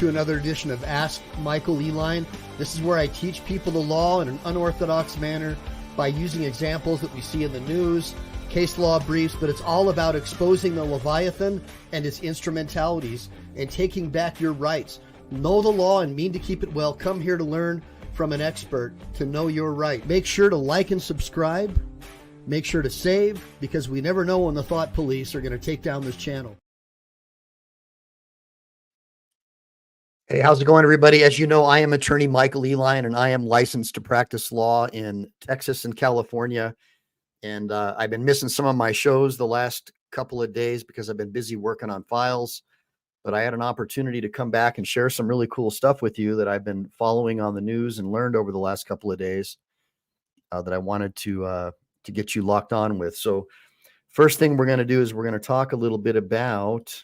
to another edition of Ask Michael Eline. This is where I teach people the law in an unorthodox manner by using examples that we see in the news, case law briefs, but it's all about exposing the Leviathan and its instrumentalities and taking back your rights. Know the law and mean to keep it well. Come here to learn from an expert to know your right. Make sure to like and subscribe. Make sure to save, because we never know when the thought police are going to take down this channel. Hey, how's it going, everybody? As you know, I am attorney Michael Eline, and I am licensed to practice law in Texas and California. And I've been missing some of my shows the last couple of days because I've been busy working on files. But I had an opportunity to come back and share some really cool stuff with you that I've been following on the news and learned over the last couple of days that I wanted to get you locked on with. So first thing we're going to do is we're going to talk a little bit about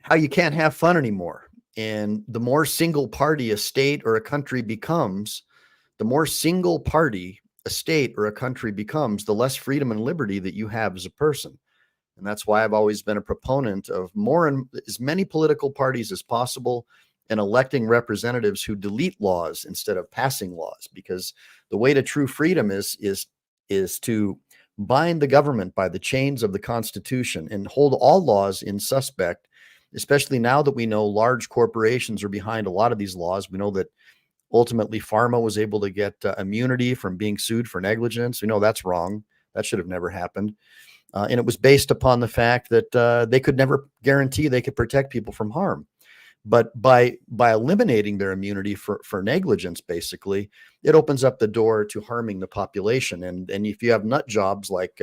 how you can't have fun anymore. And the more single party a state or a country becomes, the more single party a state or a country becomes, the less freedom and liberty that you have as a person. And that's why I've always been a proponent of more and as many political parties as possible and electing representatives who delete laws instead of passing laws, because the way to true freedom is to bind the government by the chains of the Constitution and hold all laws in suspect, especially now that we know large corporations are behind a lot of these laws. We know that ultimately pharma was able to get immunity from being sued for negligence. We know that's wrong. That should have never happened. And it was based upon the fact that they could never guarantee they could protect people from harm. But by eliminating their immunity for negligence, basically, it opens up the door to harming the population. And if you have nut jobs like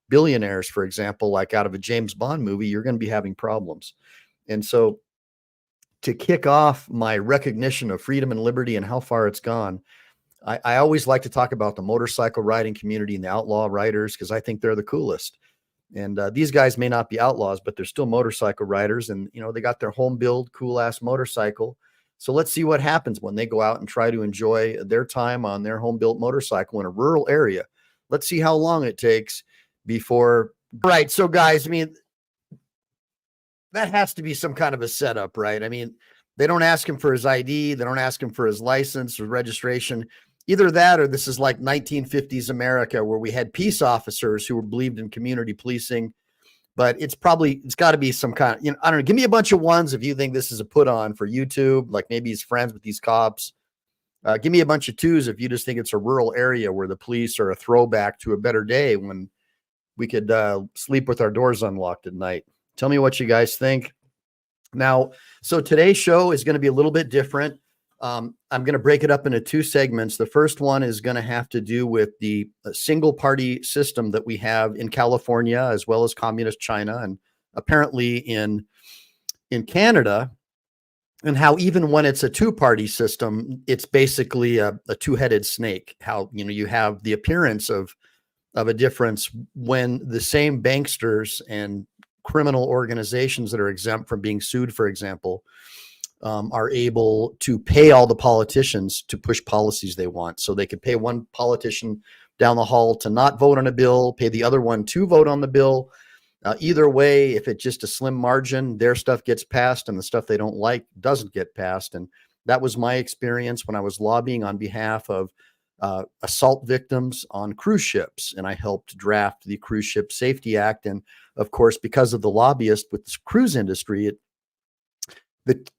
billionaires, for example, like out of a James Bond movie, you're going to be having problems. And so to kick off my recognition of freedom and liberty and how far it's gone, I always like to talk about the motorcycle riding community and the outlaw riders, because I think they're the coolest. And these guys may not be outlaws, but they're still motorcycle riders. And, you know, they got their home build, cool ass motorcycle. So let's see what happens when they go out and try to enjoy their time on their home built motorcycle in a rural area. Let's see how long it takes before. Right. So guys, I mean, that has to be some kind of a setup, right? I mean, they don't ask him for his ID. They don't ask him for his license or registration. Either that, or this is like 1950s America, where we had peace officers who believed in community policing. But it's got to be some kind of, you know, I don't know, give me a bunch of ones if you think this is a put on for YouTube, like maybe he's friends with these cops. Give me a bunch of twos if you just think it's a rural area where the police are a throwback to a better day when we could sleep with our doors unlocked at night. Tell me what you guys think. Now, so today's show is going to be a little bit different. I'm going to break it up into two segments. The first one is going to have to do with the single party system that we have in California, as well as communist China, and apparently in Canada, and how even when it's a two-party system, it's basically a two-headed snake. How, you know, you have the appearance of a difference when the same banksters and criminal organizations that are exempt from being sued, for example, are able to pay all the politicians to push policies they want. So they could pay one politician down the hall to not vote on a bill, pay the other one to vote on the bill. Either way, if it's just a slim margin, their stuff gets passed and the stuff they don't like doesn't get passed. And that was my experience when I was lobbying on behalf of assault victims on cruise ships. And I helped draft the Cruise Ship Safety Act. And of course, because of the lobbyist with the cruise industry,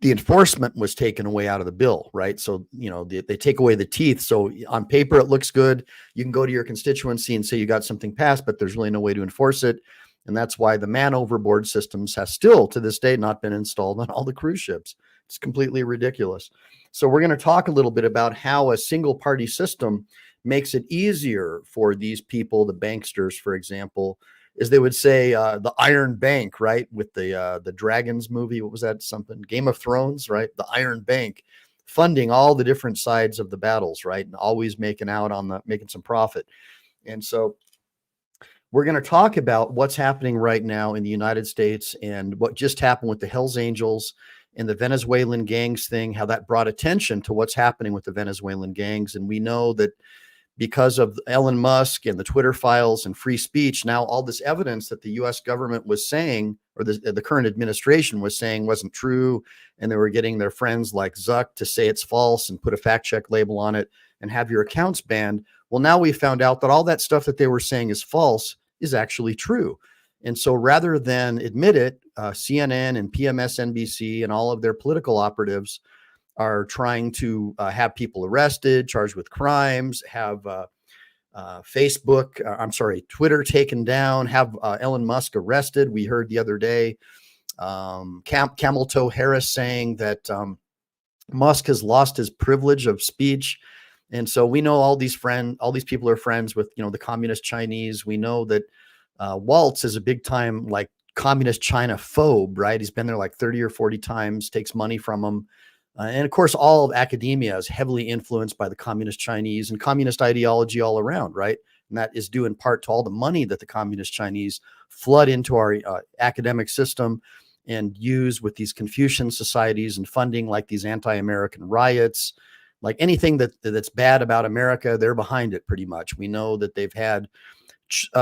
the enforcement was taken away out of the bill, right? So, you know, they take away the teeth. So on paper, it looks good. You can go to your constituency and say you got something passed, but there's really no way to enforce it. And that's why the man overboard systems has still to this day not been installed on all the cruise ships. It's completely ridiculous. So we're going to talk a little bit about how a single party system makes it easier for these people, the banksters, for example, as they would say, the Iron Bank, right? With the Dragons movie, what was that? Something, Game of Thrones, right? The Iron Bank, funding all the different sides of the battles, right? And always making some profit. And so we're going to talk about what's happening right now in the United States and what just happened with the Hells Angels and the Venezuelan gangs thing, how that brought attention to what's happening with the Venezuelan gangs. And we know that because of Elon Musk and the Twitter files and free speech, now all this evidence that the US government was saying, or the current administration was saying, wasn't true. And they were getting their friends like Zuck to say it's false and put a fact check label on it and have your accounts banned. Well, now we found out that all that stuff that they were saying is false is actually true. And so rather than admit it, CNN and PMSNBC and all of their political operatives are trying to have people arrested, charged with crimes, have Twitter taken down, have Elon Musk arrested. We heard the other day Camel Toe Harris saying that Musk has lost his privilege of speech. And so we know all these people are friends with, the communist Chinese. We know that Waltz is a big time like communist China phobe, right? He's been there like 30 or 40 times, takes money from them. And of course, all of academia is heavily influenced by the communist Chinese and communist ideology all around, right? And that is due in part to all the money that the communist Chinese flood into our academic system and use with these Confucian societies and funding like these anti-American riots. Like anything that's bad about America, they're behind it pretty much. We know that they've had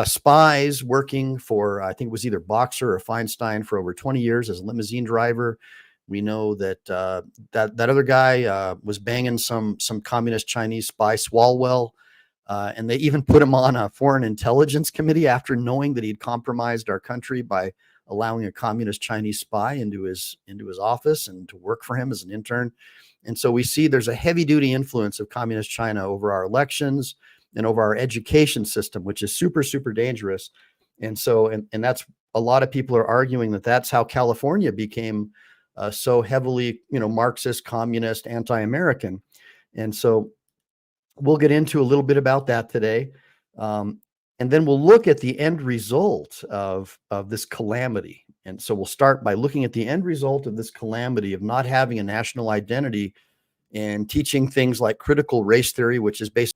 spies working for, I think it was either Boxer or Feinstein for over 20 years as a limousine driver. We know that that other guy was banging some communist Chinese spy, Swalwell, and they even put him on a foreign intelligence committee after knowing that he'd compromised our country by allowing a communist Chinese spy into his office and to work for him as an intern. And so we see there's a heavy duty influence of communist China over our elections and over our education system, which is super, super dangerous. And so, and that's, a lot of people are arguing that that's how California became so heavily, Marxist, communist, anti-American. And so we'll get into a little bit about that today. And then we'll look at the end result of this calamity. And so we'll start by looking at the end result of this calamity of not having a national identity and teaching things like critical race theory, which is based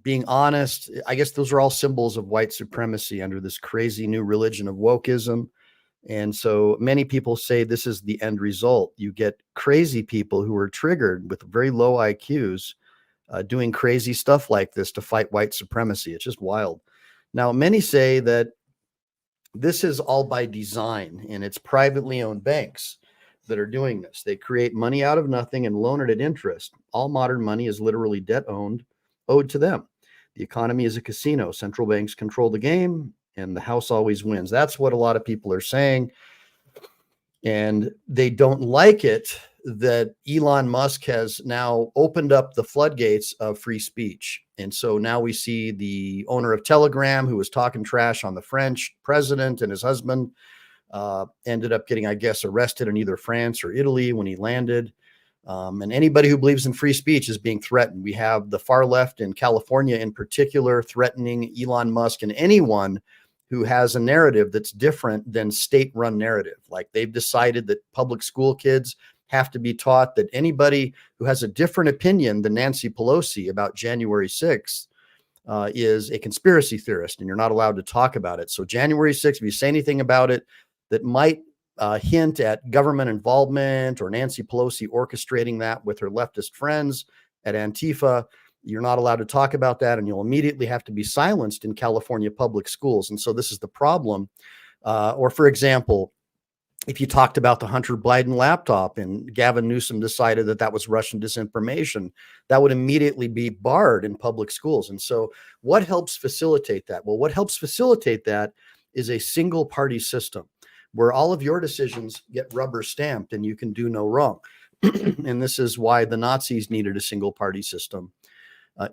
being honest. I guess those are all symbols of white supremacy under this crazy new religion of wokeism. And so many people say this is the end result. You get crazy people who are triggered with very low IQs doing crazy stuff like this to fight white supremacy. It's just wild. Now, many say that this is all by design, and it's privately owned banks that are doing this. They create money out of nothing and loan it at interest. All modern money is literally debt owed to them. The economy is a casino. Central banks control the game, and the house always wins. That's what a lot of people are saying. And they don't like it that Elon Musk has now opened up the floodgates of free speech. And so now we see the owner of Telegram, who was talking trash on the French president, and his husband ended up getting, I guess, arrested in either France or Italy when he landed. And anybody who believes in free speech is being threatened. We have the far left in California in particular threatening Elon Musk and anyone who has a narrative that's different than state-run narrative. Like they've decided that public school kids have to be taught that anybody who has a different opinion than Nancy Pelosi about January 6th is a conspiracy theorist, and you're not allowed to talk about it. So January 6th, if you say anything about it that might hint at government involvement or Nancy Pelosi orchestrating that with her leftist friends at Antifa, you're not allowed to talk about that, and you'll immediately have to be silenced in California public schools. And so this is the problem. Or for example, if you talked about the Hunter Biden laptop and Gavin Newsom decided that that was Russian disinformation, that would immediately be barred in public schools. And so what helps facilitate that? Well, what helps facilitate that is a single party system where all of your decisions get rubber stamped and you can do no wrong. And this is why the Nazis needed a single party system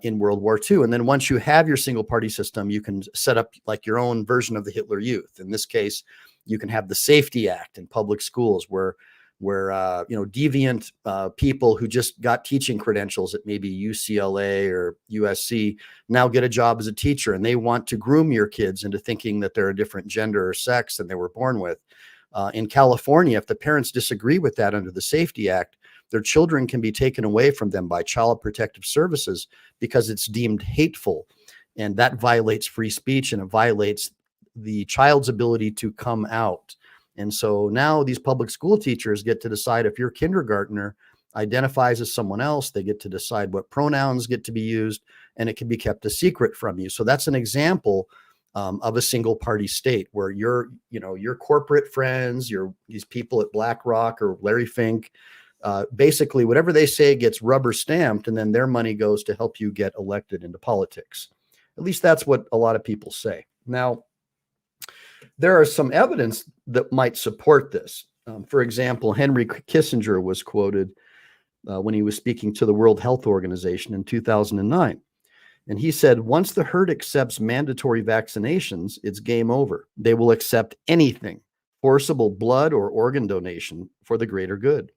in World War II. And then once you have your single party system, you can set up like your own version of the Hitler Youth. In this case, you can have the Safety Act in public schools where deviant people who just got teaching credentials at maybe UCLA or USC now get a job as a teacher, and they want to groom your kids into thinking that they're a different gender or sex than they were born with. In California, if the parents disagree with that under the Safety Act, their children can be taken away from them by Child Protective Services because it's deemed hateful. And that violates free speech, and it violates the child's ability to come out. And so now these public school teachers get to decide if your kindergartner identifies as someone else. They get to decide what pronouns get to be used. and it can be kept a secret from you. So that's an example of a single party state where your corporate friends, these people at BlackRock or Larry Fink, basically whatever they say gets rubber stamped, and then their money goes to help you get elected into politics. At least that's what a lot of people say. Now, there are some evidence that might support this. For example, Henry Kissinger was quoted when he was speaking to the World Health Organization in 2009. And he said, once the herd accepts mandatory vaccinations, it's game over. They will accept anything, forcible blood or organ donation for the greater good.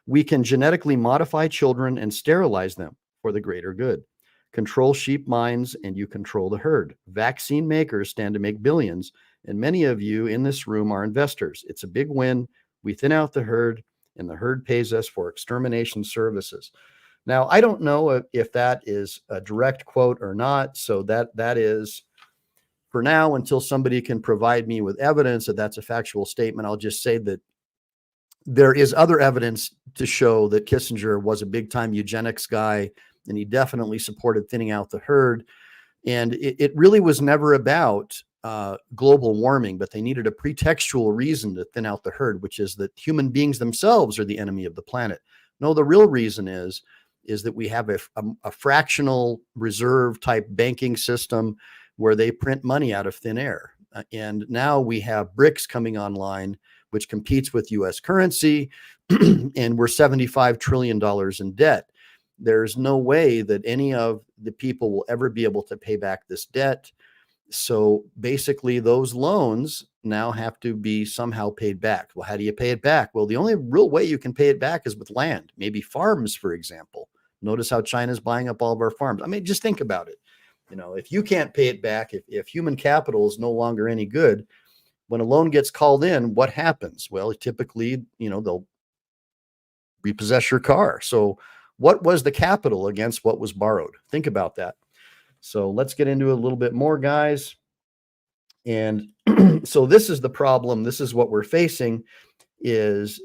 We can genetically modify children and sterilize them for the greater good. Control sheep minds and you control the herd. Vaccine makers stand to make billions, and many of you in this room are investors. It's a big win. We thin out the herd, and the herd pays us for extermination services. Now, I don't know if that is a direct quote or not, so that is, for now, until somebody can provide me with evidence that that's a factual statement, I'll just say that there is other evidence to show that Kissinger was a big-time eugenics guy, and he definitely supported thinning out the herd. And it really was never about global warming, but they needed a pretextual reason to thin out the herd, which is that human beings themselves are the enemy of the planet. No, the real reason is that we have a fractional reserve type banking system where they print money out of thin air. And now we have BRICS coming online, which competes with US currency, and we're $75 trillion in debt. There's no way that any of the people will ever be able to pay back this debt. So basically those loans now have to be somehow paid back. Well, how do you pay it back? Well, the only real way you can pay it back is with land, maybe farms, for example. Notice how China's buying up all of our farms. I mean, just think about it. If you can't pay it back, if human capital is no longer any good, when a loan gets called in, what happens? Well, typically, they'll repossess your car. So what was the capital against what was borrowed? Think about that. So let's get into it a little bit more, guys. And so this is the problem. This is what we're facing is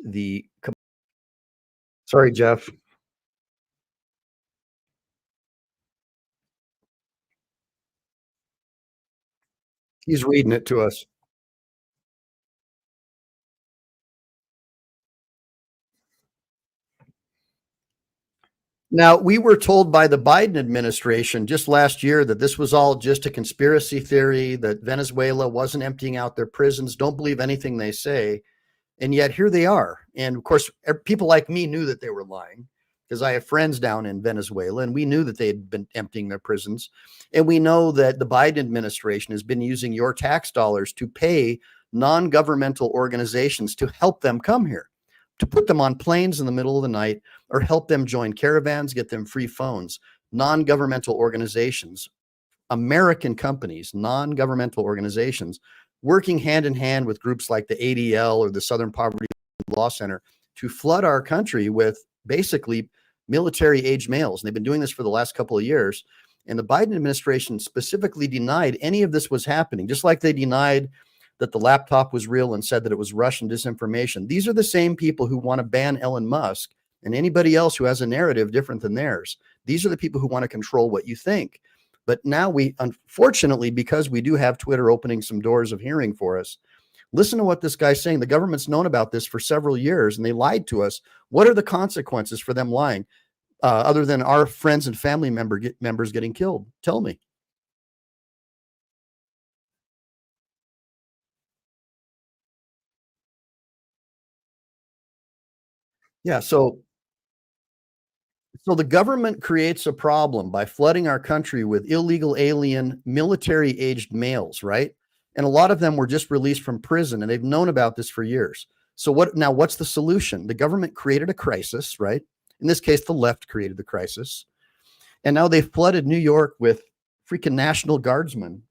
sorry, Jeff. He's reading it to us. Now, we were told by the Biden administration just last year that this was all just a conspiracy theory, that Venezuela wasn't emptying out their prisons. Don't believe anything they say. And yet here they are. And of course, people like me knew that they were lying because I have friends down in Venezuela, and we knew that they had been emptying their prisons. And we know that the Biden administration has been using your tax dollars to pay non-governmental organizations to help them come here, to put them on planes in the middle of the night or help them join caravans, get them free phones. Non-governmental organizations, American companies, non-governmental organizations, working hand in hand with groups like the ADL or the Southern Poverty Law Center to flood our country with basically military-age males. And they've been doing this for the last couple of years. And the Biden administration specifically denied any of this was happening, just like they denied that the laptop was real and said that it was Russian disinformation. These are the same people who want to ban Elon Musk and anybody else who has a narrative different than theirs. These are the people who want to control what you think. But now we, unfortunately, because we do have Twitter opening some doors of hearing for us, listen to what this guy's saying. The government's known about this for several years, and they lied to us. What are the consequences for them lying, other than our friends and family members getting killed? Tell me. Yeah, so the government creates a problem by flooding our country with illegal alien military-aged males, right? And a lot of them were just released from prison, and they've known about this for years. So what's the solution? The government created a crisis, right? In this case, the left created the crisis. And now they've flooded New York with freaking National Guardsmen.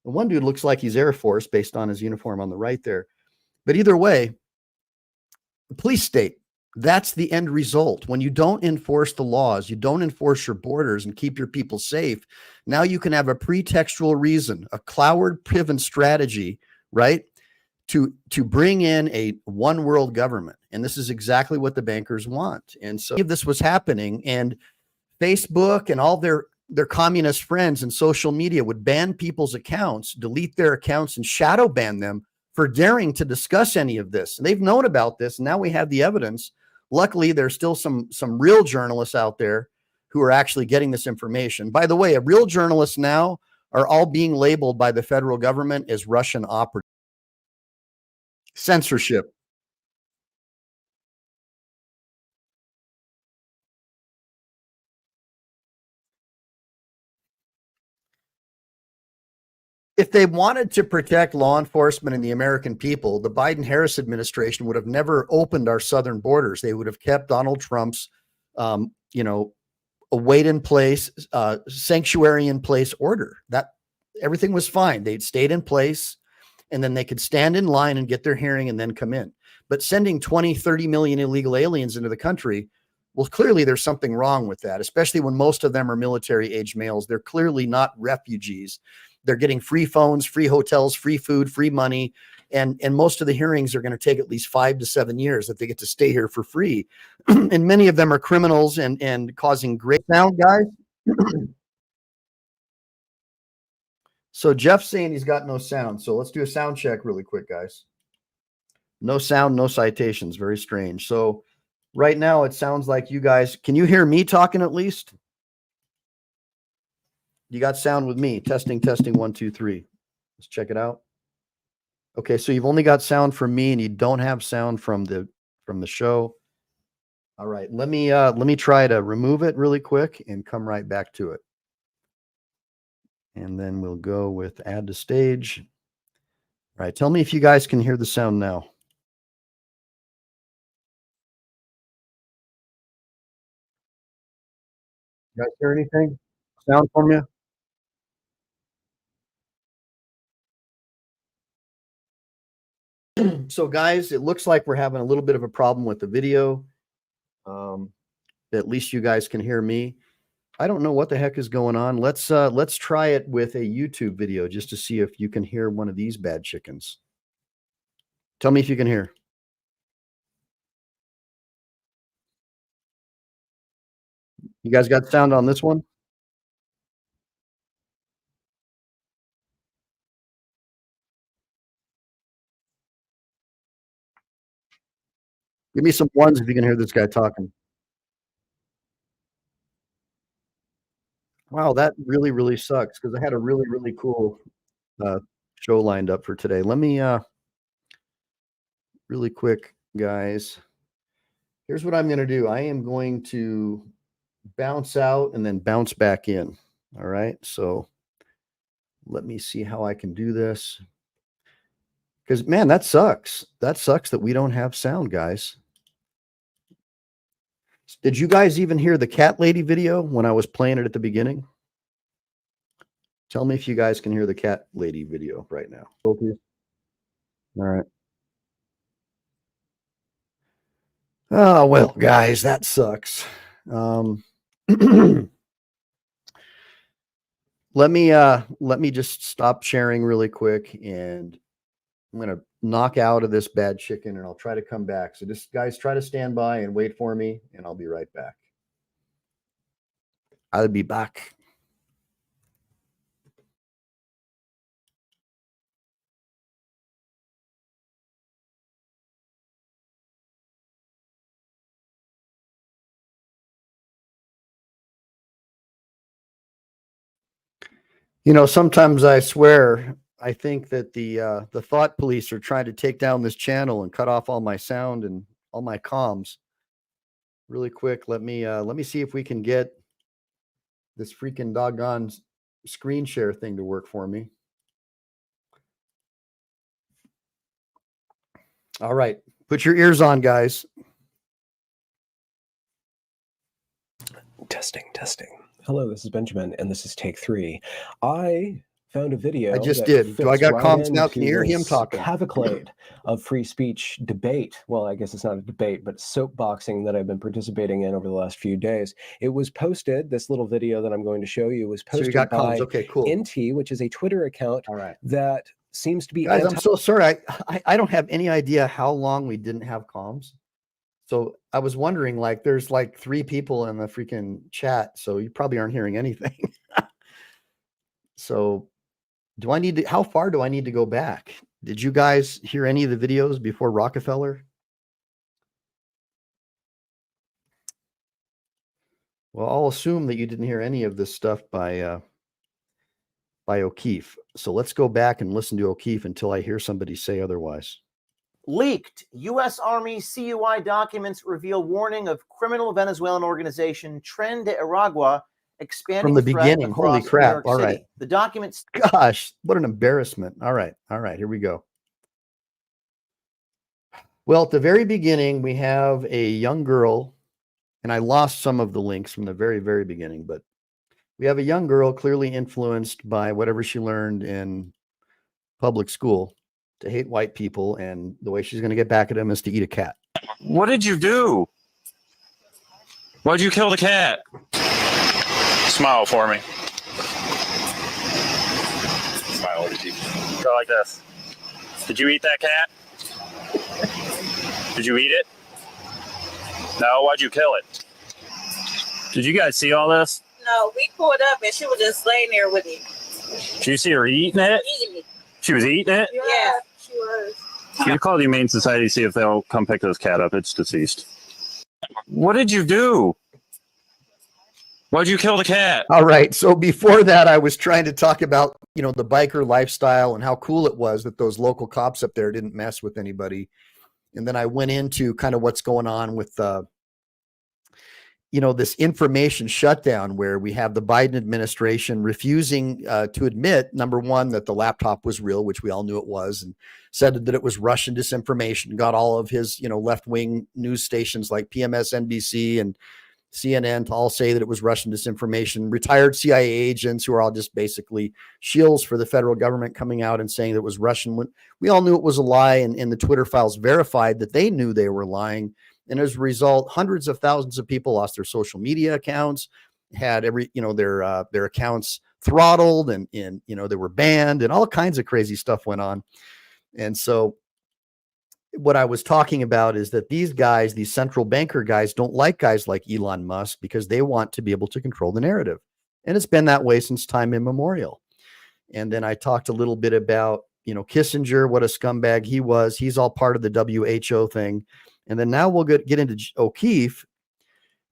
And one dude looks like he's Air Force based on his uniform on the right there. But either way, the police state, that's the end result. When you don't enforce the laws, you don't enforce your borders and keep your people safe. Now you can have a pretextual reason, a Cloward-Piven strategy, right? To bring in a one world government. And this is exactly what the bankers want. And so if this was happening, and Facebook and all their their communist friends and social media would ban people's accounts, delete their accounts, and shadow ban them for daring to discuss any of this. And they've known about this, and now we have the evidence. Luckily, there's still some real journalists out there who are actually getting this information. By the way, a real journalists now are all being labeled by the federal government as Russian operatives. Censorship. If they wanted to protect law enforcement and the American people, the Biden-Harris administration would have never opened our southern borders. They would have kept Donald Trump's, you know, a wait in place, sanctuary in place order. That everything was fine. They'd stayed in place, and then they could stand in line and get their hearing and then come in. But sending 20, 30 million illegal aliens into the country, well, clearly there's something wrong with that, especially when most of them are military-age males. They're clearly not refugees. They're getting free phones, free hotels, free food, free money. And most of the hearings are going to take at least 5 to 7 years that they get to stay here for free. And many of them are criminals and causing great sound, guys. So Jeff's saying he's got no sound. So let's do a sound check really quick, guys. No sound, no citations. Very strange. So right now it sounds like you guys, can you hear me talking at least? You got sound with me. Testing, 1, 2, 3. Let's check it out. Okay, so you've only got sound from me and you don't have sound from the show. All right, let me try to remove it really quick and come right back to it. And then we'll go with add to stage. All right, tell me if you guys can hear the sound now. You guys hear anything? Sound from you? So guys, it looks like we're having a little bit of a problem with the video. At least you guys can hear me. I don't know what the heck is going on. Let's try it with a YouTube video just to see if you can hear one of these bad chickens. Tell me if you can hear. You guys got sound on this one? Give me some ones if you can hear this guy talking. Wow, that really, really sucks because I had a really, really cool show lined up for today. Let me really quick, guys. Here's what I'm going to do. I am going to bounce out and then bounce back in. All right. So let me see how I can do this. Because, man, that sucks. That sucks that we don't have sound, guys. Did you guys even hear the cat lady video when I was playing it at the beginning? Tell me if you guys can hear the cat lady video right now. All right. Oh, well, guys, that sucks. Let me just stop sharing really quick, and I'm going to knock out of this bad chicken and I'll try to come back. So just guys, try to stand by and wait for me and I'll be right back. I'll be back. You know, sometimes I swear I think that the thought police are trying to take down this channel and cut off all my sound and all my comms. Really quick, let me see if we can get this freaking doggone screen share thing to work for me. All right, put your ears on, guys. Testing. Hello, this is Benjamin, and this is take 3. I found a video. I just did. Do I got comms now? Can you hear him talking? Cavalcade of free speech debate. Well, I guess it's not a debate, but soapboxing that I've been participating in over the last few days. It was posted. This little video that I'm going to show you was posted by NT, which is a Twitter account that seems to be. Guys, I'm so sorry. I don't have any idea how long we didn't have comms. So I was wondering, like, there's like 3 people in the freaking chat, so you probably aren't hearing anything. So do I need to, how far do I need to go back? Did you guys hear any of the videos before Rockefeller? Well, I'll assume that you didn't hear any of this stuff by O'Keefe. So let's go back and listen to O'Keefe until I hear somebody say otherwise. Leaked U.S. Army CUI documents reveal warning of criminal Venezuelan organization Tren de Aragua expanding from the threat beginning. across Holy crap. New York All City. right. The documents. Gosh, what an embarrassment. All right. All right. Here we go. Well, at the very beginning, we have a young girl, and I lost some of the links from the very, very beginning, but we have a young girl clearly influenced by whatever she learned in public school to hate white people, and the way she's going to get back at him is to eat a cat. What did you do? Why'd you kill the cat? Smile for me. Smile over to you. Go like this. Did you eat that cat? Did you eat it? No, why'd you kill it? Did you guys see all this? No, we pulled up and she was just laying there with me. Did you see her eating it? Eating it. She was eating it? Yeah, she was. You call the Humane Society, see if they'll come pick this cat up. It's deceased. What did you do? Why'd you kill the cat? All right. So before that, I was trying to talk about, you know, the biker lifestyle and how cool it was that those local cops up there didn't mess with anybody. And then I went into kind of what's going on with, you know, this information shutdown where we have the Biden administration refusing to admit, number one, that the laptop was real, which we all knew it was, and said that it was Russian disinformation, got all of his, you know, left-wing news stations like PMSNBC and CNN to all say that it was Russian disinformation, retired CIA agents who are all just basically shills for the federal government coming out and saying that it was Russian when we all knew it was a lie, and the Twitter files verified that they knew they were lying. And as a result, hundreds of thousands of people lost their social media accounts, had every, you know, their accounts throttled, and you know, they were banned, and all kinds of crazy stuff went on. And so what I was talking about is that these guys, these central banker guys, don't like guys like Elon Musk because they want to be able to control the narrative. And it's been that way since time immemorial. And then I talked a little bit about, you know, Kissinger, what a scumbag he was. He's all part of the WHO thing. And then now we'll get into O'Keefe,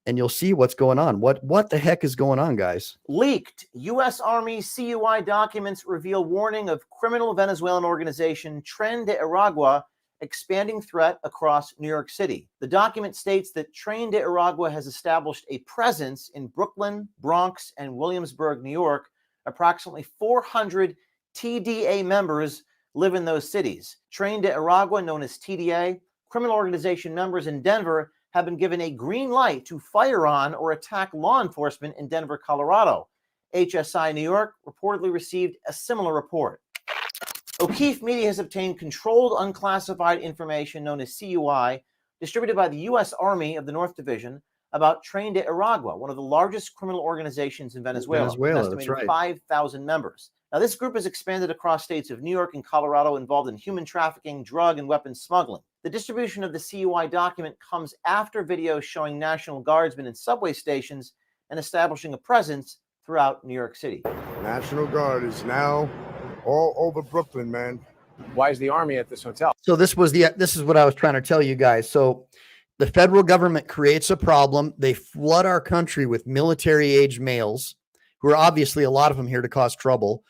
and you'll see what's going on. What the heck is going on, guys? Leaked U.S. Army CUI documents reveal warning of criminal Venezuelan organization Tren de Aragua expanding threat across New York City. The document states that Tren de Aragua has established a presence in Brooklyn, Bronx, and Williamsburg, New York. Approximately 400 TDA members live in those cities. Tren de Aragua, known as TDA, criminal organization members in Denver have been given a green light to fire on or attack law enforcement in Denver, Colorado. HSI New York reportedly received a similar report. O'Keefe Media has obtained controlled unclassified information known as CUI, distributed by the U.S. Army of the North Division, about Tren de Aragua, one of the largest criminal organizations in Venezuela with estimated 5,000 members. Now, this group has expanded across states of New York and Colorado, involved in human trafficking, drug, and weapons smuggling. The distribution of the CUI document comes after videos showing National Guardsmen in subway stations and establishing a presence throughout New York City. National Guard is now all over Brooklyn, man. Why is the Army at this hotel? So this is what I was trying to tell you guys. So the federal government creates a problem. They flood our country with military-age males, who are obviously a lot of them here to cause trouble.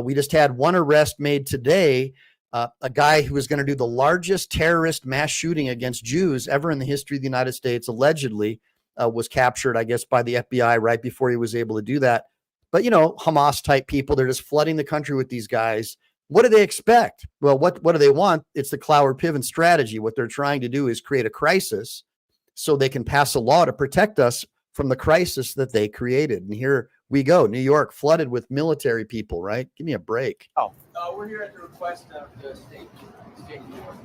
We just had one arrest made today. A guy who was going to do the largest terrorist mass shooting against Jews ever in the history of the United States, allegedly, was captured, I guess, by the FBI right before he was able to do that. But, you know, Hamas type people, they're just flooding the country with these guys. What do they expect? Well, what do they want? It's the Cloward-Piven strategy. What they're trying to do is create a crisis so they can pass a law to protect us from the crisis that they created. And here we go. New York flooded with military people, right? Give me a break. We're here at the request of the state of New York.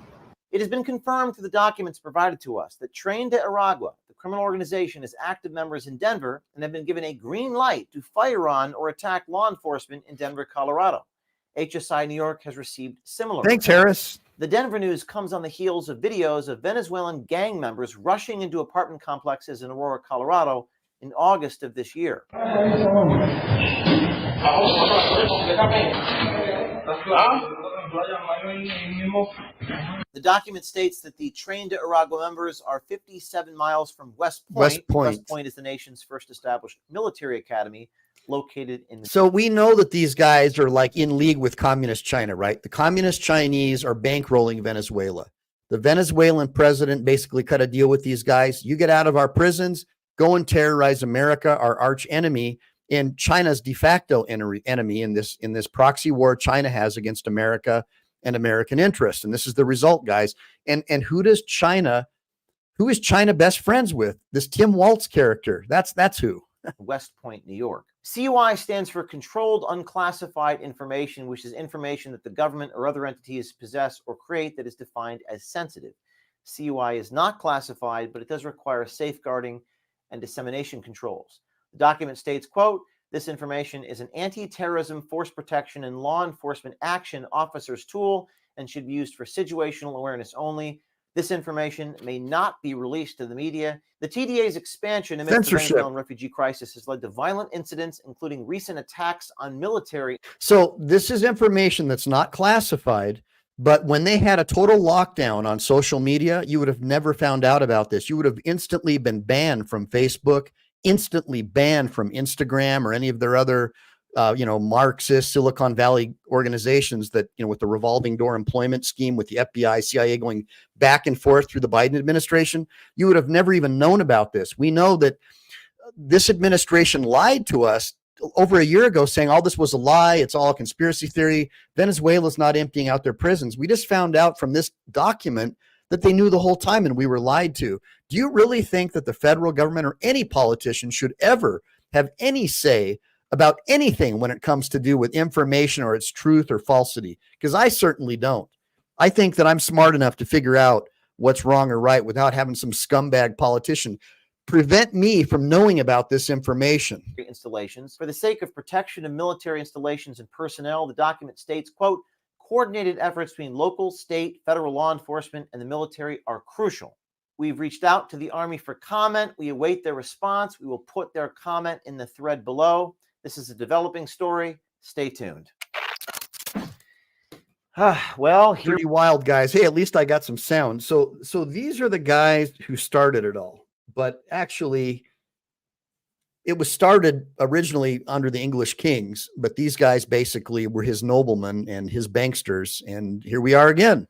It has been confirmed through the documents provided to us that Tren de Aragua, the criminal organization, has active members in Denver and have been given a green light to fire on or attack law enforcement in Denver, Colorado. HSI New York has received similar. Thanks, Harris. The Denver news comes on the heels of videos of Venezuelan gang members rushing into apartment complexes in Aurora, Colorado in August of this year. The document states that the Tren de Aragua members are 57 miles from West Point. West Point. West Point is the nation's first established military academy located in the... So we know that these guys are like in league with communist China, right? The communist Chinese are bankrolling Venezuela. The Venezuelan president basically cut a deal with these guys. You get out of our prisons, go and terrorize America, our arch enemy, and China's de facto enemy in this proxy war China has against America and American interests. And this is the result, guys. And who is China best friends with? This Tim Waltz character. That's who. West Point, New York. CUI stands for Controlled Unclassified Information, which is information that the government or other entities possess or create that is defined as sensitive. CUI is not classified, but it does require safeguarding and dissemination controls. The document states, quote, "This information is an anti-terrorism, force protection, and law enforcement action officer's tool and should be used for situational awareness only. This information may not be released to the media." The TDA's expansion amidst the Venezuelan refugee crisis has led to violent incidents, including recent attacks on military. So this is information that's not classified, but when they had a total lockdown on social media, you would have never found out about this. You would have instantly been banned from Facebook, instantly banned from Instagram or any of their other Marxist Silicon Valley organizations that, with the revolving door employment scheme with the FBI, CIA going back and forth through the Biden administration. You would have never even known about this. We know that this administration lied to us over a year ago saying all this was a lie. It's all a conspiracy theory. Venezuela's not emptying out their prisons. We just found out from this document that they knew the whole time and we were lied to. Do you really think that the federal government or any politician should ever have any say about anything when it comes to do with information or its truth or falsity? Because I certainly don't. I think that I'm smart enough to figure out what's wrong or right without having some scumbag politician prevent me from knowing about this information. Installations. For the sake of protection of military installations and personnel, the document states, quote, "Coordinated efforts between local, state, federal law enforcement, and the military are crucial. We've reached out to the Army for comment. We await their response. We will put their comment in the thread below. This is a developing story. Stay tuned." Well, pretty wild, guys. Hey, at least I got some sound. So these are the guys who started it all. But actually, it was started originally under the English kings. But these guys basically were his noblemen and his banksters. And here we are again.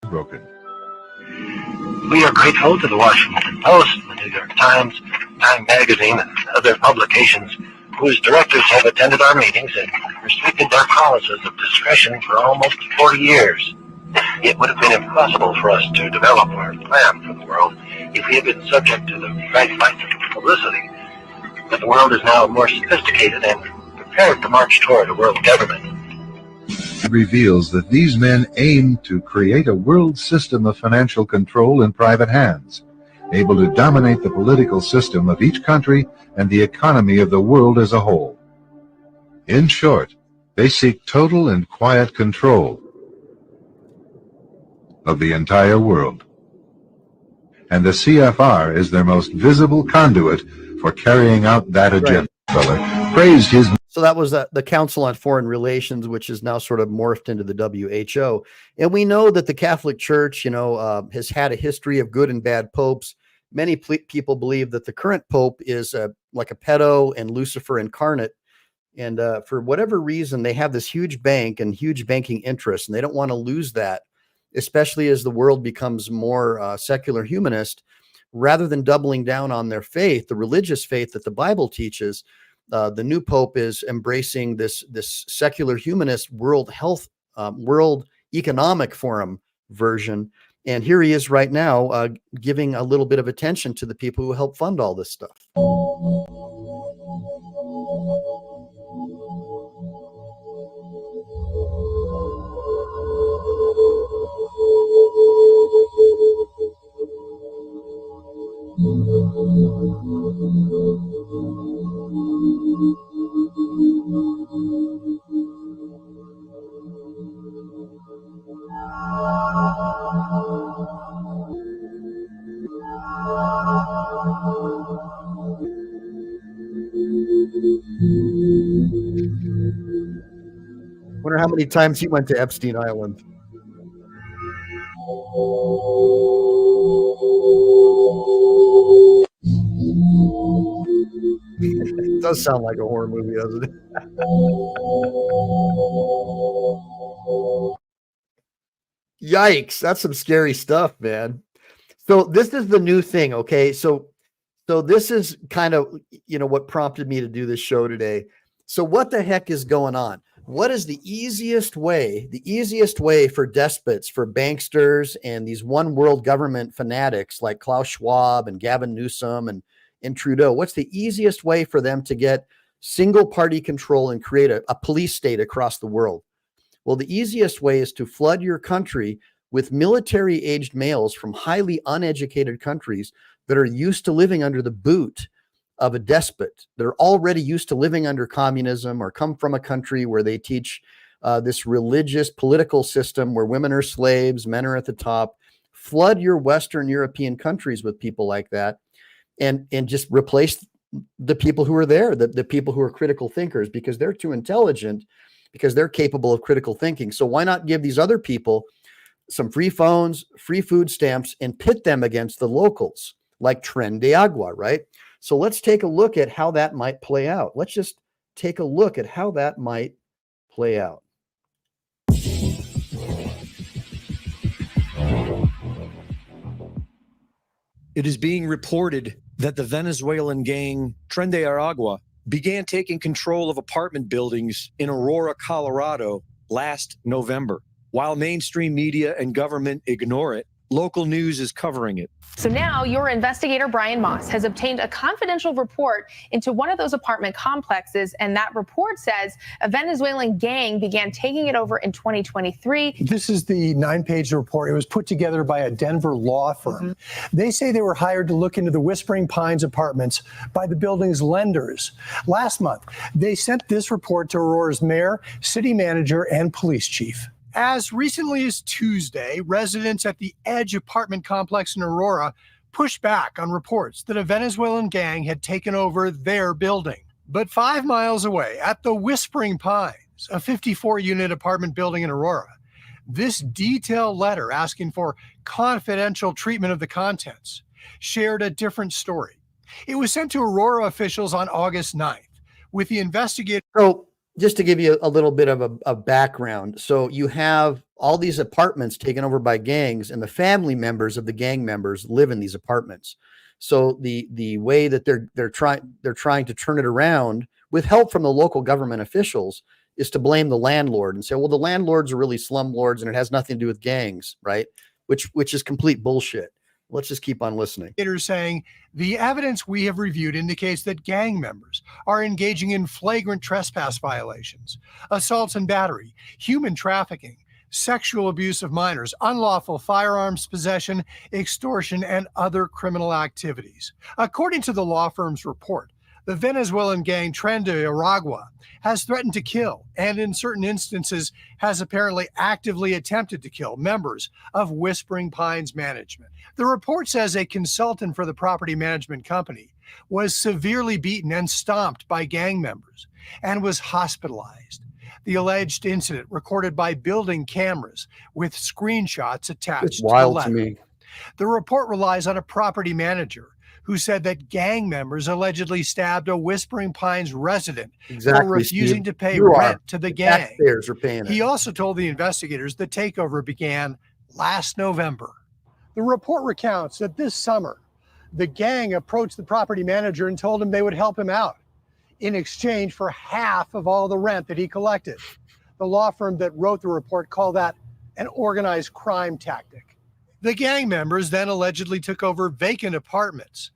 Broken. We are grateful to the Washington Post, the New York Times, Time Magazine, and other publications whose directors have attended our meetings and restricted their policies of discretion for almost 40 years. It would have been impossible for us to develop our plan for the world if we had been subject to the bright lights of publicity. But the world is now more sophisticated and prepared to march toward a world government. It reveals that these men aim to create a world system of financial control in private hands, able to dominate the political system of each country and the economy of the world as a whole. In short, they seek total and quiet control of the entire world. And the CFR is their most visible conduit for carrying out that agenda. Right. Praised his. So that was the Council on Foreign Relations, which is now sort of morphed into the WHO. And we know that the Catholic Church, has had a history of good and bad popes. Many people believe that the current pope is like a pedo and Lucifer incarnate. And for whatever reason, they have this huge bank and huge banking interests, and they don't want to lose that, especially as the world becomes more secular humanist. Rather than doubling down on their faith, the religious faith that the Bible teaches, the new pope is embracing this secular humanist World Economic Forum version. And here he is right now giving a little bit of attention to the people who help fund all this stuff. Wonder how many times he went to Epstein Island. It does sound like a horror movie, doesn't it? Yikes, that's some scary stuff, man. So this is the new thing, okay? So this is kind of, what prompted me to do this show today. So what the heck is going on? What is the easiest way for despots, for banksters, and these one world government fanatics like Klaus Schwab and Gavin Newsom and Trudeau? What's the easiest way for them to get single party control and create a police state across the world? Well, the easiest way is to flood your country with military aged males from highly uneducated countries that are used to living under the boot of a despot. They're already used to living under communism or come from a country where they teach this religious political system where women are slaves, men are at the top. Flood your Western European countries with people like that and just replace the people who are there, the people who are critical thinkers, because they're too intelligent, because they're capable of critical thinking. So why not give these other people some free phones, free food stamps, and pit them against the locals like Tren de Aragua, right? So let's take a look at how that might play out. Let's just take a look at how that might play out. It is being reported that the Venezuelan gang Tren de Aragua began taking control of apartment buildings in Aurora, Colorado last November. While mainstream media and government ignore it, local news is covering it. So now your investigator, Brian Moss, has obtained a confidential report into one of those apartment complexes, and that report says a Venezuelan gang began taking it over in 2023. This is the 9-page report. It was put together by a Denver law firm. They say they were hired to look into the Whispering Pines apartments by the building's lenders. Last month, they sent this report to Aurora's mayor, city manager, and police chief. As recently as Tuesday, residents at the Edge apartment complex in Aurora pushed back on reports that a Venezuelan gang had taken over their building. But 5 miles away at the Whispering Pines, a 54-unit apartment building in Aurora, this detailed letter asking for confidential treatment of the contents shared a different story. It was sent to Aurora officials on August 9th with the investigator. So just to give you a little bit of a background. So you have all these apartments taken over by gangs, and the family members of the gang members live in these apartments. So the way that they're trying to turn it around with help from the local government officials is to blame the landlord and say, well, the landlords are really slumlords and it has nothing to do with gangs, right? Which is complete bullshit. Let's just keep on listening. Saying the evidence we have reviewed indicates that gang members are engaging in flagrant trespass violations, assaults and battery, human trafficking, sexual abuse of minors, unlawful firearms possession, extortion, and other criminal activities. According to the law firm's report, the Venezuelan gang Tren de Aragua has threatened to kill and in certain instances has apparently actively attempted to kill members of Whispering Pines management. The report says a consultant for the property management company was severely beaten and stomped by gang members and was hospitalized. The alleged incident recorded by building cameras with screenshots attached. It's wild to the to letter. me. The report relies on a property manager who said that gang members allegedly stabbed a Whispering Pines resident for refusing to pay rent to the gang. Taxpayers are paying He it. also told the investigators the takeover began last November. The report recounts that this summer, the gang approached the property manager and told him they would help him out in exchange for half of all the rent that he collected. The law firm that wrote the report called that an organized crime tactic. The gang members then allegedly took over vacant apartments.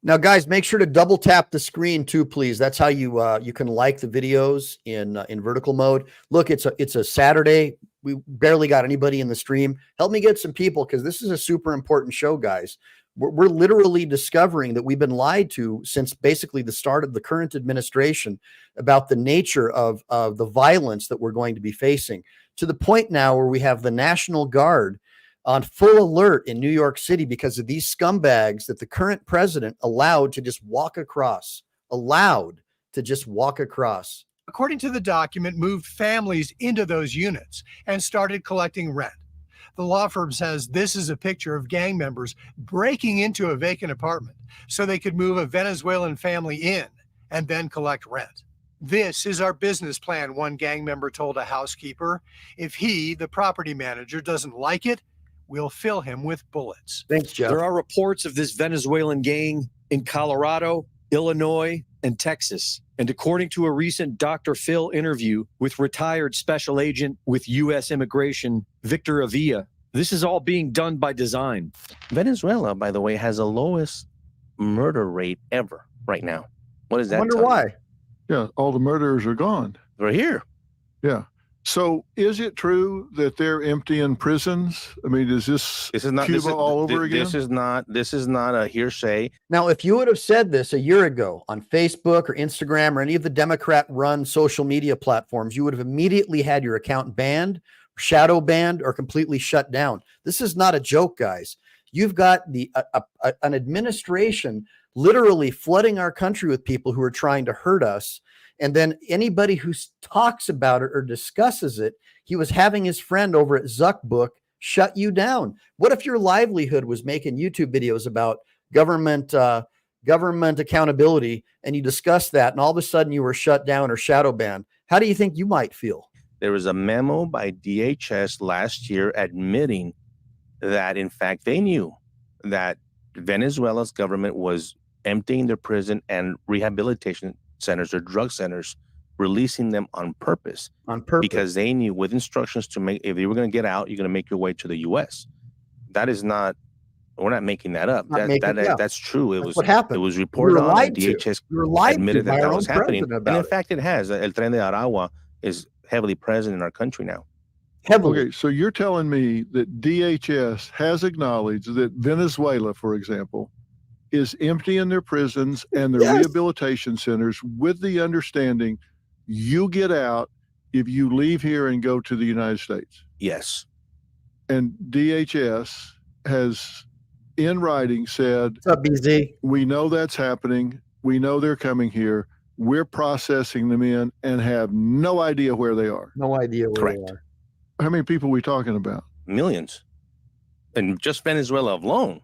Now, guys, make sure to double tap the screen too, please. That's how you can like the videos in vertical mode. Look, it's a Saturday. We barely got anybody in the stream. Help me get some people because this is a super important show, guys. We're literally discovering that we've been lied to since basically the start of the current administration about the nature of the violence that we're going to be facing, to the point now where we have the National Guard on full alert in New York City because of these scumbags that the current president allowed to just walk across, allowed to just walk across. According to the document, moved families into those units and started collecting rent. The law firm says this is a picture of gang members breaking into a vacant apartment so they could move a Venezuelan family in and then collect rent. This is our business plan, one gang member told a housekeeper. If he, the property manager, doesn't like it, we'll fill him with bullets. Thanks, Jeff. There are reports of this Venezuelan gang in Colorado, Illinois, and Texas. And according to a recent Dr. Phil interview with retired special agent with U.S. Immigration, Victor Avila, this is all being done by design. Venezuela, by the way, has the lowest murder rate ever right now. What does that I wonder tell you? why. Yeah, all the murderers are gone. They're here. Yeah. So is it true that they're emptying prisons? I mean, is this not Cuba all over again? This is not a hearsay. Now, if you would have said this a year ago on Facebook or Instagram or any of the Democrat-run social media platforms, you would have immediately had your account banned, shadow banned, or completely shut down. This is not a joke, guys. You've got an administration literally flooding our country with people who are trying to hurt us. And then anybody who talks about it or discusses it, he was having his friend over at Zuckbook shut you down. What if your livelihood was making YouTube videos about government accountability, and you discussed that, and all of a sudden you were shut down or shadow banned? How do you think you might feel? There was a memo by DHS last year admitting that, in fact, they knew that Venezuela's government was emptying their prison and rehabilitation centers or drug centers, releasing them on purpose. On purpose. Because they knew with instructions to make, if you were going to get out, you're going to make your way to the U.S. That is not, we're not making that up. That's true. It was what happened. It was reported on, and DHS admitted that was happening. And in fact, it has. El Tren de Aragua is heavily present in our country now. Heavily. Okay, so you're telling me that DHS has acknowledged that Venezuela, for example, is emptying their prisons and their rehabilitation centers with the understanding you get out if you leave here and go to the United States? Yes. And DHS has, in writing, said, "What's up, BZ? We know that's happening. We know they're coming here. We're processing them in and have no idea where they are." No idea where they are. How many people are we talking about? Millions. And just Venezuela alone.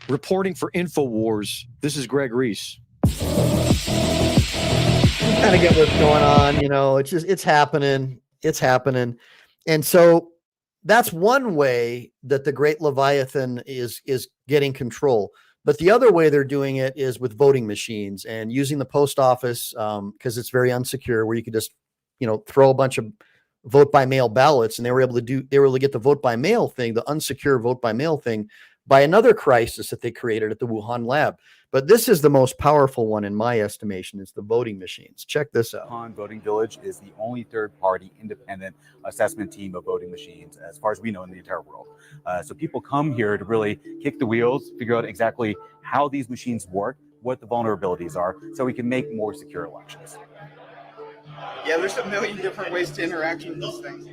Reporting for InfoWars, this is Greg Reese. Kind of get what's going on, you know, it's happening. It's happening. And so that's one way that the Great Leviathan is getting control. But the other way they're doing it is with voting machines and using the post office, because it's very unsecure, where you could just, throw a bunch of vote by mail ballots, and they were able to get the vote by mail thing, the unsecure vote by mail thing, by another crisis that they created at the Wuhan lab. But this is the most powerful one in my estimation. It's the voting machines. Check this out. Wuhan Voting Village is the only third-party independent assessment team of voting machines, as far as we know, in the entire world. So people come here to really kick the wheels, figure out exactly how these machines work, what the vulnerabilities are, so we can make more secure elections. Yeah, there's a million different ways to interact with these things.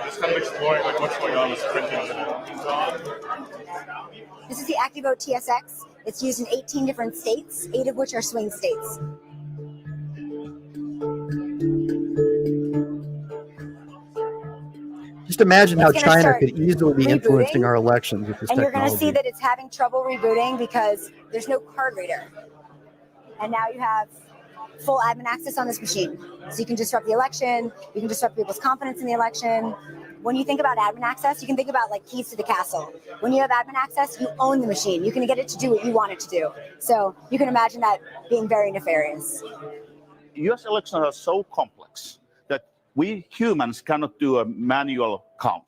Just kind of exploring what's going on with printing. This is the ActiVote TSX. It's used in 18 different states, 8 of which are swing states. Just imagine how China could easily be influencing our elections with this technology. And you're going to see that it's having trouble rebooting because there's no card reader. And now you have full admin access on this machine. So you can disrupt the election, you can disrupt people's confidence in the election. When you think about admin access, you can think about like keys to the castle. When you have admin access, you own the machine. You can get it to do what you want it to do. So you can imagine that being very nefarious. US elections are so complex that we humans cannot do a manual count.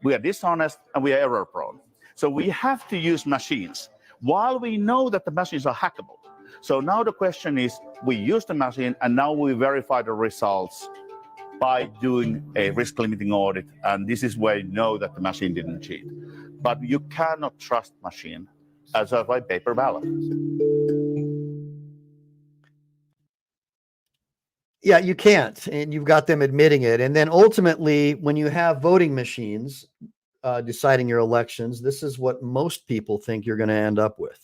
We are dishonest and we are error prone. So we have to use machines while we know that the machines are hackable. So now the question is, we use the machine and now we verify the results by doing a risk limiting audit. And this is where you know that the machine didn't cheat. But you cannot trust machine as a paper ballot. Yeah, you can't. And you've got them admitting it. And then ultimately, when you have voting machines deciding your elections, this is what most people think you're going to end up with.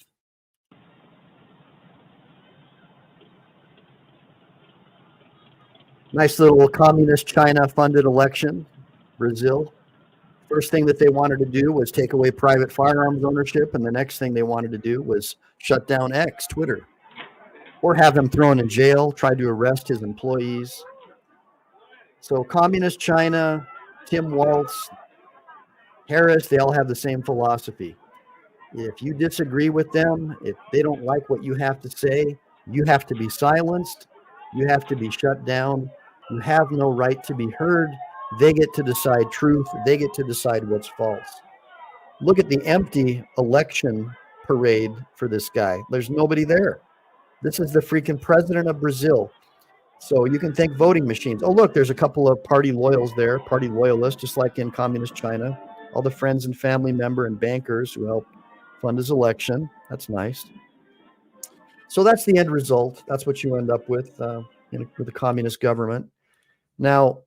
Nice little communist China funded election, Brazil. First thing that they wanted to do was take away private firearms ownership, and the next thing they wanted to do was shut down X, Twitter, or have him thrown in jail, try to arrest his employees. So communist China, Tim Walz, Harris, they all have the same philosophy. If you disagree with them, if they don't like what you have to say, you have to be silenced, you have to be shut down, you have no right to be heard. They get to decide truth, they get to decide what's false. Look at the empty election parade for this guy. There's nobody there. This is the freaking president of Brazil. So you can thank voting machines. Oh, look, there's a couple of party loyals there, party loyalists, just like in communist China. All the friends and family member and bankers who helped fund his election. That's nice. So that's the end result. That's what you end up with with the communist government. Now,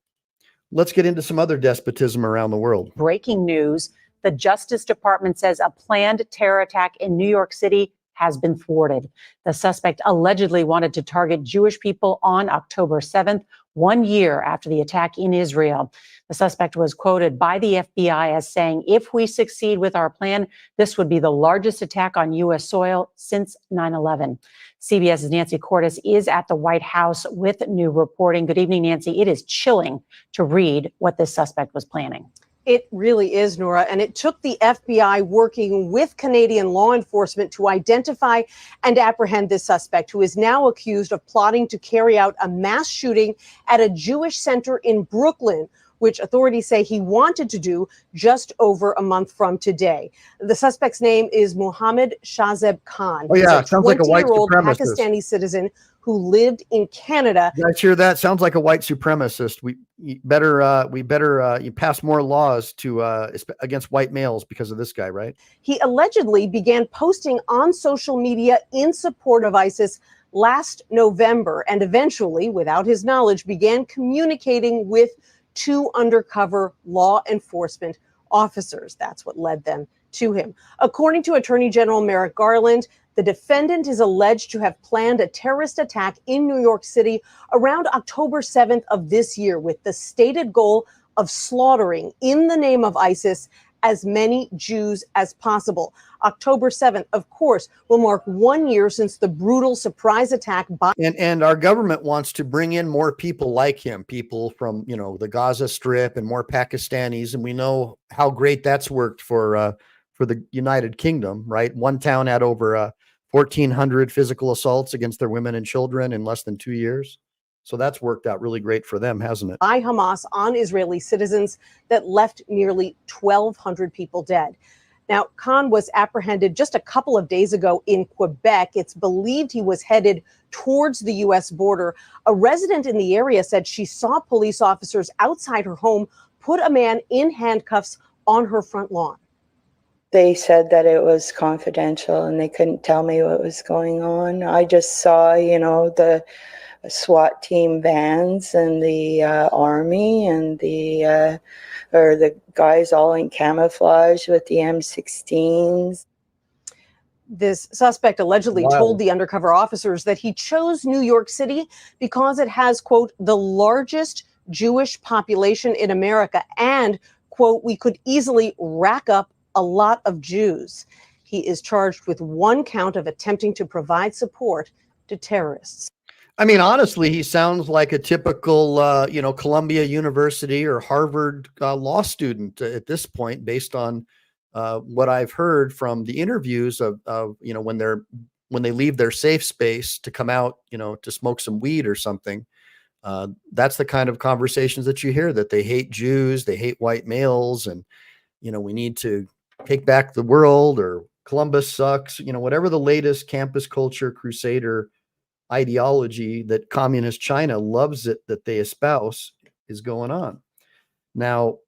let's get into some other despotism around the world. Breaking news. The Justice Department says a planned terror attack in New York City has been thwarted. The suspect allegedly wanted to target Jewish people on October 7th, 1 year after the attack in Israel. The suspect was quoted by the FBI as saying, "If we succeed with our plan, this would be the largest attack on U.S. soil since 9/11. CBS's Nancy Cordes is at the White House with new reporting. Good evening, Nancy. It is chilling to read what this suspect was planning. It really is, Nora, and it took the FBI working with Canadian law enforcement to identify and apprehend this suspect, who is now accused of plotting to carry out a mass shooting at a Jewish center in Brooklyn, which authorities say he wanted to do just over a month from today. The suspect's name is Mohammed Shahzeb Khan. Oh, yeah, sounds like a white supremacist. Pakistani citizen who lived in Canada. You guys hear that? Sounds like a white supremacist. We better you pass more laws to against white males because of this guy, right? He allegedly began posting on social media in support of ISIS last November, and eventually, without his knowledge, began communicating with 2 undercover law enforcement officers. That's what led them to him. According to Attorney General Merrick Garland, the defendant is alleged to have planned a terrorist attack in New York City around October 7th of this year, with the stated goal of slaughtering, in the name of ISIS, as many Jews as possible. October 7th, of course, will mark 1 year since the brutal surprise attack by... And our government wants to bring in more people like him, people from, the Gaza Strip and more Pakistanis. And we know how great that's worked for the United Kingdom, right? One town had over 1,400 physical assaults against their women and children in less than 2 years. So that's worked out really great for them, hasn't it? By Hamas on Israeli citizens that left nearly 1,200 people dead. Now, Khan was apprehended just a couple of days ago in Quebec. It's believed he was headed towards the U.S. border. A resident in the area said she saw police officers outside her home put a man in handcuffs on her front lawn. They said that it was confidential and they couldn't tell me what was going on. I just saw, the SWAT team vans and the army and the guys all in camouflage with the M16s. This suspect allegedly told the undercover officers that he chose New York City because it has, quote, the largest Jewish population in America and, quote, we could easily rack up a lot of Jews. He is charged with 1 count of attempting to provide support to terrorists. I mean, honestly, he sounds like a typical, Columbia University or Harvard law student at this point, based on what I've heard from the interviews of when they leave their safe space to come out, to smoke some weed or something. That's the kind of conversations that you hear, that they hate Jews, they hate white males, and we need to take back the world, or Columbus sucks, whatever the latest campus culture crusader ideology that communist China loves it that they espouse is going on. Now,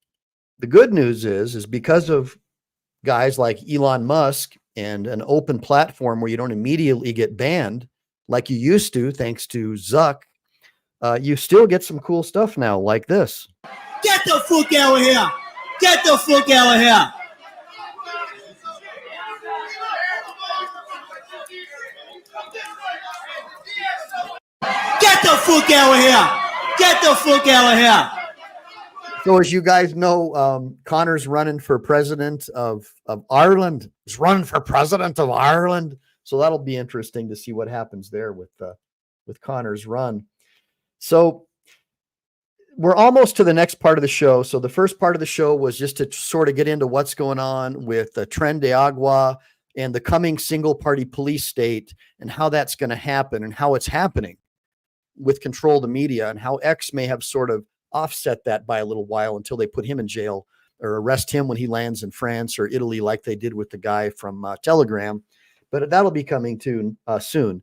the good news is because of guys like Elon Musk and an open platform where you don't immediately get banned like you used to, thanks to Zuck, you still get some cool stuff now like this. Get the fuck out of here! Get the fuck out of here! Get the fuck out of here! Get the fuck out of here. So as you guys know, Connor's running for president of Ireland. He's running for president of Ireland. So that'll be interesting to see what happens there with Connor's run. So we're almost to the next part of the show. So the first part of the show was just to sort of get into what's going on with the Tren de Aragua and the coming single party police state and how that's going to happen and how it's happening with control of the media and how X may have sort of offset that by a little while until they put him in jail or arrest him when he lands in France or Italy, like they did with the guy from Telegram. But that'll be coming soon.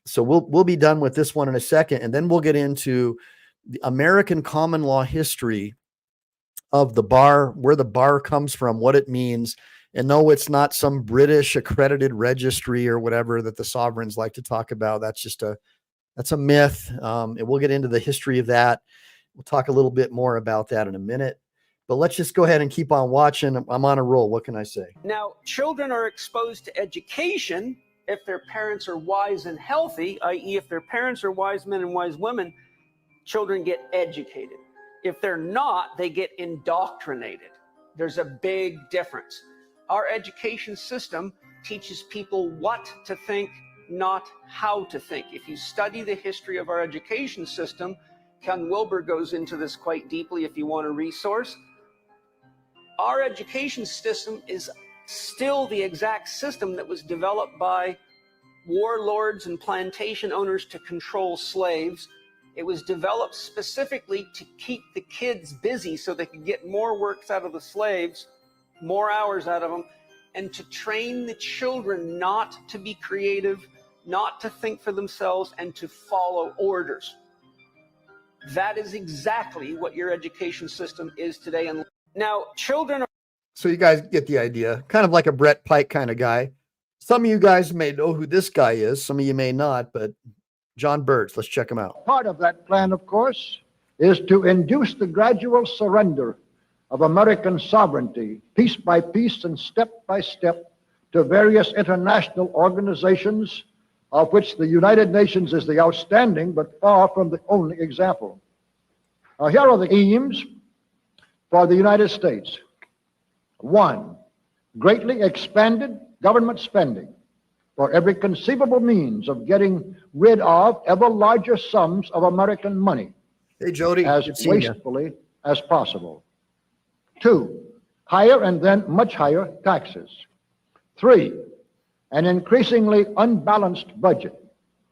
So we'll be done with this one in a second, and then we'll get into the American common law history of the B.A.R, where the B.A.R comes from, what it means. And no, it's not some British accredited registry or whatever that the sovereigns like to talk about. That's a myth. And we'll get into the history of that. We'll talk a little bit more about that in a minute. But let's just go ahead and keep on watching. I'm on a roll. What can I say? Now, children are exposed to education if their parents are wise and healthy, i.e. if their parents are wise men and wise women, children get educated. If they're not, they get indoctrinated. There's a big difference. Our education system teaches people what to think, not how to think. If you study the history of our education system, Ken Wilber goes into this quite deeply if you want a resource. Our education system is still the exact system that was developed by warlords and plantation owners to control slaves. It was developed specifically to keep the kids busy so they could get more works out of the slaves, more hours out of them, and to train the children not to be creative, not to think for themselves, and to follow orders. That is exactly what your education system is today. And now children are... So you guys get the idea, kind of like a Brett Pike kind of guy. Some of you guys may know who this guy is. Some of you may not, but John Birch, let's check him out. Part of that plan, of course, is to induce the gradual surrender of American sovereignty, piece by piece and step by step, to various international organizations, of which the United Nations is the outstanding but far from the only example. Here are the aims for the United States. 1, greatly expanded government spending for every conceivable means of getting rid of ever larger sums of American money, hey, Jody, as wastefully as possible. 2, higher and then much higher taxes. 3, an increasingly unbalanced budget,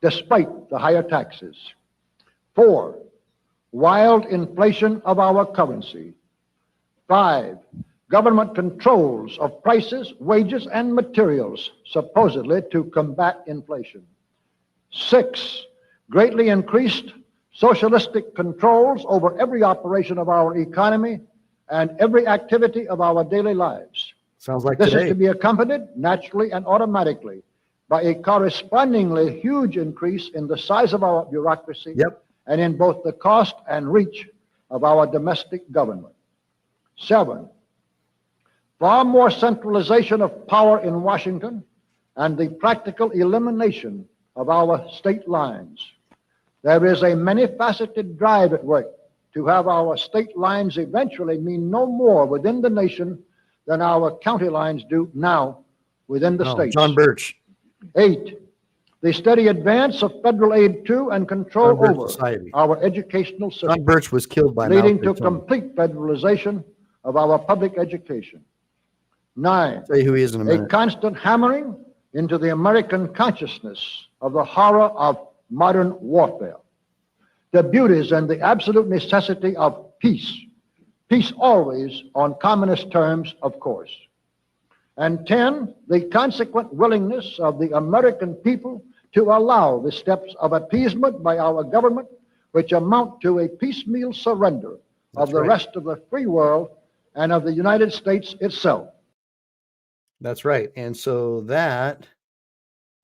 despite the higher taxes. 4, wild inflation of our currency. 5, government controls of prices, wages, and materials, supposedly to combat inflation. 6, greatly increased socialistic controls over every operation of our economy and every activity of our daily lives. Sounds like this today. is to be accompanied naturally and automatically by a correspondingly huge increase in the size of our bureaucracy and in both the cost and reach of our domestic government. 7, far more centralization of power in Washington and the practical elimination of our state lines. There is a many-faceted drive at work to have our state lines eventually mean no more within the nation than our county lines do now within the states. John Birch. 8, the steady advance of federal aid to and control over Society. our educational system. John Birch was killed by leading Mao to Zedong. complete federalization of our public education. 9, I'll tell you who he is in a a minute. constant hammering into the American consciousness of the horror of modern warfare, the beauties and the absolute necessity of peace. Peace always on communist terms, of course. And 10, the consequent willingness of the American people to allow the steps of appeasement by our government, which amount to a piecemeal surrender of the rest of the free world and of the United States itself. That's right. And so that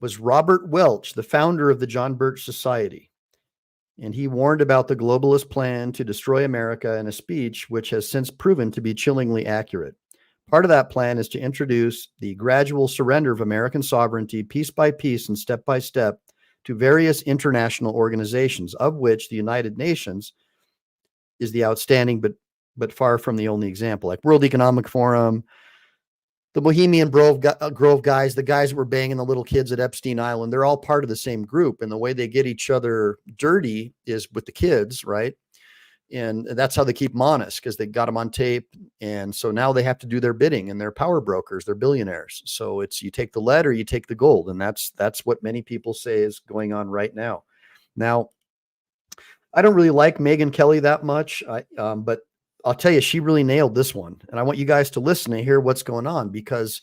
was Robert Welch, the founder of the John Birch Society. And he warned about the globalist plan to destroy America in a speech which has since proven to be chillingly accurate. Part of that plan is to introduce the gradual surrender of American sovereignty piece by piece and step by step to various international organizations, of which the United Nations is the outstanding but far from the only example, like World Economic Forum, the Bohemian Grove guys, the guys that were banging the little kids at Epstein Island. They're all part of the same group. And the way they get each other dirty is with the kids, right? And that's how they keep them honest, because they got them on tape. And so now they have to do their bidding, and they're power brokers, they're billionaires. So it's, you take the lead or you take the gold. And that's what many people say is going on right now. Now, I don't really like Megyn Kelly that much, but I'll tell you, she really nailed this one. And I want you guys to listen and hear what's going on, because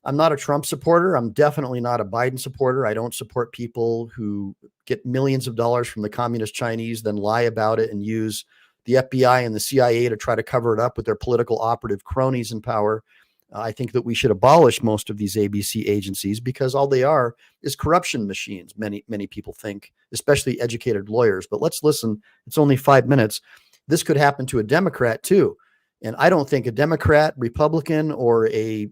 I'm not a Trump supporter. I'm definitely not a Biden supporter. I don't support people who get millions of dollars from the communist Chinese, then lie about it and use the FBI and the CIA to try to cover it up with their political operative cronies in power. I think that we should abolish most of these ABC agencies, because all they are is corruption machines. Many people think, especially educated lawyers. But let's listen. It's only 5 minutes. This could happen to a Democrat too. And I don't think a Democrat, Republican, or a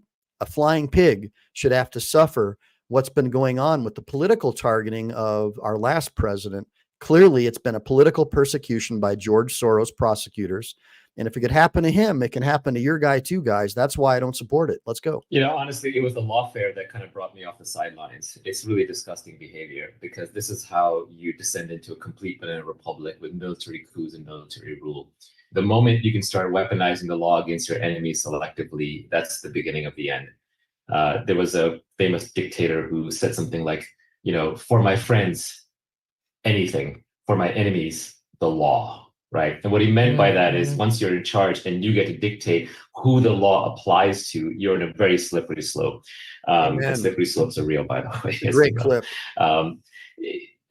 flying pig should have to suffer what's been going on with the political targeting of our last president. Clearly, it's been a political persecution by George Soros prosecutors. And if it could happen to him, it can happen to your guy too, guys. That's why I don't support it. Let's go. You know, honestly, it was the lawfare that kind of brought me off the sidelines. It's really disgusting behavior, because this is how you descend into a complete banana republic with military coups and military rule. The moment you can start weaponizing the law against your enemies selectively, that's the beginning of the end. There was a famous dictator who said something like, you know, for my friends, anything, for my enemies, the law. Right. And what he meant by that is, once you're in charge and you get to dictate who the law applies to, you're in a very slippery slope. And slippery slopes are real, by the way. Great clip.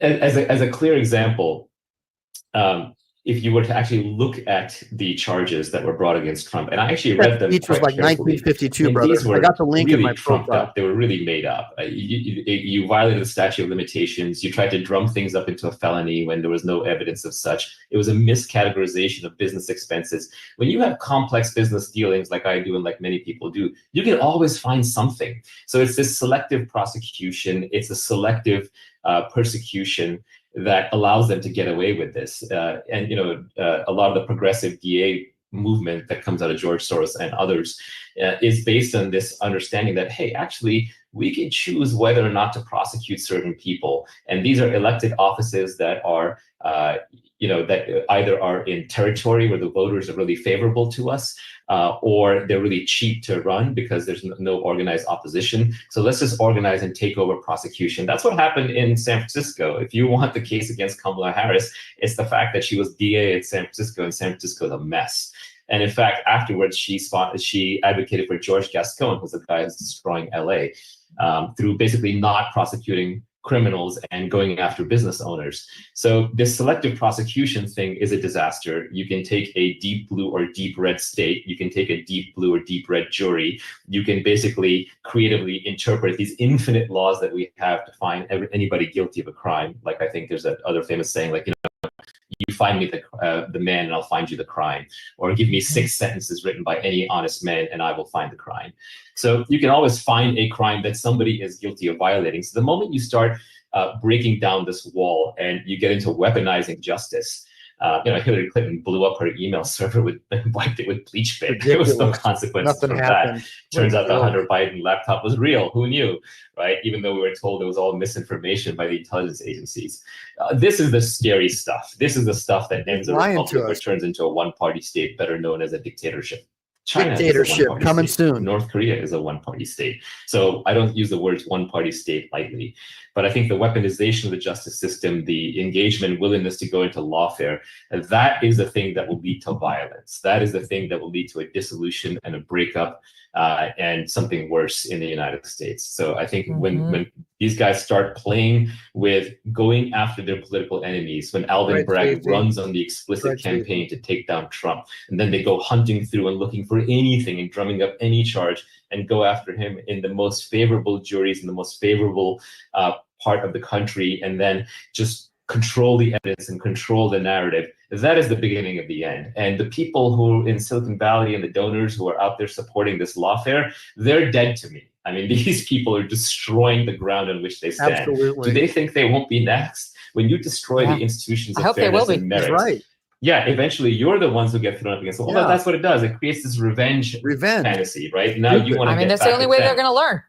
As a clear example, if you were to actually look at the charges that were brought against Trump, and I actually read them. Each was like 1952, brother. I got the link in my profile. They were really made up. You violated the statute of limitations. You tried to drum things up into a felony when there was no evidence of such. It was a miscategorization of business expenses. When you have complex business dealings, like I do and like many people do, you can always find something. So it's this selective prosecution. It's a selective persecution that allows them to get away with this. And, you know, a lot of the progressive DA movement that comes out of George Soros and others is based on this understanding that, hey, actually, we can choose whether or not to prosecute certain people. And these are elected offices that are, that either are in territory where the voters are really favorable to us, or they're really cheap to run because there's no organized opposition. So let's just organize and take over prosecution. That's what happened in San Francisco. If you want the case against Kamala Harris, it's the fact that she was DA at San Francisco, and San Francisco is a mess. And in fact, afterwards, she advocated for George Gascon, who's the guy who's destroying LA, through basically not prosecuting criminals and going after business owners. So this selective prosecution thing is a disaster. You can take a deep blue or deep red state. You can take a deep blue or deep red jury. You can basically creatively interpret these infinite laws that we have to find anybody guilty of a crime. Like, I think there's that other famous saying, like, you find me the man and I'll find you the crime, or give me 6 sentences written by any honest man and I will find the crime. So you can always find a crime that somebody is guilty of violating. So the moment you start breaking down this wall and you get into weaponizing justice, Hillary Clinton blew up her email server wiped it with bleach paint. There was no consequence from that. Turns out the Hunter Biden laptop was real. Who knew, right? Even though we were told it was all misinformation by the intelligence agencies. This is the scary stuff. This is the stuff that ends a republic, which turns into a one-party state, better known as a dictatorship. China dictatorship coming soon. North Korea is a one-party state. So I don't use the words one-party state lightly, but I think the weaponization of the justice system, the engagement, willingness to go into lawfare, that is the thing that will lead to violence. That is the thing that will lead to a dissolution and a breakup and something worse in the United States. So I think when these guys start playing with going after their political enemies, when Alvin Bragg runs on the explicit campaign to take down Trump, and then they go hunting through and looking for anything and drumming up any charge and go after him in the most favorable juries in the most favorable part of the country, and then just control the evidence and control the narrative, that is the beginning of the end. And the people who in Silicon Valley and the donors who are out there supporting this lawfare, they're dead to me. I mean, these people are destroying the ground on which they stand. Absolutely. Do they think they won't be next? When you destroy the institutions of fairness and merit, right. Yeah, eventually you're the ones who get thrown up against the wall. That's what it does. It creates this revenge fantasy, right? Now you want to get that's back the only at way them. they're going to learn.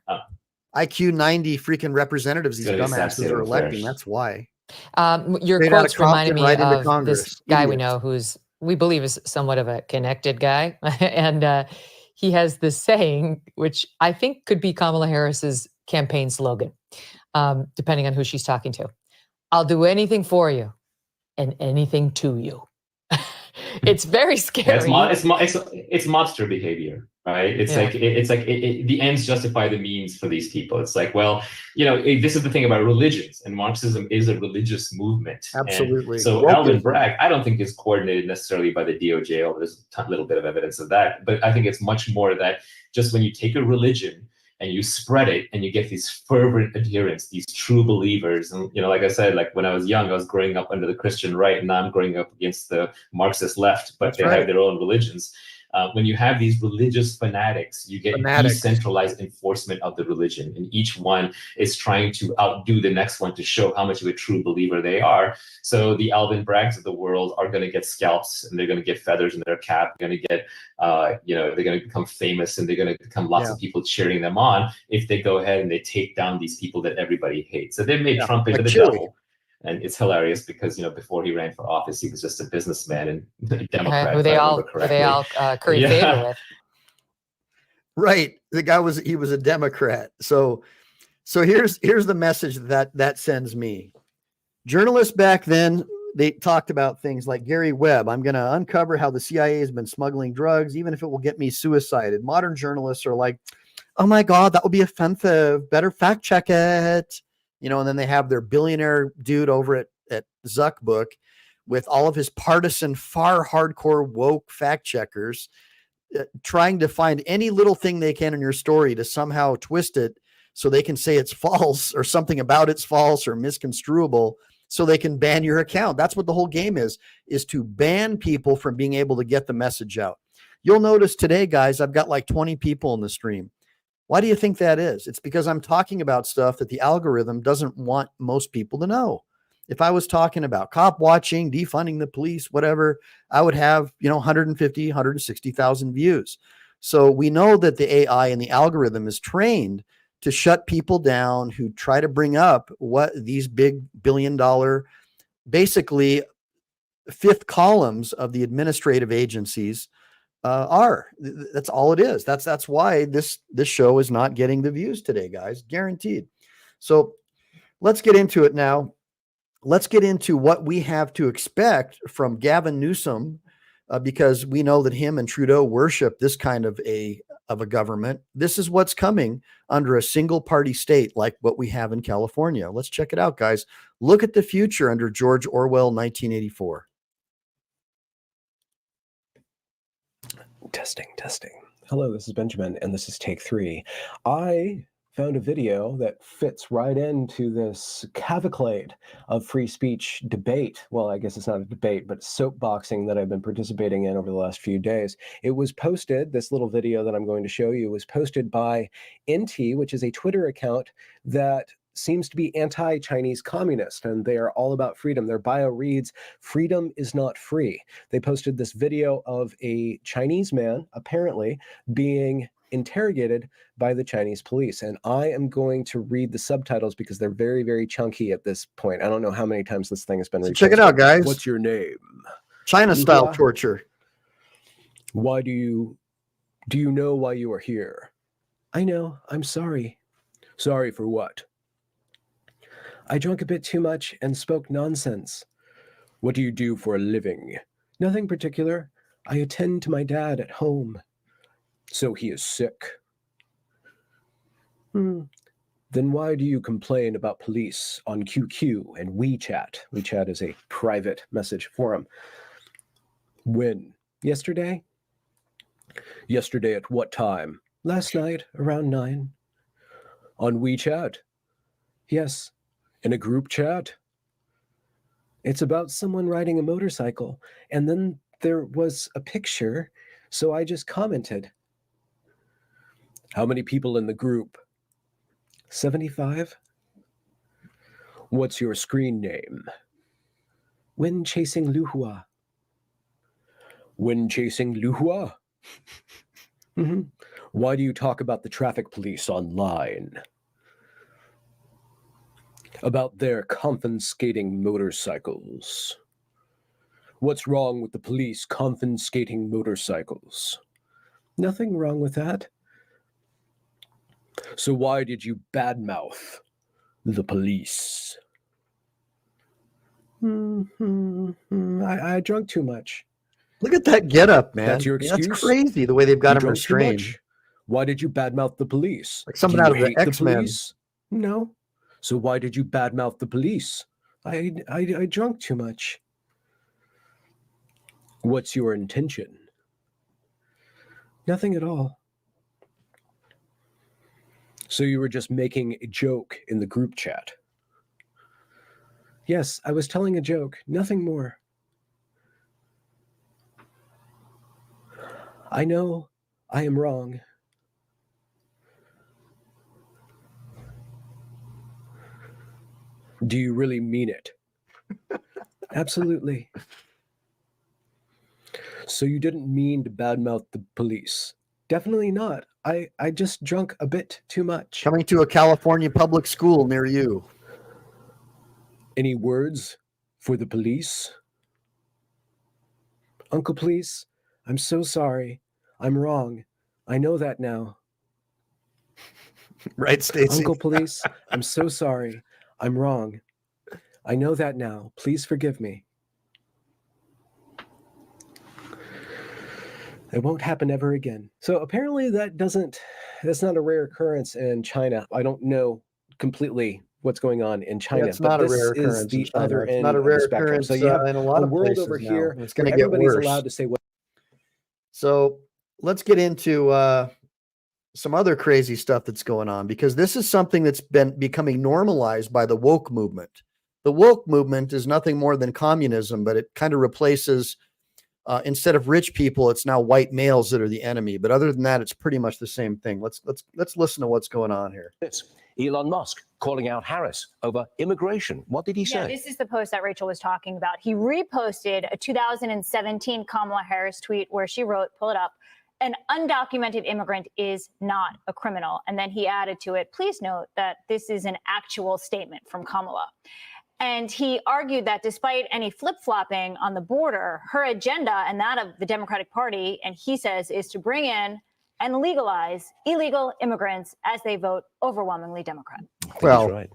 IQ 90 freaking representatives these gonna be dumbasses are electing. That's why. Your Straight outta quotes reminded me Compton, right into of Congress. this guy we Idiots. know who's, we believe is somewhat of a connected guy. And he has this saying, which I think could be Kamala Harris's campaign slogan, depending on who she's talking to. I'll do anything for you and anything to you. It's very scary. Yeah, it's monster behavior, right? It's like the ends justify the means for these people. It's like, well, this is the thing about religions, and Marxism is a religious movement. Absolutely. And so Alvin Bragg, I don't think is coordinated necessarily by the DOJ, although there's a little bit of evidence of that. But I think it's much more that just when you take a religion and you spread it and you get these fervent adherents, these true believers. And, like I said, like when I was young, I was growing up under the Christian right, and now I'm growing up against the Marxist left, but they have their own religions. When you have these religious fanatics, you get decentralized enforcement of the religion, and each one is trying to outdo the next one to show how much of a true believer they are. So the Alvin Braggs of the world are going to get scalps, and they're going to get feathers in their cap. They're going to get, they're going to become famous, and they're going to become lots of people cheering them on if they go ahead and they take down these people that everybody hates. So they've made Trump into the devil. And it's hilarious because, before he ran for office, he was just a businessman and a Democrat. Who they all curry favor with. Right. The guy was a Democrat. So here's the message that sends me. Journalists back then, they talked about things like Gary Webb. I'm going to uncover how the CIA has been smuggling drugs, even if it will get me suicided. Modern journalists are like, oh my God, that will be offensive. Better fact check it. And then they have their billionaire dude over at Zuckbook with all of his partisan, far hardcore woke fact checkers trying to find any little thing they can in your story to somehow twist it so they can say it's false or something about it's false or misconstruable so they can ban your account. That's what the whole game is to ban people from being able to get the message out. You'll notice today, guys, I've got like 20 people in the stream. Why do you think that is? It's because I'm talking about stuff that the algorithm doesn't want most people to know. If I was talking about cop watching, defunding the police, whatever, I would have, 150, 160,000 views. So we know that the AI and the algorithm is trained to shut people down who try to bring up what these big billion-dollar, basically fifth columns of the administrative agencies are. That's all it is. That's why this show is not getting the views today, guys, guaranteed. So let's get into it now. Let's get into what we have to expect from Gavin Newsom, because we know that him and Trudeau worship this kind of a government. This is what's coming under a single party state like what we have in California. Let's check it out, guys. Look at the future under George Orwell, 1984. Testing. Hello, this is Benjamin, and this is take 3. I found a video that fits right into this cavalcade of free speech debate. Well, I guess it's not a debate, but soapboxing that I've been participating in over the last few days. It was posted, this little video that I'm going to show you was posted by NT, which is a Twitter account that seems to be anti-Chinese communist, and they are all about freedom. Their bio reads, "Freedom is not free." They posted this video of a Chinese man, apparently, being interrogated by the Chinese police. And I am going to read the subtitles because they're very, very chunky at this point. I don't know how many times this thing has been reposted. Check it out, guys. What's your name? China-style torture. Why do you know why you are here? I know. I'm sorry. Sorry for what? I drank a bit too much and spoke nonsense. What do you do for a living? Nothing particular. I attend to my dad at home. So he is sick. Then why do you complain about police on QQ and WeChat? WeChat is a private message forum. When? Yesterday? Yesterday at what time? Last night, around 9. On WeChat? Yes. In a group chat? It's about someone riding a motorcycle. And then there was a picture, so I just commented. How many people in the group? 75? What's your screen name? When chasing Luhua. When chasing Luhua? Mm-hmm. Why do you talk about the traffic police online? About their confiscating motorcycles. What's wrong with the police confiscating motorcycles? Nothing wrong with that. So why did you badmouth the police? I drank too much. Look at that getup, man. That's your excuse? That's crazy the way they've got him drank too restrained. much? Why did you badmouth the police? Like something Do you out of the hate X-Men. police? No. So why did you badmouth the police? I drank too much. What's your intention? Nothing at all. So you were just making a joke in the group chat? Yes, I was telling a joke, nothing more. I know I am wrong. Do you really mean it? Absolutely. So you didn't mean to badmouth the police? Definitely not. I just drunk a bit too much. Coming to a California public school near you. Any words for the police? Uncle Police, I'm so sorry. I'm wrong. I know that now. Right, Stacey? Uncle Police, I'm so sorry. I'm wrong. I know that now. Please forgive me. It won't happen ever again. So apparently that's not a rare occurrence in China. I don't know completely what's going on in China. It's not a rare occurrence in China. It's not a rare occurrence so you have in a lot of world places over now. here. It's going to get everybody's worse. allowed to say what. So let's get into some other crazy stuff that's going on, because this is something that's been becoming normalized by the woke movement. The woke movement is nothing more than communism, but it kind of replaces, instead of rich people, it's now white males that are the enemy. But other than that, it's pretty much the same thing. Let's listen to what's going on here. Elon Musk calling out Harris over immigration. What did he say? Yeah, this is the post that Rachel was talking about. He reposted a 2017 Kamala Harris tweet where she wrote, pull it up, "An undocumented immigrant is not a criminal." And then he added to it, "Please note that this is an actual statement from Kamala." And he argued that despite any flip-flopping on the border, her agenda and that of the Democratic Party, and he says, is to bring in and legalize illegal immigrants as they vote overwhelmingly Democrat. Well, right.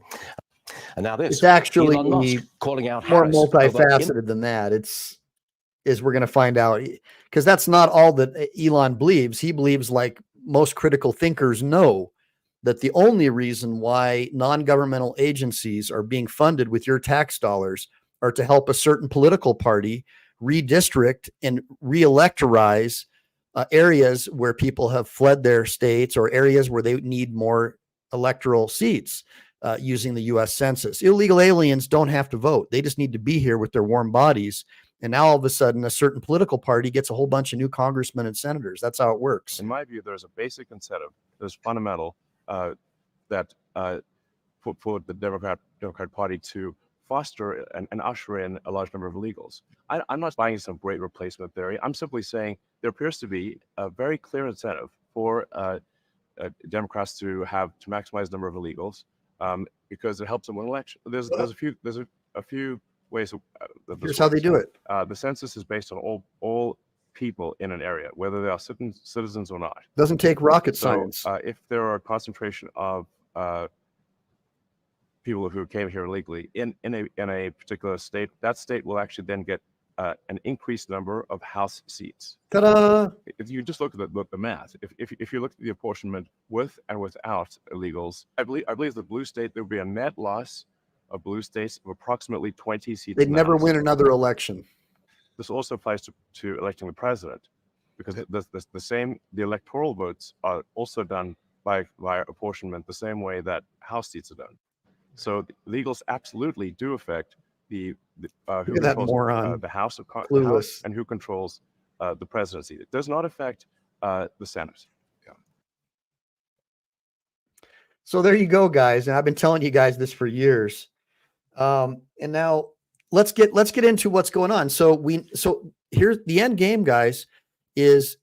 And now this, it's actually Elon Musk calling out more Harris multifaceted than that. We're going to find out, because that's not all that Elon believes. He believes, like most critical thinkers know, that the only reason why non-governmental agencies are being funded with your tax dollars are to help a certain political party redistrict and re-electorize areas where people have fled their states, or areas where they need more electoral seats using the U.S. Census. Illegal aliens don't have to vote. They just need to be here with their warm bodies. And now all of a sudden, a certain political party gets a whole bunch of new congressmen and senators. That's how it works. In my view, there's a basic incentive, there's fundamental, that for the Democrat Party to foster and usher in a large number of illegals. I'm not buying some great replacement theory. I'm simply saying there appears to be a very clear incentive for Democrats to maximize the number of illegals because it helps them win elections. There's a few ways. Here's how they do it. The census is based on all people in an area, whether they are citizens or not. Doesn't take rocket science. If there are a concentration of people who came here illegally in a particular state, that state will actually then get an increased number of House seats. Ta-da! If you just look at the math, if you look at the apportionment with and without illegals, I believe the blue state, there would be a net loss of blue states of approximately 20 seats. They'd never win another election. This also applies to electing the president, because the electoral votes are also done by apportionment the same way that House seats are done. So the illegals absolutely do affect the who Look at that controls moron. the House Clueless. and who controls the presidency. It does not affect the Senate. Yeah. So there you go, guys. And I've been telling you guys this for years. And now let's get into what's going on. So here's the end game, guys, is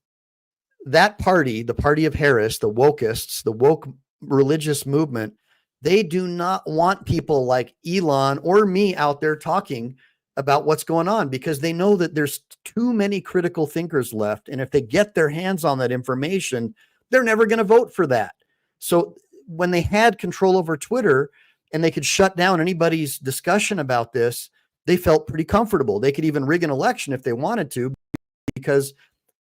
that party, the party of Harris, the wokeists, the woke religious movement. They do not want people like Elon or me out there talking about what's going on, because they know that there's too many critical thinkers left. And if they get their hands on that information, they're never going to vote for that. So when they had control over Twitter and they could shut down anybody's discussion about this, they felt pretty comfortable. They could even rig an election if they wanted to, because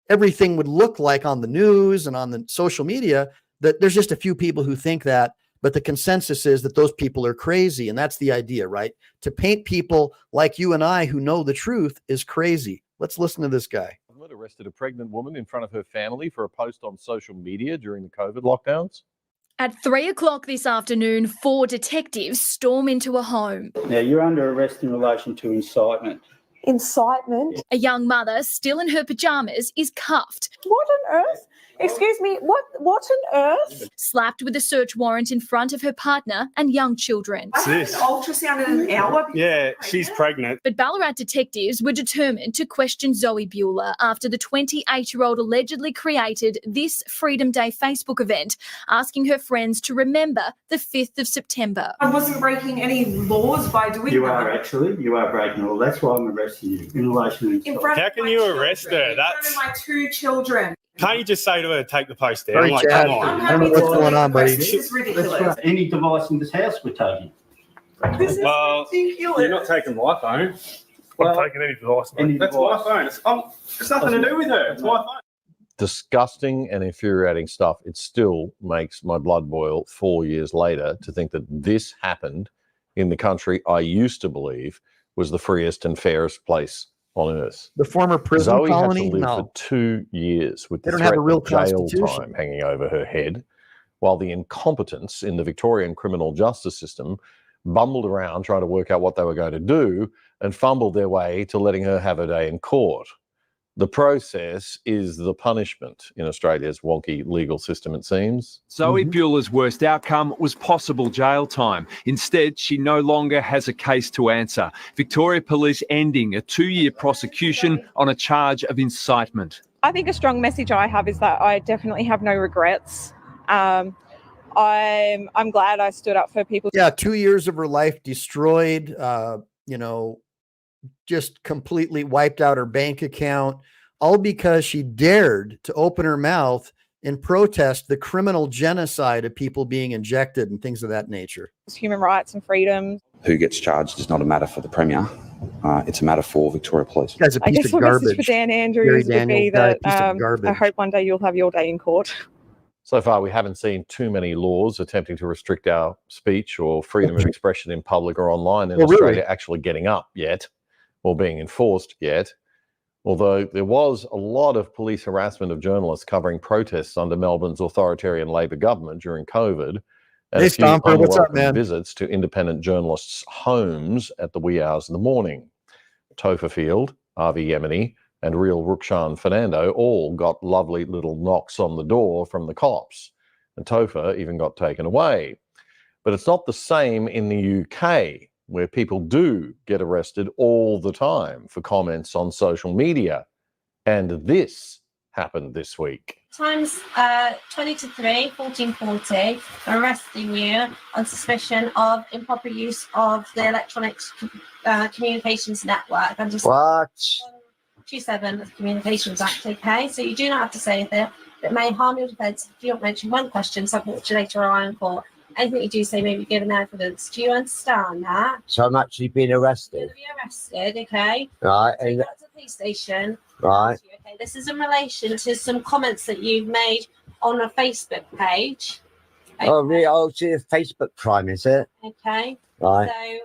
everything would look like on the news and on the social media that there's just a few people who think that, but the consensus is that those people are crazy. And that's the idea, right? To paint people like you and I who know the truth is crazy. Let's listen to this guy. Arrested a pregnant woman in front of her family for a post on social media during the COVID lockdowns. At 3 o'clock this afternoon, 4 detectives storm into a home. Now, you're under arrest in relation to incitement. Incitement? A young mother, still in her pajamas, is cuffed. What on earth? Excuse me, what on earth? Slapped with a search warrant in front of her partner and young children. I had an ultrasound in an hour. Yeah, she's pregnant. But Ballarat detectives were determined to question Zoe Bueller after the 28-year-old allegedly created this Freedom Day Facebook event, asking her friends to remember the 5th of September. I wasn't breaking any laws by doing that. You are breaking law. That's why I'm arresting you in relation to incitement. How can you arrest her? In front of my 2 children. Can't you just say to her, take the post down? Sorry, Like, Chad. come on. I don't know what's going on, buddy. This is ridiculous. That's right. Any device in this house we're taking. This is Well, ridiculous. you're not taking my phone. Well, I'm taking any device, mate. any That's my device. phone. It's nothing to do with her. It's my phone. Disgusting and infuriating stuff. It still makes my blood boil 4 years later to think that this happened in the country I used to believe was the freest and fairest place on earth. The former prison Zoe colony? had to live No. for 2 years with They the don't have threat a real of jail constitution. time hanging over her head, while the incompetents in the Victorian criminal justice system bumbled around trying to work out what they were going to do and fumbled their way to letting her have her day in court. The process is the punishment in Australia's wonky legal system, it seems. Zoe Bueller's worst outcome was possible jail time. Instead, she no longer has a case to answer. Victoria Police ending a 2-year prosecution on a charge of incitement. I think a strong message I have is that I definitely have no regrets. I'm glad I stood up for people. Yeah, 2 years of her life destroyed, just completely wiped out her bank account, all because she dared to open her mouth and protest the criminal genocide of people being injected and things of that nature. Human rights and freedom. Who gets charged is not a matter for the Premier. It's a matter for Victoria Police. This guy's a I piece guess of my garbage. message for Dan Andrews Gary would Daniels, be guy, that piece of garbage. I hope one day you'll have your day in court. So far, we haven't seen too many laws attempting to restrict our speech or freedom of expression in public or online in Australia actually getting up yet, or being enforced yet. Although there was a lot of police harassment of journalists covering protests under Melbourne's authoritarian Labor government during COVID, and Hey, a few Stomper, what's up, unwelcome man? visits to independent journalists' homes at the wee hours of the morning. Topher Field, Avi Yemeni, and real Rukshan Fernando all got lovely little knocks on the door from the cops, and Topher even got taken away. But it's not the same in the UK, where people do get arrested all the time for comments on social media. And this happened this week. Times 20 to 3, 1440, arresting you on suspicion of improper use of the electronic communications network. And just What? 27 of the Communications Act, okay? So you do not have to say anything that may harm your defence if you don't mention one question subject to later or in court. Anything you do say may be given evidence. Do you understand that? So I'm actually being arrested. Be arrested, okay? Right. So you And, go to the police station. right. Okay, this is in relation to some comments that you've made on a Facebook page. Oh, really? Oh, see a Facebook crime, is it? Okay. Right. So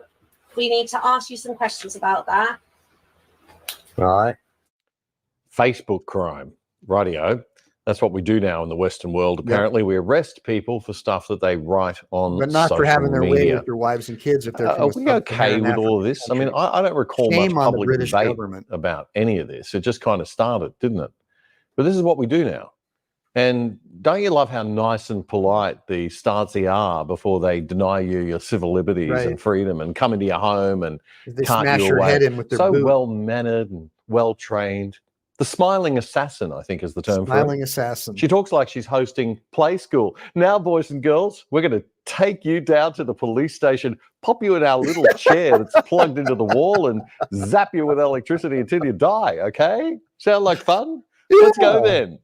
we need to ask you some questions about that. Right. Facebook crime. Rightio. That's what we do now in the Western world. Apparently, we arrest people for stuff that they write on But not for having their way media. with their wives and kids if they're from Are a we sub-Saharan okay with all of African this? I mean, country. I don't recall Shame much on the public British debate government. about any of this. It just kind of started, didn't it? But this is what we do now. And don't you love how nice and polite the Stasi are before they deny you your civil liberties and freedom and come into your home and They cart smash you your away? head in with their So boot. well-mannered and well-trained. The smiling assassin, I think, is the term for it. Smiling assassin. She talks like she's hosting play school. Now, boys and girls, we're going to take you down to the police station, pop you in our little chair that's plugged into the wall and zap you with electricity until you die, okay? Sound like fun? Let's go then.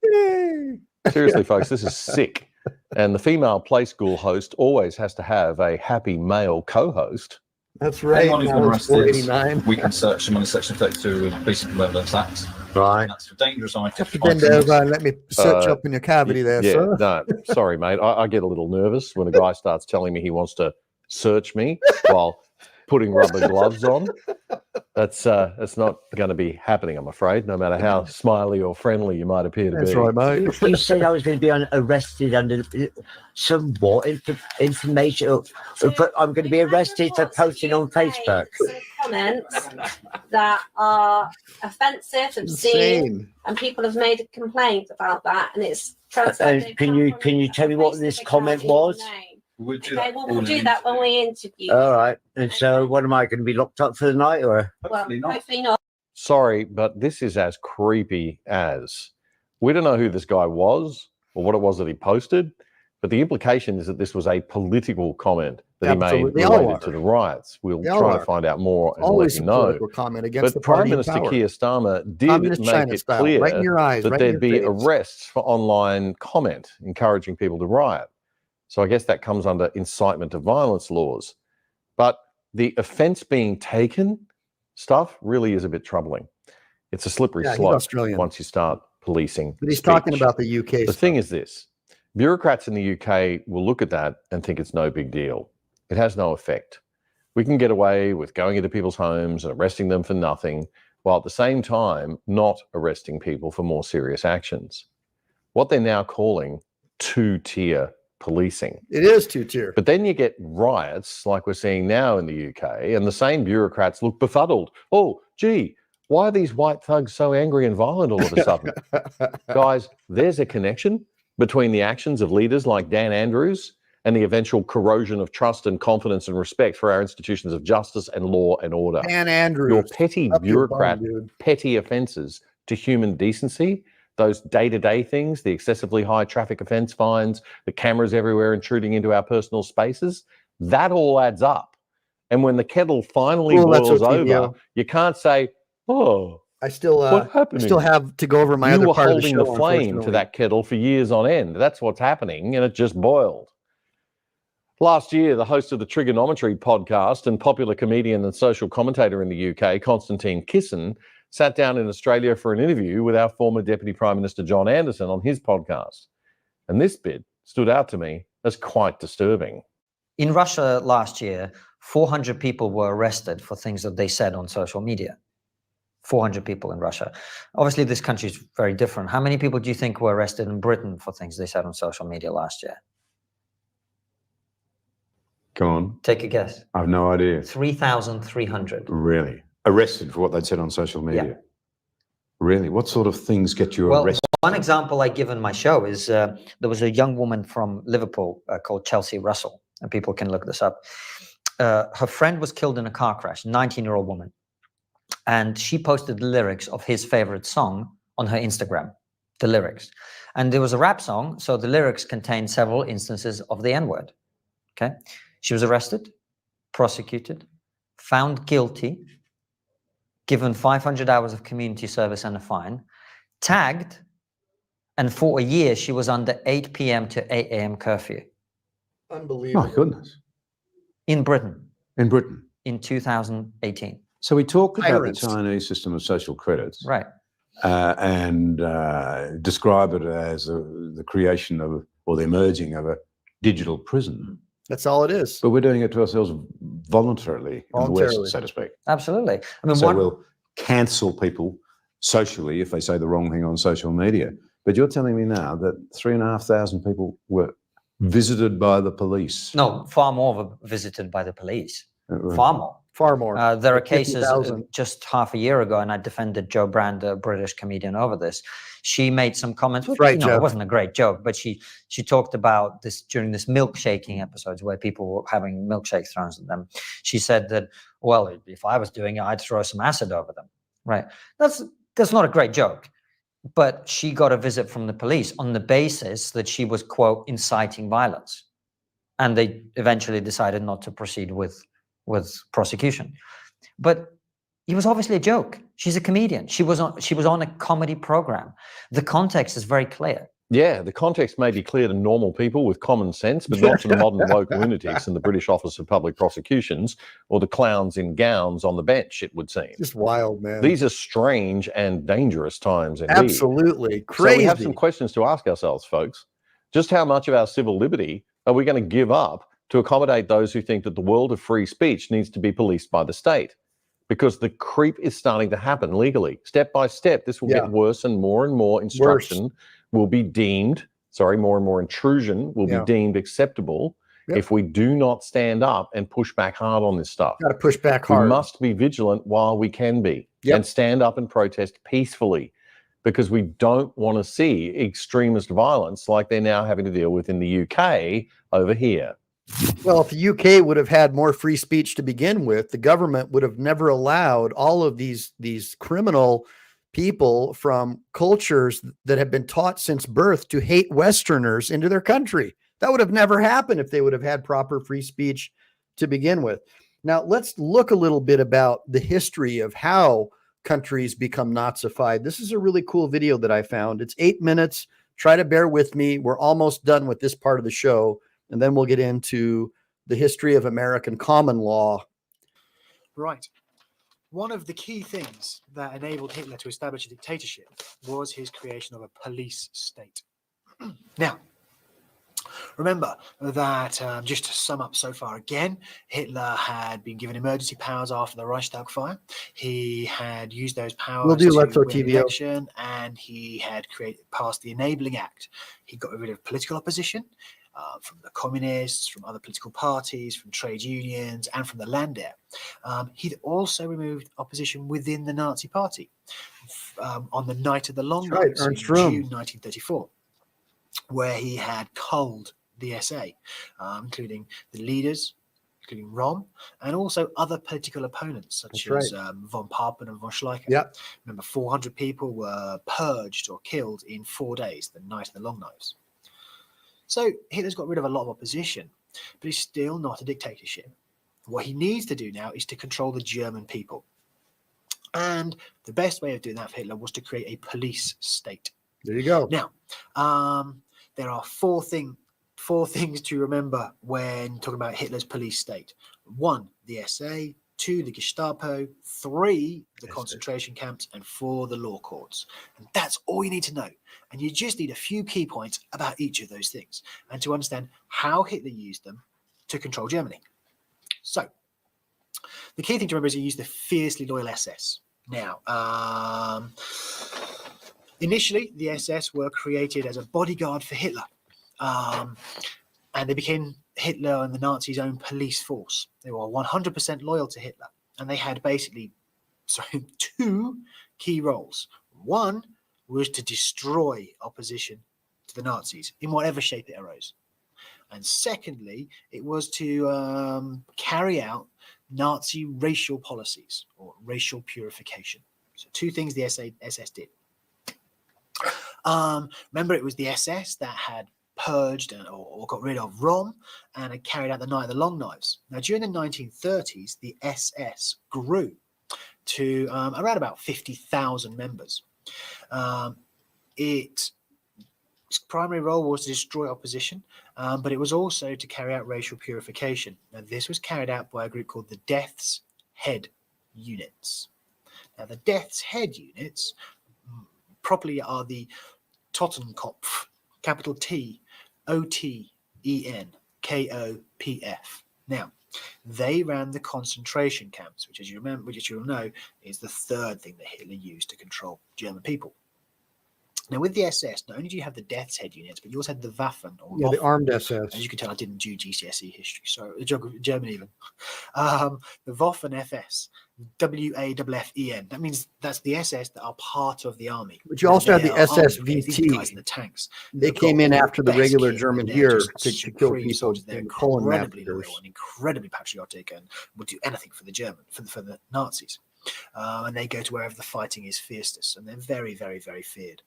Seriously, folks, this is sick. And the female play school host always has to have a happy male co-host. That's right. Anyone who's been arrested, 489. we can search them under Section 32 of the Basic Evidence Act. Right. That's for dangerous items. Bend over and let me search up in your cavity there, Yeah, sir. no, sorry, mate. I get a little nervous when a guy starts telling me he wants to search me while putting rubber gloves on. That's not going to be happening, I'm afraid, no matter how smiley or friendly you might appear to be. That's right, mate. You said I was going to be arrested under some what information, but I'm going to be arrested for posting on Facebook. Comments that are offensive, obscene, and people have made a complaint about that, and it's Can you tell me what this comment was? Okay, well, we'll do that when we interview. All right. And so, what am I going to be locked up for the night, or? Well, hopefully not. Sorry, but this is as creepy as. We don't know who this guy was or what it was that he posted, but the implication is that this was a political comment that he made related to the riots. We'll try to find out more and let you know. Comment against But the party Prime in Minister power. Keir Starmer did Communist make China it style, clear right in your eyes, that right in there'd your be face. arrests for online comment, encouraging people to riot. So I guess that comes under incitement to violence laws. But the offence being taken stuff really is a bit troubling. It's a slippery slope once you start policing. But he's talking about the UK. The thing is this. Bureaucrats in the UK will look at that and think it's no big deal. It has no effect. We can get away with going into people's homes and arresting them for nothing, while at the same time not arresting people for more serious actions. What they're now calling two-tier policing. It is two-tier. But then you get riots like we're seeing now in the UK, and the same bureaucrats look befuddled. Oh, gee, why are these white thugs so angry and violent all of a sudden? Guys, there's a connection between the actions of leaders like Dan Andrews and the eventual corrosion of trust and confidence and respect for our institutions of justice and law and order. Dan Andrews. Your petty bureaucrat, petty offences to human decency, those day-to-day things, the excessively high traffic offence fines, the cameras everywhere intruding into our personal spaces, that all adds up. And when the kettle finally boils over, you can't say, oh, I still what happened? still have to go over my other part of the show. You were holding the flame to that kettle for years on end. That's what's happening, and it just boiled. Last year, the host of the Trigonometry podcast and popular comedian and social commentator in the UK, Constantine Kisson, sat down in Australia for an interview with our former Deputy Prime Minister John Anderson on his podcast. And this bit stood out to me as quite disturbing. In Russia last year, 400 people were arrested for things that they said on social media. 400 people in Russia. Obviously, this country is very different. How many people do you think were arrested in Britain for things they said on social media last year? Go on. Take a guess. I have no idea. 3,300. Really? Arrested for what they'd said on social media? Yeah. Really? What sort of things get you arrested? One example I give in my show is there was a young woman from Liverpool called Chelsea Russell, and people can look this up. Her friend was killed in a car crash, 19-year-old woman. And she posted the lyrics of his favorite song on her Instagram, the lyrics. And there was a rap song, so the lyrics contained several instances of the N-word, okay? She was arrested, prosecuted, found guilty, given 500 hours of community service and a fine, tagged, and for a year she was under 8 p.m. to 8 a.m. curfew. Unbelievable. My goodness. In Britain. In Britain. In 2018. So we talk about Tyrants. the Chinese system of social credits. Right. And describe it as the creation of, or the emerging of a digital prison. That's all it is. But we're doing it to ourselves voluntarily in the West, so to speak. Absolutely. I mean, So we'll cancel people socially if they say the wrong thing on social media. But you're telling me now that 3,500 people were visited by the police. No, far more were visited by the police. Right. Far more. Far more. There are Like cases 50,000. just half a year ago, and I defended Jo Brand, a British comedian, over this. She made some comments, which, Right, you know, Jeff. it wasn't a great joke, but she talked about this during this milkshaking episodes where people were having milkshakes thrown at them. She said that, well, if I was doing it, I'd throw some acid over them. Right? That's not a great joke. But she got a visit from the police on the basis that she was, quote, inciting violence. And they eventually decided not to proceed with prosecution. But it was obviously a joke. She's a comedian. She was on a comedy program. The context is very clear. Yeah, the context may be clear to normal people with common sense, but not to the modern woke lunatics in the British Office of Public Prosecutions or the clowns in gowns on the bench, it would seem. Just wild, man. These are strange and dangerous times indeed. Absolutely. Crazy. So we have some questions to ask ourselves, folks. Just how much of our civil liberty are we going to give up to accommodate those who think that the world of free speech needs to be policed by the state? Because the creep is starting to happen legally. Step by step, this will get worse and more instruction will be deemed, more and more intrusion will be deemed acceptable if we do not stand up and push back hard on this stuff. Got to push back hard. We must be vigilant while we can be and stand up and protest peacefully, because we don't want to see extremist violence like they're now having to deal with in the UK over here. Well, if the UK would have had more free speech to begin with, the government would have never allowed all of these criminal people from cultures that have been taught since birth to hate Westerners into their country. That would have never happened if they would have had proper free speech to begin with. Now, let's look a little bit about the history of how countries become Nazified. This is a really cool video that I found. It's 8 minutes. Try to bear with me. We're almost done with this part of the show, and then we'll get into the history of American common law. Right. One of the key things that enabled Hitler to establish a dictatorship was his creation of a police state. Now, remember that, just to sum up so far again, Hitler had been given emergency powers after the Reichstag fire. He had used those powers to win the election, and he had passed the Enabling Act. He got rid of political opposition from the communists, from other political parties, from trade unions, and from the Landwehr. He'd also removed opposition within the Nazi Party on the night of the Long Knives in June 1934, where he had culled the SA, including the leaders, including Rom, and also other political opponents such as von Papen and von Schleicher. Remember, 400 people were purged or killed in 4 days, the night of the Long Knives. So Hitler's got rid of a lot of opposition, but he's still not a dictatorship. What he needs to do now is to control the German people. And the best way of doing that for Hitler was to create a police state. There you go. Now, there are four things to remember when talking about Hitler's police state. 1, the SA. 2, the Gestapo. 3, the concentration camps. And 4, the law courts. And that's all you need to know. And you just need a few key points about each of those things and to understand how Hitler used them to control Germany. So, the key thing to remember is he used the fiercely loyal SS. Now, initially, the SS were created as a bodyguard for Hitler. And they became Hitler and the Nazis' own police force. They were 100% loyal to Hitler. And they had basically 2 key roles. 1 was to destroy opposition to the Nazis in whatever shape it arose. And secondly, it was to carry out Nazi racial policies or racial purification. So 2 things the SS did. Remember, it was the SS that had purged or got rid of Rom and had carried out the Night of the Long Knives. Now, during the 1930s, the SS grew to around about 50,000 members. Its primary role was to destroy opposition, but it was also to carry out racial purification. Now, this was carried out by a group called the Death's Head Units. Now, the Death's Head Units properly are the Totenkopf, capital T, O-T-E-N, K-O-P-F. Now, they ran the concentration camps, which, as you'll know, is the third thing that Hitler used to control German people. Now, with the SS, not only do you have the Death's Head units, but you also had the Waffen, or Yeah, the Waffen. armed SS. As you can tell, I didn't do GCSE history, so geography, German even. The Waffen FS, WAFFEN. That means that's the SS that are part of the army. But you also had the They are armed. These are the SSVT. guys in the tanks. They They've came got in all after the best regular kit, German they're here just to kill supreme people soldiers. They're in the Poland incredibly massacres. loyal and incredibly patriotic, and would do anything for the German, for the Nazis. And they go to wherever the fighting is fiercest, and they're very, very, very feared.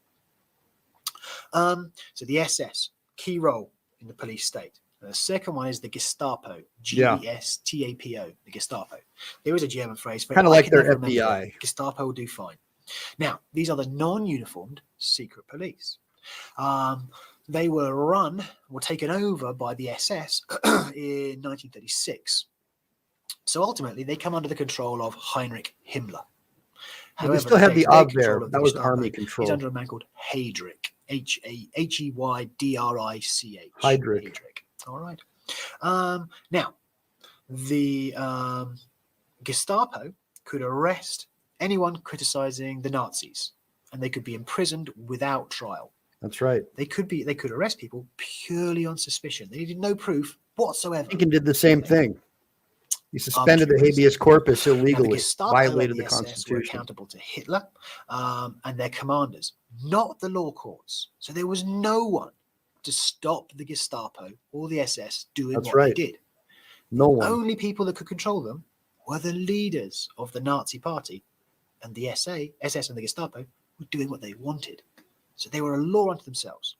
So the SS, key role in the police state. The second one is the Gestapo, Gestapo, the Gestapo. There is a German phrase for it. Kind of I like can their never remember FBI. it. Gestapo will do fine. Now, these are the non-uniformed secret police. They were taken over by the SS in 1936. So ultimately, they come under the control of Heinrich Himmler. But they still had the day-to-day Abwehr. control of the That was Gestapo army control. is under a man called Heydrich, Heydrich. Heydrich. All right. Now, the Gestapo could arrest anyone criticizing the Nazis, and they could be imprisoned without trial. That's right. They could arrest people purely on suspicion. They needed no proof whatsoever. Lincoln did the same thing. He suspended the habeas corpus Now, the illegally, Gestapo violated and the SS were Constitution. accountable to Hitler and their commanders, not the law courts. So there was no one to stop the Gestapo or the SS doing That's what right. they did. No The one. only people that could control them were the leaders of the Nazi party, and the SS and the Gestapo were doing what they wanted. So they were a law unto themselves.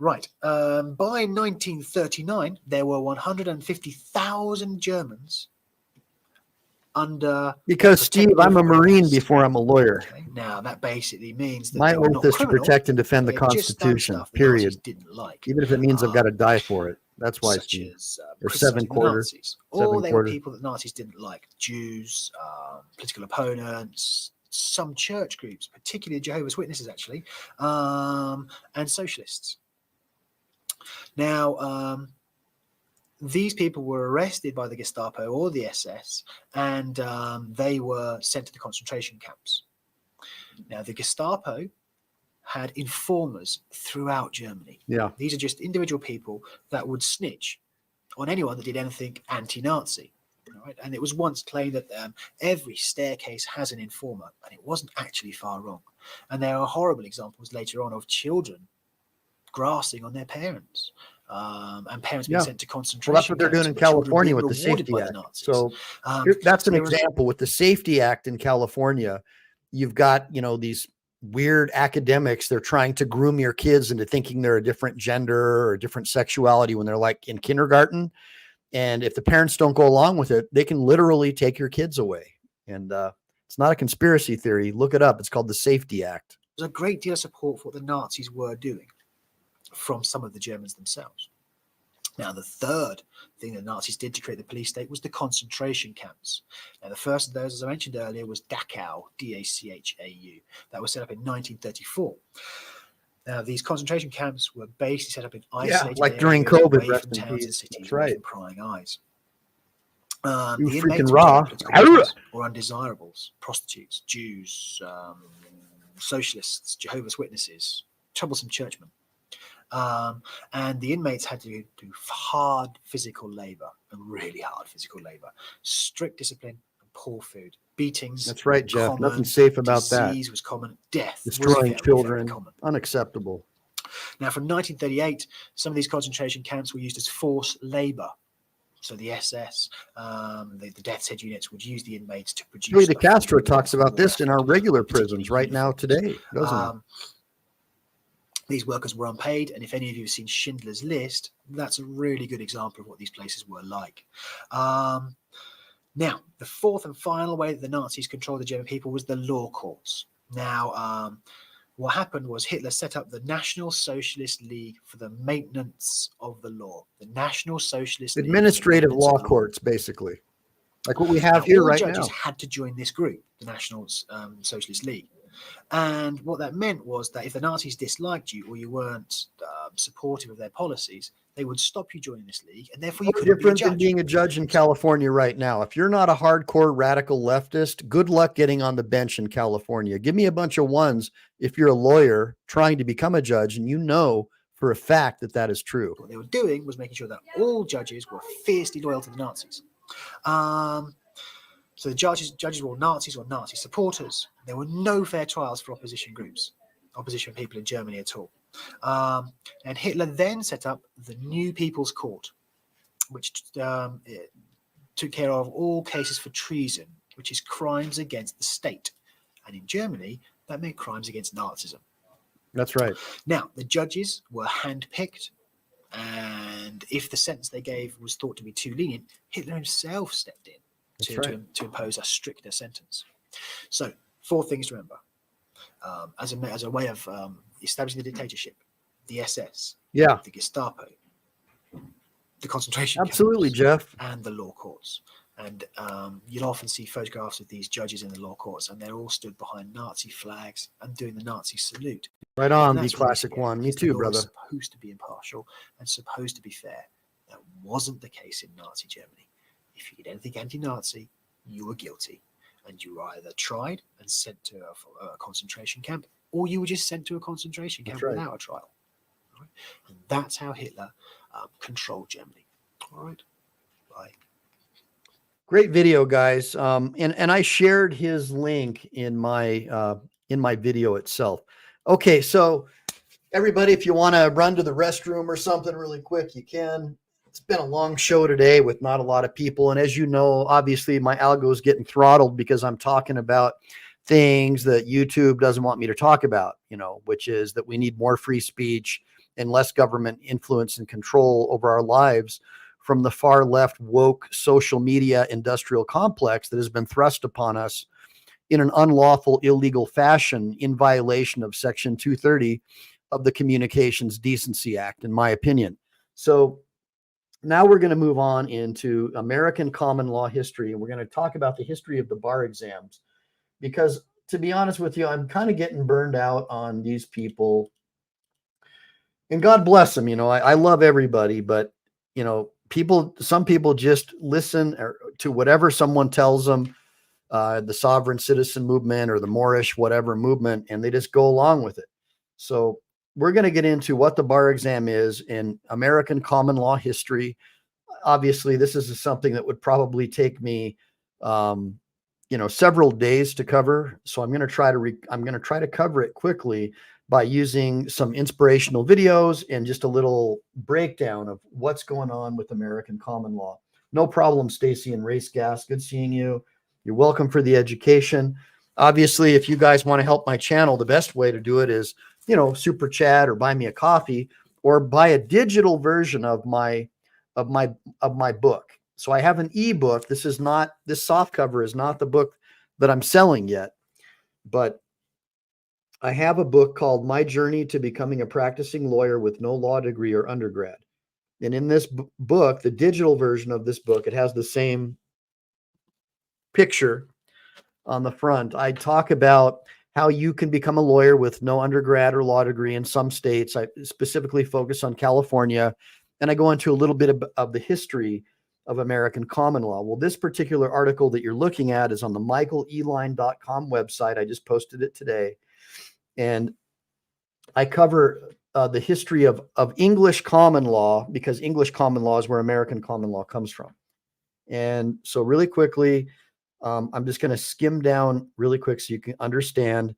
Right. By 1939, there were 150,000 Germans under. Because, Steve, I'm a Marine before I'm a lawyer. Okay. Now, that basically means that My they were oath not is to criminal, protect and defend the they've just done Constitution, stuff the Nazis period. didn't like, Even if it means I've got to die for it. That's why, such Steve. as Or criticizing seven the quarter. Nazis, or they were 7/4. people that Nazis didn't like: Jews, political opponents, some church groups, particularly Jehovah's Witnesses, actually, and socialists. Now, these people were arrested by the Gestapo or the SS, and they were sent to the concentration camps. Now, the Gestapo had informers throughout Germany. Yeah. These are just individual people that would snitch on anyone that did anything anti-Nazi. All right? And it was once claimed that every staircase has an informer, and it wasn't actually far wrong. And there are horrible examples later on of children grassing on their parents, and parents being sent to concentration Well, that's what they're doing in camps, where children California being with the rewarded Safety by the Act. Nazis. So that's so an there was- example. With the Safety Act in California, you've got, these weird academics. They're trying to groom your kids into thinking they're a different gender or a different sexuality when they're like in kindergarten. And if the parents don't go along with it, they can literally take your kids away. And it's not a conspiracy theory. Look it up. It's called the Safety Act. There's a great deal of support for what the Nazis were doing from some of the Germans themselves. Now, the third thing the Nazis did to create the police state was the concentration camps. Now, the first of those, as I mentioned earlier, was Dachau, D-A-C-H-A-U. That was set up in 1934. Now, these concentration camps were basically set up in isolated like during areas COVID, away rest from in towns and peace. cities, That's away right. from prying eyes. You The freaking inmates were raw. political prisoners or undesirables, prostitutes, Jews, socialists, Jehovah's Witnesses, troublesome churchmen. And the inmates had to do hard physical labor, and really hard physical labor, strict discipline, and poor food, beatings. That's right, were Jeff. common, Nothing safe about that. Disease was common. Death was Destroying very, very children. common. Unacceptable. Now, from 1938, some of these concentration camps were used as forced labor. So the SS, the Death's Head units would use the inmates to produce. Billy stuff. DeCastro talks about this in our regular prisons right now today, doesn't he? These workers were unpaid, and if any of you have seen Schindler's List, that's a really good example of what these places were like. Now, the fourth and final way that the Nazis controlled the German people was the law courts. Now, what happened was Hitler set up the National Socialist League for the Maintenance of the Law. The National Socialist League for the Administrative Maintenance of law the Law. courts, basically, like what we have here all right judges now. had to join this group, the National Socialist League. And what that meant was that if the Nazis disliked you or you weren't supportive of their policies, they would stop you joining this league, and therefore you No couldn't be a different than judge. being a judge in California right now. If you're not a hardcore radical leftist, good luck getting on the bench in California. Give me a bunch of ones if you're a lawyer trying to become a judge and you know for a fact that that is true. What they were doing was making sure that all judges were fiercely loyal to the Nazis. So the judges were Nazis or Nazi supporters. There were no fair trials for opposition groups, opposition people in Germany at all. And Hitler then set up the New People's Court, which took care of all cases for treason, which is crimes against the state. And in Germany, that meant crimes against Nazism. That's right. Now, the judges were handpicked, and if the sentence they gave was thought to be too lenient, Hitler himself stepped in to impose a stricter sentence. So, 4 things to remember as a way of establishing the dictatorship: the SS, the Gestapo, the concentration Absolutely, camps, Jeff. and the law courts. And you'll often see photographs of these judges in the law courts, and they're all stood behind Nazi flags and doing the Nazi salute. Right on, And the that's really classic scary, one. Me because the too, law brother. is supposed to be impartial and supposed to be fair. That wasn't the case in Nazi Germany. If you did anything anti-Nazi, you were guilty, and you were either tried and sent to a concentration camp, or you were just sent to a concentration camp without a trial. Right? And that's how Hitler controlled Germany. All right. Bye. Great video, guys. And I shared his link in my video itself. Okay, so everybody, if you want to run to the restroom or something really quick, you can. It's been a long show today with not a lot of people. And as you know, obviously my algo is getting throttled because I'm talking about things that YouTube doesn't want me to talk about, which is that we need more free speech and less government influence and control over our lives from the far left woke social media industrial complex that has been thrust upon us in an unlawful, illegal fashion in violation of Section 230 of the Communications Decency Act, in my opinion. So now we're going to move on into American common law history, and we're going to talk about the history of the bar exams, because to be honest with you, I'm kind of getting burned out on these people. And God bless them. I love everybody, but some people just listen to whatever someone tells them, the sovereign citizen movement or the Moorish whatever movement, and they just go along with it. So we're going to get into what the bar exam is in American common law history. Obviously, this is something that would probably take me, several days to cover. So I'm going to try to cover it quickly by using some inspirational videos and just a little breakdown of what's going on with American common law. No problem, Stacy and Race Gas. Good seeing you. You're welcome for the education. Obviously, if you guys want to help my channel, the best way to do it is, super chat or buy me a coffee or buy a digital version of my book. So I have an ebook. This soft cover is not the book that I'm selling yet, but I have a book called My Journey to Becoming a Practicing Lawyer with No Law Degree or Undergrad. And in this book, the digital version of this book, it has the same picture on the front. I talk about how you can become a lawyer with no undergrad or law degree in some states. I specifically focus on California, and I go into a little bit of the history of American common law. Well, this particular article that you're looking at is on the michaeleline.com website. I just posted it today. And I cover the history of English common law, because English common law is where American common law comes from. And so really quickly, I'm just going to skim down really quick so you can understand.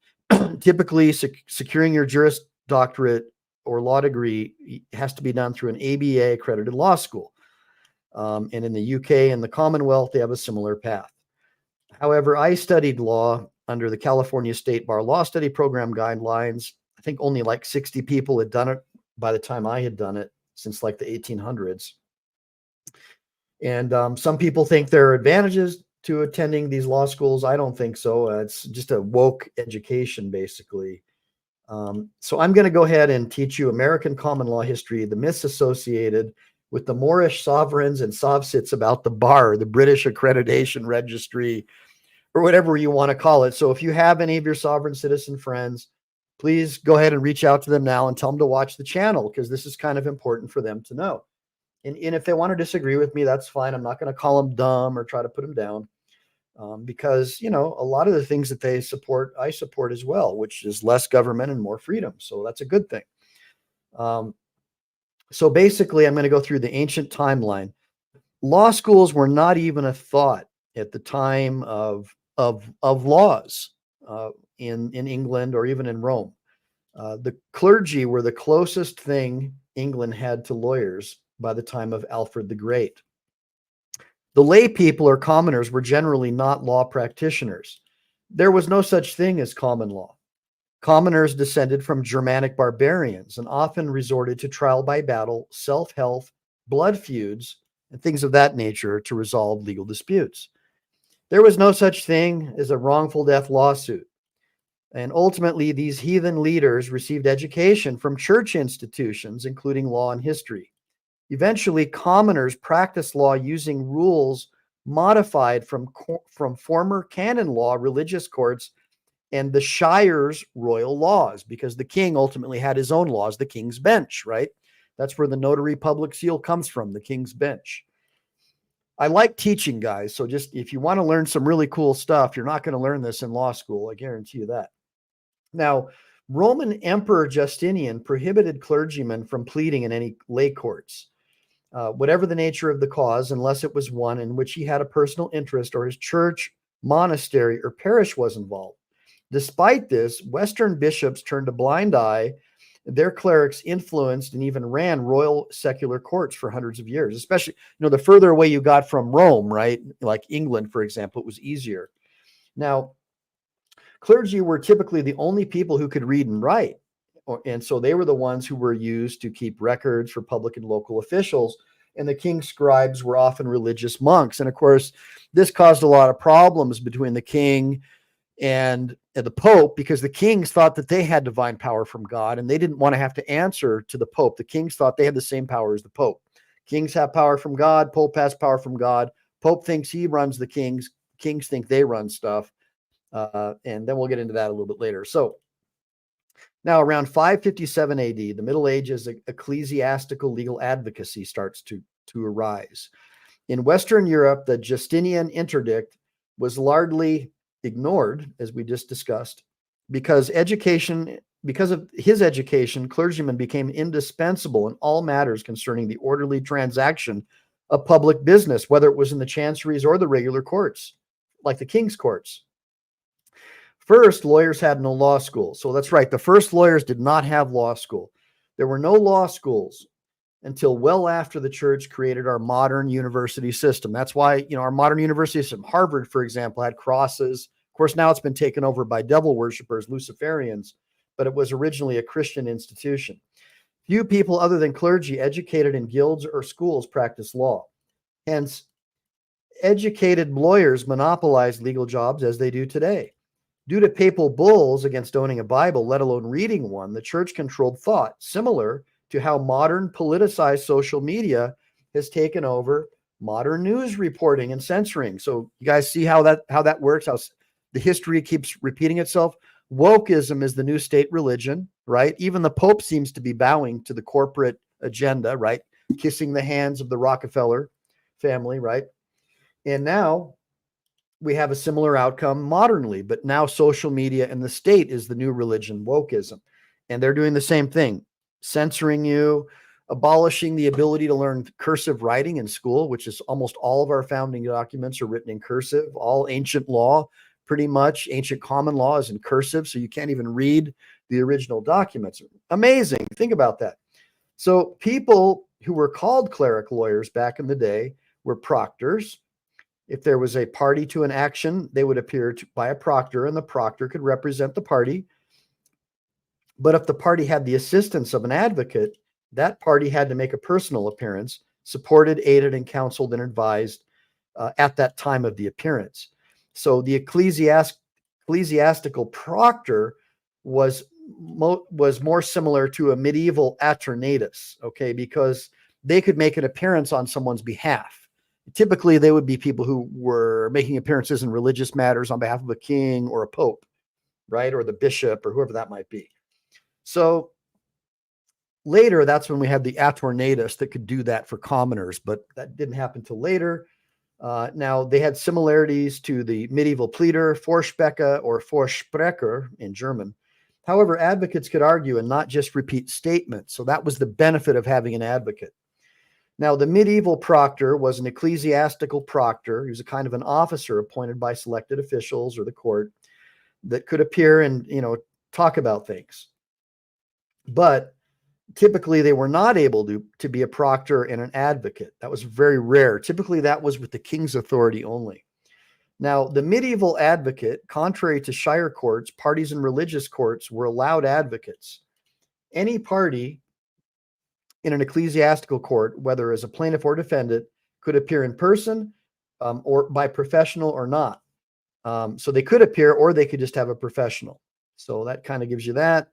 Typically, securing your Juris Doctorate or law degree has to be done through an ABA accredited law school. And in the UK and the Commonwealth, they have a similar path. However, I studied law under the California State Bar Law Study Program guidelines. I think only like 60 people had done it by the time I had done it, since like the 1800s. And some people think there are advantages to attending these law schools. I don't think so. It's just a woke education, basically. So I'm going to go ahead and teach you American common law history, the myths associated with the Moorish sovereigns and sovsits about the BAR, the British Accreditation Registry, or whatever you want to call it. So if you have any of your sovereign citizen friends, please go ahead and reach out to them now and tell them to watch the channel, because this is kind of important for them to know. And if they want to disagree with me, that's fine. I'm not going to call them dumb or try to put them down, because, you know, a lot of the things that they support, I support as well, which is less government and more freedom. So that's a good thing. So basically, I'm going to go through the ancient timeline. Law schools were not even a thought at the time of laws in England or even in Rome. The clergy were the closest thing England had to lawyers by the time of Alfred the Great. The lay people or commoners were generally not law practitioners. There was no such thing as common law. Commoners descended from Germanic barbarians and often resorted to trial by battle, self-help, blood feuds, and things of that nature to resolve legal disputes. There was no such thing as a wrongful death lawsuit. And ultimately, these heathen leaders received education from church institutions, including law and history. Eventually, commoners practiced law using rules modified from former canon law, religious courts, and the shire's royal laws, because the king ultimately had his own laws, the king's bench, right? That's where the notary public seal comes from, the king's bench. I like teaching, guys. So just if you want to learn some really cool stuff, you're not going to learn this in law school. I guarantee you that. Now, Roman Emperor Justinian prohibited clergymen from pleading in any lay courts, whatever the nature of the cause, unless it was one in which he had a personal interest or his church, monastery, or parish was involved. Despite this, Western bishops turned a blind eye. Their clerics influenced and even ran royal secular courts for hundreds of years, especially, you know, the further away you got from Rome, right? Like England, for example, it was easier. Now, clergy were typically the only people who could read and write. And so they were the ones who were used to keep records for public and local officials. And the king's scribes were often religious monks. And of course, this caused a lot of problems between the king and the Pope, because the kings thought that they had divine power from God and they didn't want to have to answer to the Pope. The kings thought they had the same power as the Pope. Kings have power from God. Pope has power from God. Pope thinks he runs the kings. Kings think they run stuff. And then we'll get into that a little bit later. So now around 557 AD, the Middle Ages, ecclesiastical legal advocacy starts to arise. In Western Europe, the Justinian interdict was largely ignored, as we just discussed, because of his education, clergymen became indispensable in all matters concerning the orderly transaction of public business, whether it was in the chanceries or the regular courts, like the king's courts. First, lawyers had no law school. So that's right. The first lawyers did not have law school. There were no law schools until well after the church created our modern university system. That's why, you know, our modern university system, Harvard, for example, had crosses. Of course, now it's been taken over by devil worshippers, Luciferians, but it was originally a Christian institution. Few people other than clergy educated in guilds or schools practice law. Hence, educated lawyers monopolized legal jobs as they do today. Due to papal bulls against owning a Bible, let alone reading one, the church controlled thought, similar to how modern politicized social media has taken over modern news reporting and censoring. So you guys see how that works, how the history keeps repeating itself. Wokeism is the new state religion, right? Even the Pope seems to be bowing to the corporate agenda, right? Kissing the hands of the Rockefeller family, right? And now we have a similar outcome modernly, but now social media and the state is the new religion, wokeism. And they're doing the same thing, censoring you, abolishing the ability to learn cursive writing in school, which is almost all of our founding documents are written in cursive. All ancient law, pretty much ancient common law, is in cursive. So you can't even read the original documents. Amazing. Think about that. So people who were called cleric lawyers back in the day were proctors. If there was a party to an action, they would appear by a proctor, and the proctor could represent the party. But if the party had the assistance of an advocate, that party had to make a personal appearance, supported, aided, and counseled and advised at that time of the appearance. So the ecclesiastical proctor was more similar to a medieval aeternatus, okay, because they could make an appearance on someone's behalf. typically they would be people who were making appearances in religious matters on behalf of a king or a pope, right? Or the bishop or whoever that might be. So later, that's when we had the attornatus that could do that for commoners, but that didn't happen till later. Now, they had similarities to the medieval pleader, Vorsprecher or Vorsprecher in German. However, advocates could argue and not just repeat statements. So that was the benefit of having an advocate. Now, the medieval proctor was an ecclesiastical proctor. He was a kind of an officer appointed by selected officials or the court that could appear and, talk about things. But typically, they were not able to be a proctor and an advocate. That was very rare. Typically, that was with the king's authority only. Now, the medieval advocate, contrary to shire courts, parties and religious courts were allowed advocates. Any party in an ecclesiastical court, whether as a plaintiff or defendant, could appear in person or by professional or not. So they could appear or they could just have a professional. So that kind of gives you that.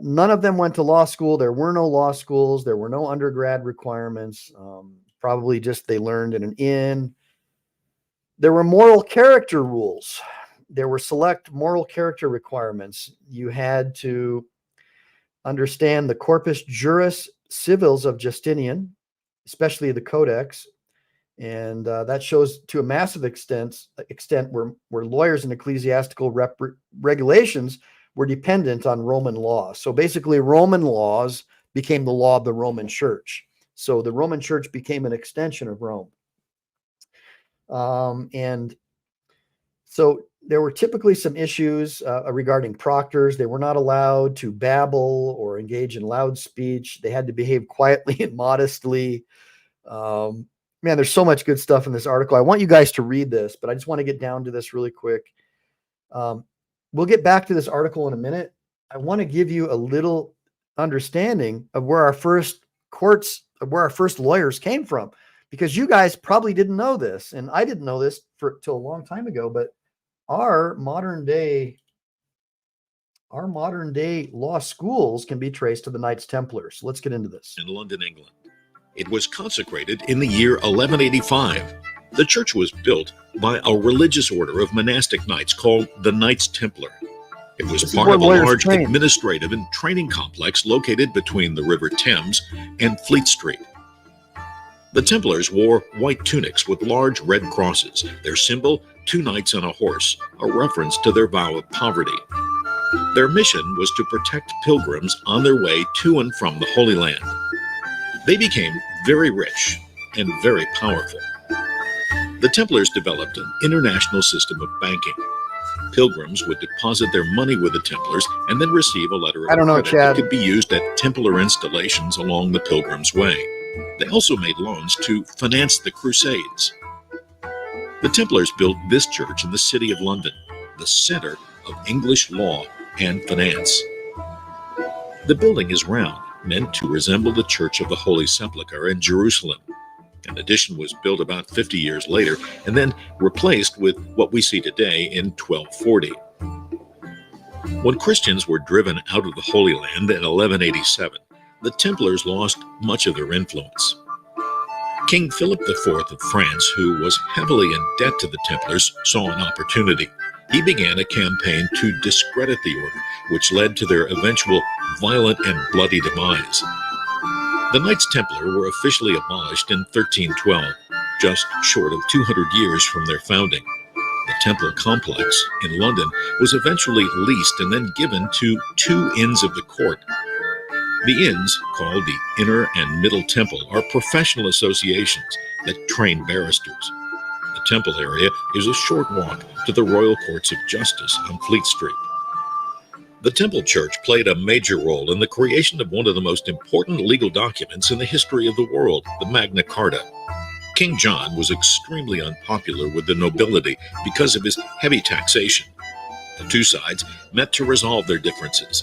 None of them went to law school. There were no law schools. There were no undergrad requirements. Probably just they learned in an inn. There were moral character rules. There were select moral character requirements. You had to understand the corpus juris civilis of Justinian, especially the Codex. And that shows to a massive extent where lawyers and ecclesiastical regulations were dependent on Roman law. So basically, Roman laws became the law of the Roman Church. So the Roman Church became an extension of Rome. And so there were typically some issues regarding proctors. They were not allowed to babble or engage in loud speech. They had to behave quietly and modestly. Man, there's so much good stuff in this article. I want you guys to read this, but I just want to get down to this really quick. We'll get back to this article in a minute. I want to give you a little understanding of where our first courts, where our first lawyers came from, because you guys probably didn't know this, and I didn't know this till a long time ago. But our modern day law schools can be traced to the Knights Templars. So let's get into this. In London, England, it was consecrated in the year 1185. The church was built by a religious order of monastic knights called the Knights Templar. It was part of a large administrative and training complex located between the River Thames and Fleet Street. The Templars wore white tunics with large red crosses. Their symbol, 2 knights on a horse, a reference to their vow of poverty. Their mission was to protect pilgrims on their way to and from the Holy Land. They became very rich and very powerful. The Templars developed an international system of banking. Pilgrims would deposit their money with the Templars and then receive a letter of credit that could be used at Templar installations along the Pilgrim's Way. They also made loans to finance the Crusades. The Templars built this church in the city of London, the center of English law and finance. The building is round, meant to resemble the Church of the Holy Sepulchre in Jerusalem. An addition was built about 50 years later and then replaced with what we see today in 1240. When Christians were driven out of the Holy Land in 1187, the Templars lost much of their influence. King Philip IV of France, who was heavily in debt to the Templars, saw an opportunity. He began a campaign to discredit the order, which led to their eventual violent and bloody demise. The Knights Templar were officially abolished in 1312, just short of 200 years from their founding. The Templar complex in London was eventually leased and then given to 2 inns of the court. The inns, called the Inner and Middle Temple, are professional associations that train barristers. The Temple area is a short walk to the Royal Courts of Justice on Fleet Street. The Temple Church played a major role in the creation of one of the most important legal documents in the history of the world, the Magna Carta. King John was extremely unpopular with the nobility because of his heavy taxation. The 2 sides met to resolve their differences.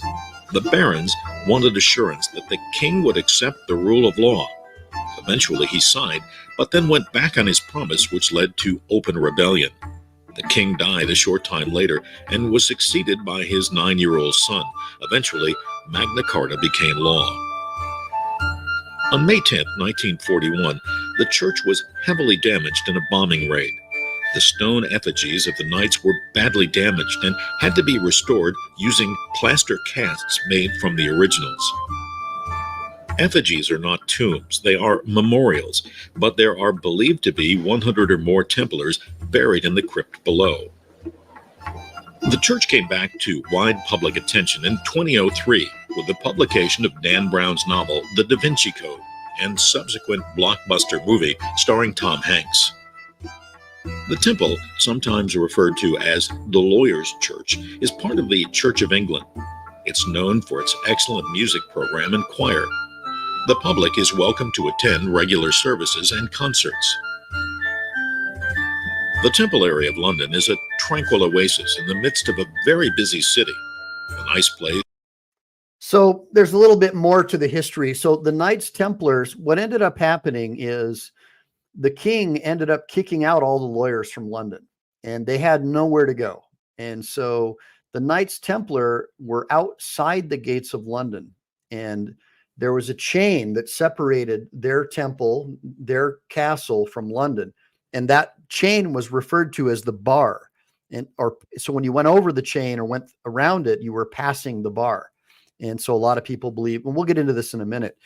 The barons wanted assurance that the king would accept the rule of law. Eventually he signed, but then went back on his promise, which led to open rebellion. The king died a short time later and was succeeded by his 9-year-old son. Eventually, Magna Carta became law. On May 10, 1941, the church was heavily damaged in a bombing raid. The stone effigies of the knights were badly damaged and had to be restored using plaster casts made from the originals. Effigies are not tombs, they are memorials, but there are believed to be 100 or more Templars buried in the crypt below. The church came back to wide public attention in 2003 with the publication of Dan Brown's novel, The Da Vinci Code, and subsequent blockbuster movie starring Tom Hanks. The temple, sometimes referred to as the Lawyers' Church, is part of the Church of England. It's known for its excellent music program and choir. The public is welcome to attend regular services and concerts. The Temple area of London is a tranquil oasis in the midst of a very busy city. A nice place. So there's a little bit more to the history. So the Knights Templars, what ended up happening is the king ended up kicking out all the lawyers from London, and they had nowhere to go. And so the Knights Templar were outside the gates of London, and there was a chain that separated their temple, their castle from London. And that chain was referred to as the B.A.R. So when you went over the chain or went around it, you were passing the B.A.R. And so a lot of people believe, and we'll get into this in a minute.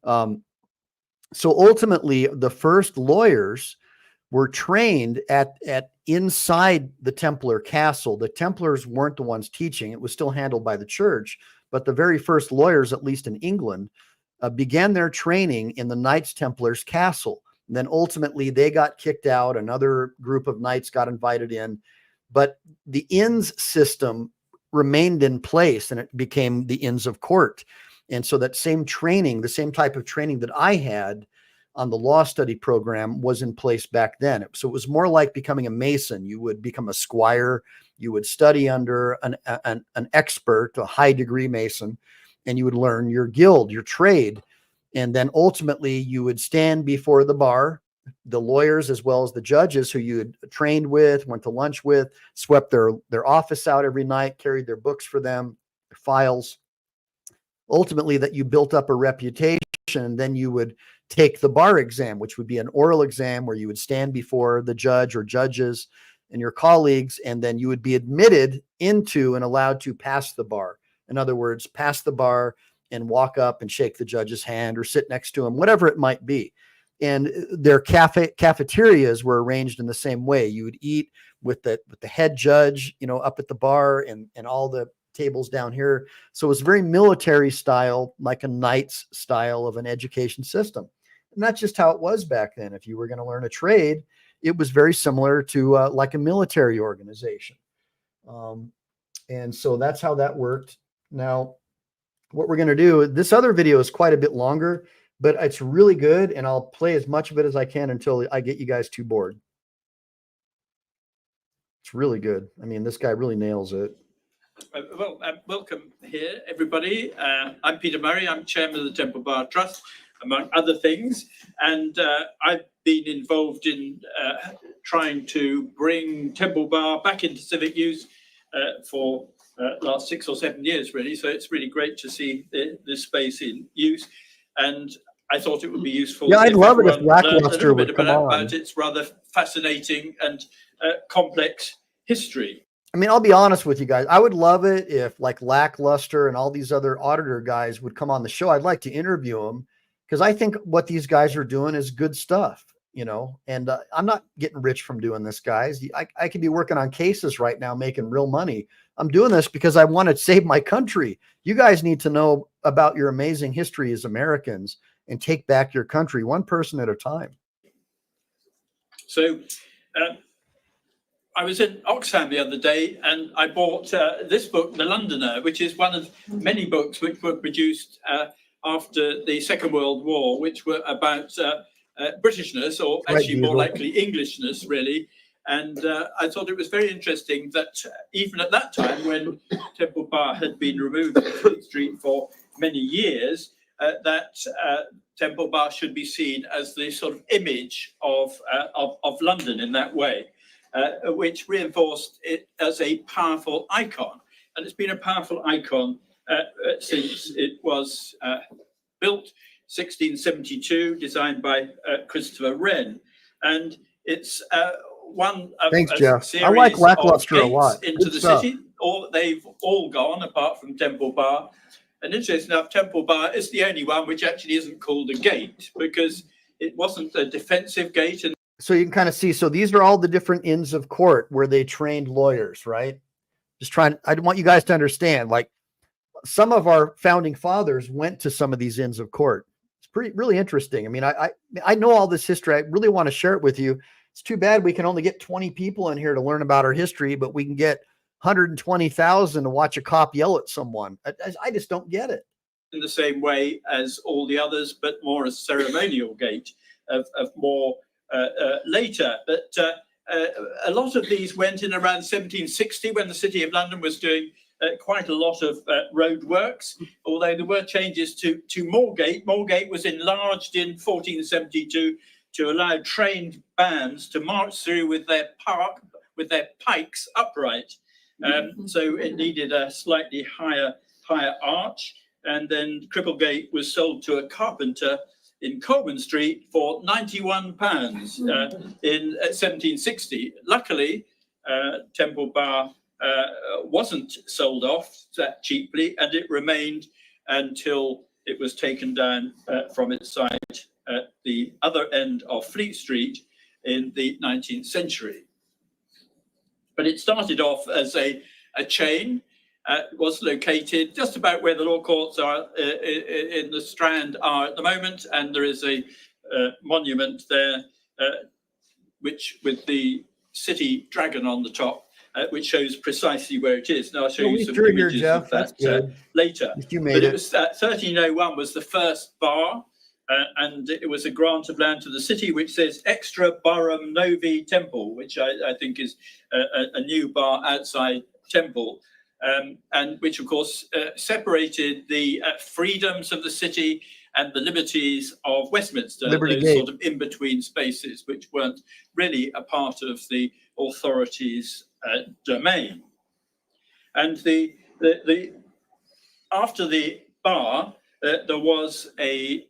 So ultimately, the first lawyers were trained at inside the Templar castle. The Templars weren't the ones teaching. It was still handled by the church. But the very first lawyers, at least in England, began their training in the Knights Templars castle. And then ultimately, they got kicked out. Another group of knights got invited in. But the Inns system remained in place, and it became the Inns of Court. And so that same training, the same type of training that I had on the law study program was in place back then. So it was more like becoming a Mason. You would become a squire, you would study under an expert, a high degree Mason, and you would learn your guild, your trade. And then ultimately you would stand before the bar, the lawyers as well as the judges who you had trained with, went to lunch with, swept their office out every night, carried their books for them, their files. Ultimately, that you built up a reputation, and then you would take the bar exam, which would be an oral exam where you would stand before the judge or judges and your colleagues, and then you would be admitted into and allowed to pass the bar. In other words, pass the bar and walk up and shake the judge's hand or sit next to him, whatever it might be. And their cafeterias were arranged in the same way. You would eat with the head judge, up at the bar, and all the tables down here. So it was very military style, like a knight's style of an education system. And that's just how it was back then. If you were going to learn a trade, it was very similar to like a military organization. And so that's how that worked. Now, what we're going to do, this other video is quite a bit longer, but it's really good. And I'll play as much of it as I can until I get you guys too bored. It's really good. I mean, this guy really nails it. Welcome here, everybody. I'm Peter Murray. I'm chairman of the Temple Bar Trust, among other things. And I've been involved in trying to bring Temple Bar back into civic use for last 6 or 7 years, really. So it's really great to see this space in use. And I thought it would be useful. Yeah, I'd love it if Lackluster would come on. About its rather fascinating and complex history. I mean, I'll be honest with you guys. I would love it if like Lackluster and all these other auditor guys would come on the show. I'd like to interview them because I think what these guys are doing is good stuff, and I'm not getting rich from doing this, guys. I could be working on cases right now, making real money. I'm doing this because I want to save my country. You guys need to know about your amazing history as Americans and take back your country one person at a time. So, I was in Oxfam the other day and I bought this book, The Londoner, which is one of many books which were produced after the Second World War, which were about Britishness, or actually more likely Englishness, really. And I thought it was very interesting that even at that time, when Temple Bar had been removed from Fleet Street for many years, that Temple Bar should be seen as the sort of image of London in that way. Which reinforced it as a powerful icon. And it's been a powerful icon since it was built. 1672, designed by Christopher Wren. And it's one of Thanks, a Jeff. series I like of Lackluster a gates lot. into Good the stuff. city. They've all gone, apart from Temple Bar. And interesting enough, Temple Bar is the only one which actually isn't called a gate, because it wasn't a defensive gate. And so you can kind of see, so these are all the different inns of court where they trained lawyers, right? I want you guys to understand, like, some of our founding fathers went to some of these inns of court. It's really interesting. I mean, I know all this history. I really want to share it with you. It's too bad we can only get 20 people in here to learn about our history, but we can get 120,000 to watch a cop yell at someone. I just don't get it. In the same way as all the others, but more a ceremonial gate of more later. But a lot of these went in around 1760, when the City of London was doing quite a lot of road works, although there were changes to Moorgate. Moorgate was enlarged in 1472 to allow trained bands to march through with their pikes upright. So it needed a slightly higher arch. And then Cripplegate was sold to a carpenter in Coleman Street for £91 in 1760. Luckily, Temple Bar wasn't sold off that cheaply, and it remained until it was taken down from its site at the other end of Fleet Street in the 19th century. But it started off as a chain. Was located just about where the law courts are in the Strand are at the moment, and there is a monument there, which with the city dragon on the top, which shows precisely where it is. Now I'll show you some images of that later. You But made it it. was 1301 was the first bar, and it was a grant of land to the city, which says Extra Barham Novi Temple, which I think is a new bar outside Temple. And which, of course, separated the freedoms of the city and the liberties of Westminster, Liberty those Gate. sort of in-between spaces, which weren't really a part of the authorities' domain. And after the bar, there was a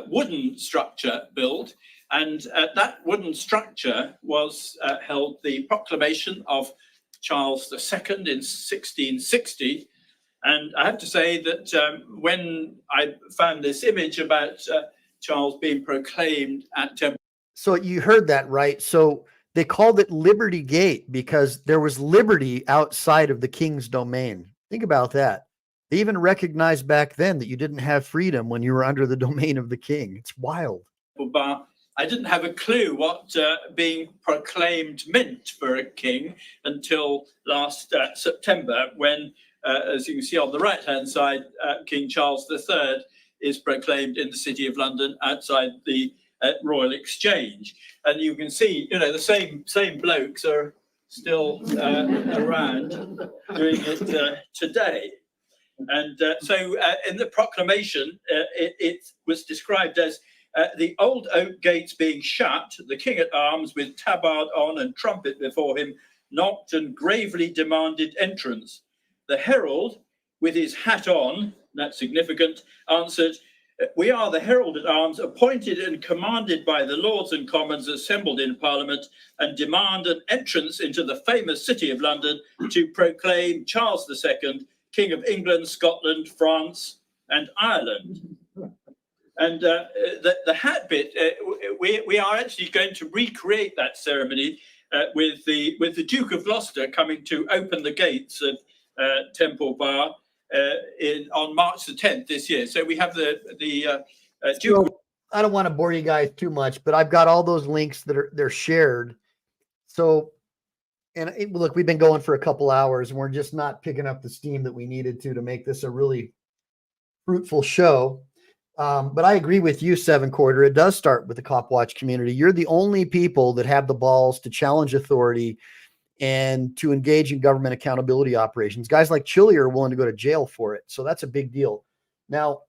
wooden structure built, and that wooden structure was held the proclamation of Charles II in 1660. And I have to say that when I found this image about Charles being proclaimed at Temple. So you heard that, right? So they called it Liberty Gate because there was liberty outside of the king's domain. Think about that. They even recognized back then that you didn't have freedom when you were under the domain of the king. It's wild. Bar. I didn't have a clue what being proclaimed meant for a king until last September, when, as you can see on the right-hand side, King Charles III is proclaimed in the City of London outside the Royal Exchange. And you can see, the same blokes are still around doing it today. And so in the proclamation, it was described as the old oak gates being shut, the king at arms with tabard on and trumpet before him knocked and gravely demanded entrance. The herald, with his hat on, that's significant, answered, "We are the herald at arms appointed and commanded by the Lords and Commons assembled in Parliament, and demand an entrance into the famous City of London to proclaim Charles II, King of England, Scotland, France, and Ireland." And the hat bit, we are actually going to recreate that ceremony with the Duke of Gloucester coming to open the gates of Temple Bar on March the 10th this year. So we have the Duke. So, I don't want to bore you guys too much, but I've got all those links that they're shared. So, look, we've been going for a couple hours, and we're just not picking up the steam that we needed to make this a really fruitful show. But I agree with you, Seven Quarter. It does start with the Cop Watch community. You're the only people that have the balls to challenge authority and to engage in government accountability operations. Guys like Chile are willing to go to jail for it. So that's a big deal. Now,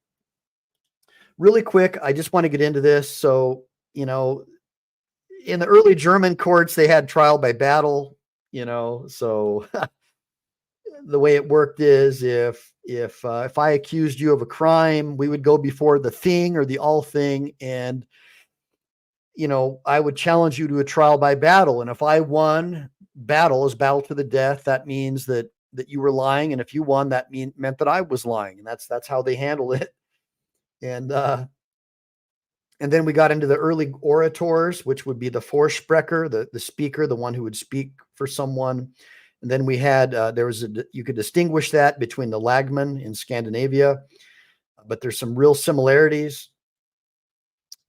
really quick, I just want to get into this. So, in the early German courts, they had trial by battle, so the way it worked is if I accused you of a crime, we would go before the thing or the all thing, and I would challenge you to a trial by battle. And if I won, battle is battle to the death. That means that you were lying, and if you won, that meant that I was lying, and that's how they handled it. And then we got into the early orators, which would be the Vorsprecher, the speaker, the one who would speak for someone. And then we had you could distinguish that between the Lagman in Scandinavia, but there's some real similarities.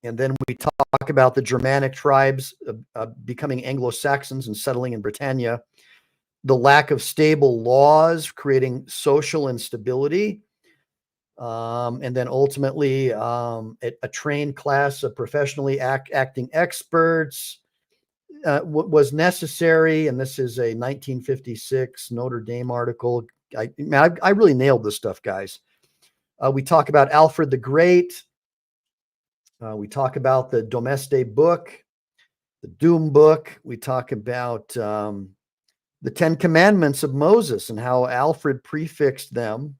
And then we talk about the Germanic tribes becoming Anglo-Saxons and settling in Britannia, the lack of stable laws creating social instability, and then ultimately a trained class of professionally acting experts was necessary. And this is a 1956 Notre Dame article. I really nailed this stuff, guys. We talk about Alfred the Great. We talk about the Domesday book, the Doom book. We talk about the 10 Commandments of Moses and how Alfred prefixed them.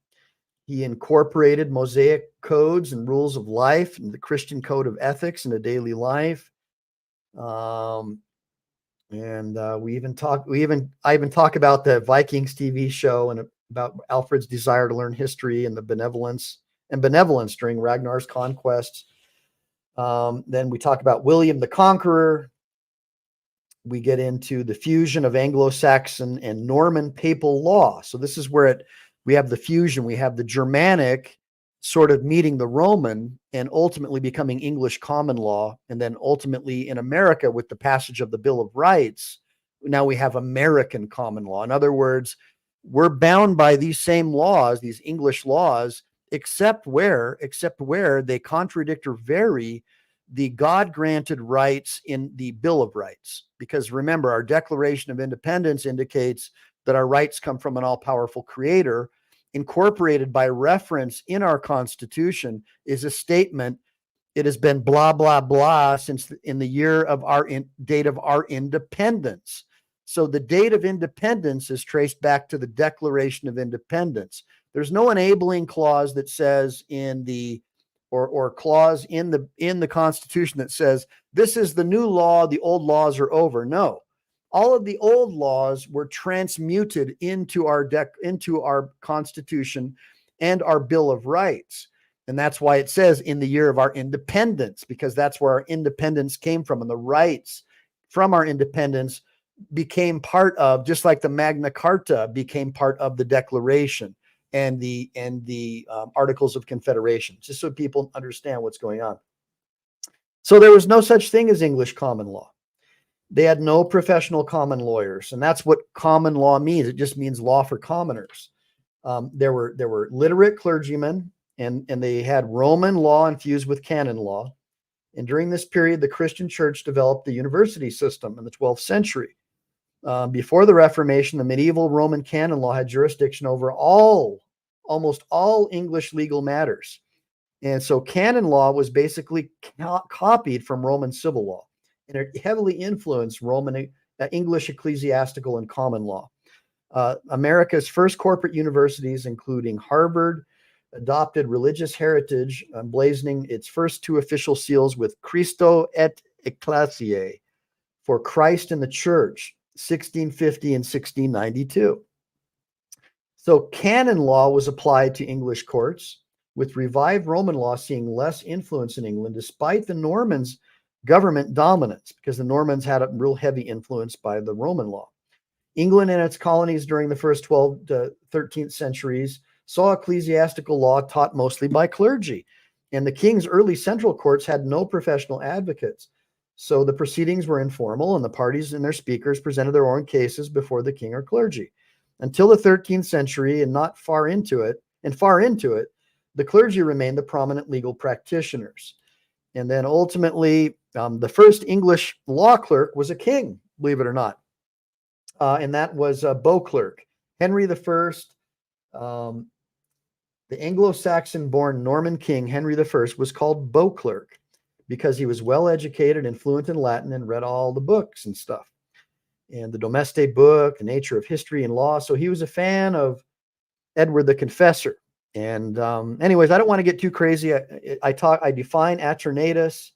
He incorporated Mosaic codes and rules of life and the Christian code of ethics into daily life. I even talk about the Vikings TV show and about Alfred's desire to learn history and the benevolence during Ragnar's conquests. Then we talk about William the Conqueror. We get into the fusion of Anglo-Saxon and Norman papal law. So this is where we have the fusion. We have the Germanic sort of meeting the Roman and ultimately becoming English common law. And then ultimately in America with the passage of the Bill of Rights, now we have American common law. In other words, we're bound by these same laws, these English laws, except where they contradict or vary the God-granted rights in the Bill of Rights. Because remember, our Declaration of Independence indicates that our rights come from an all-powerful creator. Incorporated by reference in our Constitution is a statement, it has been blah, blah, blah since in the year of date of our independence. So the date of independence is traced back to the Declaration of Independence. There's no enabling clause that says or clause in the Constitution that says this is the new law, the old laws are over. No, all of the old laws were transmuted into our Constitution and our Bill of Rights. And that's why it says in the year of our independence, because that's where our independence came from, and the rights from our independence became part of, just like the Magna Carta became part of the Declaration and the Articles of Confederation, just so people understand what's going on. So there was no such thing as English common law. They had no professional common lawyers, and that's what common law means. It just means law for commoners. There were literate clergymen, and they had Roman law infused with canon law. And during this period, the Christian church developed the university system in the 12th century. Before the Reformation, the medieval Roman canon law had jurisdiction over almost all English legal matters. And so canon law was basically copied from Roman civil law, and it heavily influenced Roman English ecclesiastical and common law. America's first corporate universities, including Harvard, adopted religious heritage, emblazoning its first two official seals with Christo et Ecclesiae, for Christ and the Church, 1650 and 1692. So canon law was applied to English courts, with revived Roman law seeing less influence in England, despite the Normans' government dominance, because the Normans had a real heavy influence by the Roman law. England and its colonies during the first 12th to 13th centuries saw ecclesiastical law taught mostly by clergy, and the king's early central courts had no professional advocates. So the proceedings were informal, and the parties and their speakers presented their own cases before the king or clergy. Until the 13th century, and far into it, the clergy remained the prominent legal practitioners. And then ultimately, the first English law clerk was a king, believe it or not. And that was Beauclerk. Henry I, the Anglo-Saxon-born Norman king, Henry I, was called Beauclerk because he was well-educated and fluent in Latin and read all the books and stuff. and the Domesday book, The Nature of History and Law. So he was a fan of Edward the Confessor. And anyways, I don't want to get too crazy. I define Aeternatus.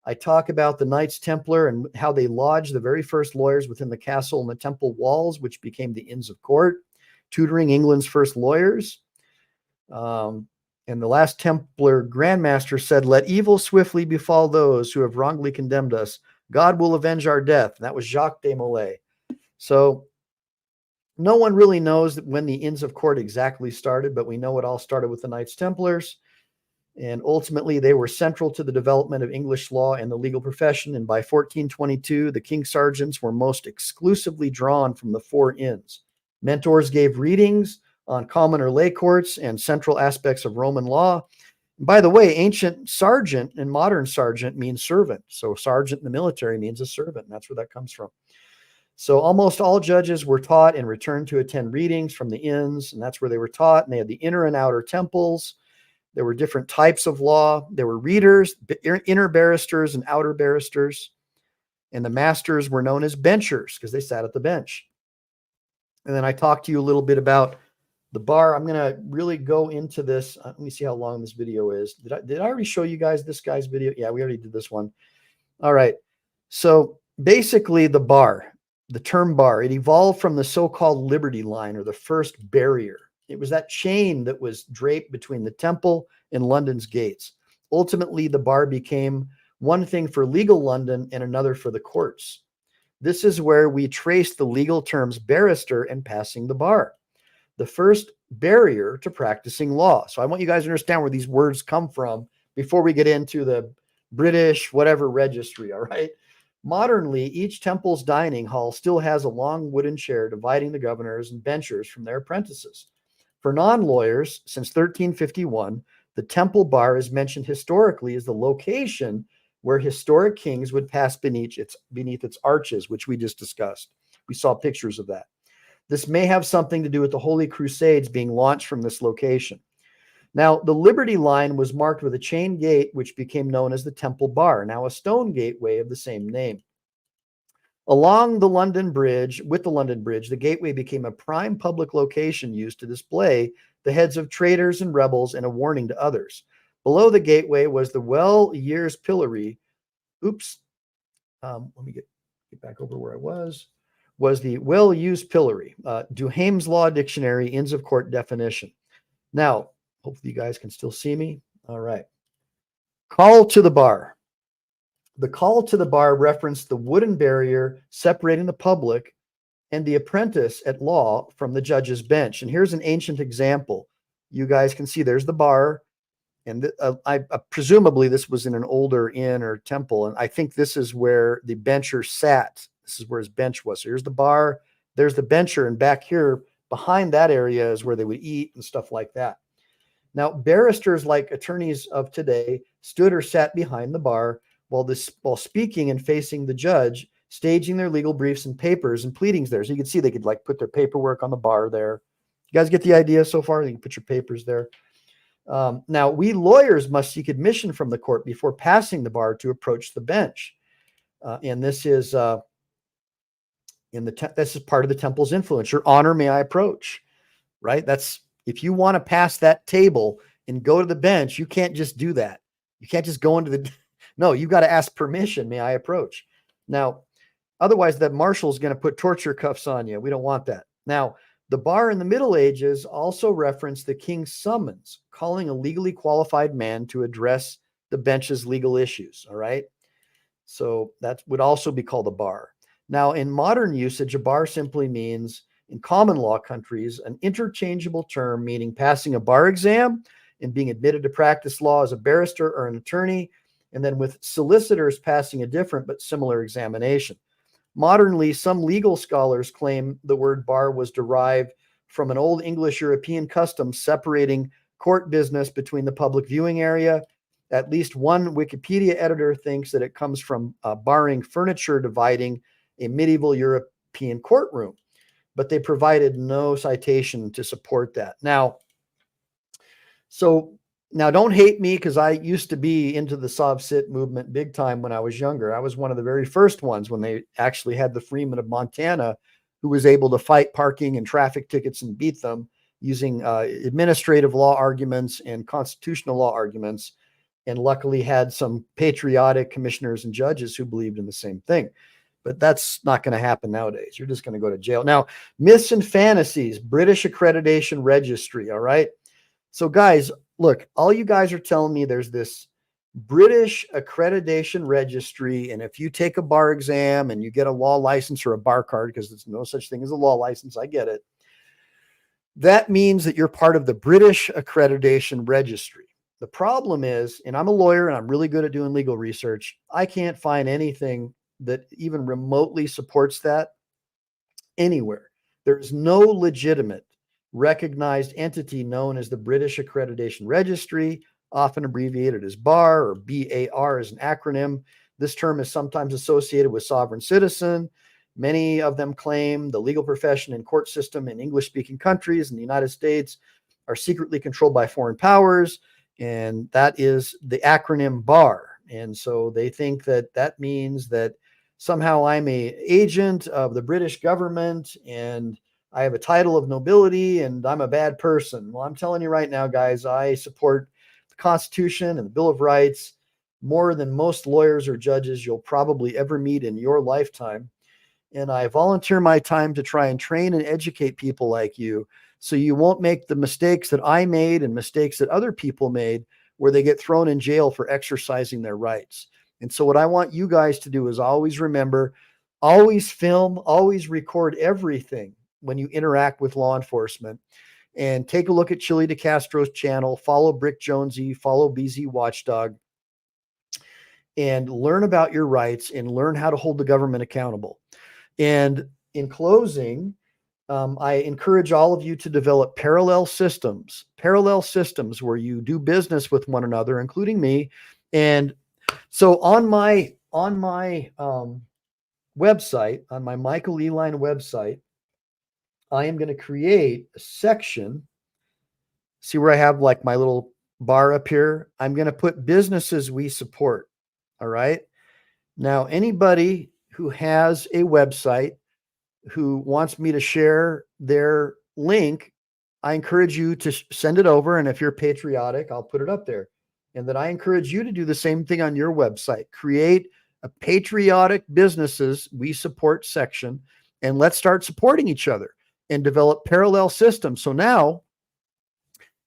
I talk about the Knights Templar and how they lodged the very first lawyers within the castle and the temple walls, which became the Inns of Court, tutoring England's first lawyers. And the last Templar Grandmaster said, "Let evil swiftly befall those who have wrongly condemned us. God will avenge our death." And that was Jacques de Molay. So no one really knows when the Inns of Court exactly started, but we know it all started with the Knights Templars. And ultimately, they were central to the development of English law and the legal profession. And by 1422, the King's Sergeants were most exclusively drawn from the four inns. Mentors gave readings on common or lay courts and central aspects of Roman law. And by the way, ancient sergeant and modern sergeant means servant. So sergeant in the military means a servant, and that's where that comes from. So almost all judges were taught and returned to attend readings from the inns, and that's where they were taught. And they had the inner and outer temples. There were different types of law. There were readers, inner barristers and outer barristers. And the masters were known as benchers because they sat at the bench. And then I talked to you a little bit about the bar. I'm going to really go into this. Let me see how long this video is. Did I already show you guys this guy's video? Yeah, we already did this one. All right. So basically the bar, the term bar, it evolved from the so-called Liberty line, or the first barrier. It was that chain that was draped between the Temple and London's gates. Ultimately, the bar became one thing for legal London and another for the courts. This is where we trace the legal terms barrister and passing the bar, the first barrier to practicing law. So I want you guys to understand where these words come from before we get into the British whatever registry, all right? Modernly, each temple's dining hall still has a long wooden chair dividing the governors and benchers from their apprentices. For non-lawyers, since 1351, the temple bar is mentioned historically as the location where historic kings would pass beneath its arches, which we just discussed. We saw pictures of that. This may have something to do with the Holy Crusades being launched from this location. Now, the Liberty line was marked with a chain gate, which became known as the Temple Bar, now a stone gateway of the same name. Along the London Bridge, the gateway became a prime public location used to display the heads of traitors and rebels and a warning to others. Below the gateway was the well-used pillory. Let me get back over where I was the well-used pillory. Duhame's Law Dictionary, Inns of Court definition. Now, hopefully you guys can still see me. All right. Call to the bar. The call to the bar referenced the wooden barrier separating the public and the apprentice at law from the judge's bench. And here's an ancient example. You guys can see there's the bar. And presumably this was in an older inn or temple. And I think this is where the bencher sat. This is where his bench was. So here's the bar, there's the bencher, and back here behind that area is where they would eat and stuff like that. Now, barristers, like attorneys of today, stood or sat behind the bar while speaking and facing the judge, staging their legal briefs and papers and pleadings there. So you can see they could like put their paperwork on the bar there. You guys get the idea so far? You can put your papers there. Now, we lawyers must seek admission from the court before passing the bar to approach the bench. And this is this is part of the temple's influence. Your honor, may I approach? Right? That's if you want to pass that table and go to the bench, you can't just do that. You can't just go into the no, you've got to ask permission. May I approach? Now, otherwise, that marshal's going to put torture cuffs on you. We don't want that. Now, the bar in the Middle Ages also referenced the king's summons, calling a legally qualified man to address the bench's legal issues. All right. So that would also be called a bar. Now, in modern usage, a bar simply means, in common law countries, an interchangeable term meaning passing a bar exam and being admitted to practice law as a barrister or an attorney, and then with solicitors passing a different but similar examination. Modernly, some legal scholars claim the word bar was derived from an old English European custom separating court business between the public viewing area. At least one Wikipedia editor thinks that it comes from barring furniture dividing a medieval European courtroom, but they provided no citation to support that. Now, Now, don't hate me because I used to be into the Sov Sit movement big time when I was younger. I was one of the very first ones when they actually had the Freeman of Montana who was able to fight parking and traffic tickets and beat them using administrative law arguments and constitutional law arguments, and luckily had some patriotic commissioners and judges who believed in the same thing. But that's not going to happen nowadays. You're just going to go to jail. Now, myths and fantasies, British Accreditation Registry, all right? So guys, look, all you guys are telling me there's this British Accreditation Registry, and if you take a bar exam and you get a law license or a bar card, because there's no such thing as a law license, I get it, that means that you're part of the British Accreditation Registry. The problem is, and I'm a lawyer and I'm really good at doing legal research, I can't find anything that even remotely supports that anywhere. There's no legitimate recognized entity known as the British Accreditation Registry, often abbreviated as B.A.R, or B.A.R is an acronym. This term is sometimes associated with sovereign citizen. Many of them claim the legal profession and court system in English-speaking countries in the United States are secretly controlled by foreign powers, and that is the acronym B.A.R. And so they think that that means that somehow I'm an agent of the British government and I have a title of nobility and I'm a bad person. Well, I'm telling you right now, guys, I support the Constitution and the Bill of Rights more than most lawyers or judges you'll probably ever meet in your lifetime. And I volunteer my time to try and train and educate people like you so you won't make the mistakes that I made and mistakes that other people made where they get thrown in jail for exercising their rights. And so what I want you guys to do is always remember, always film, always record everything when you interact with law enforcement, and take a look at Chili DeCastro's channel, follow Brick Jonesy, follow BZ Watchdog, and learn about your rights and learn how to hold the government accountable. And in closing, I encourage all of you to develop parallel systems where you do business with one another, including me. And so on my website, on my Michael Eline website, I am going to create a section. See where I have like my little bar up here? I'm going to put businesses we support. All right. Now, anybody who has a website who wants me to share their link, I encourage you to send it over. And if you're patriotic, I'll put it up there. And then I encourage you to do the same thing on your website. Create a patriotic businesses we support section, and let's start supporting each other and develop parallel systems. So now,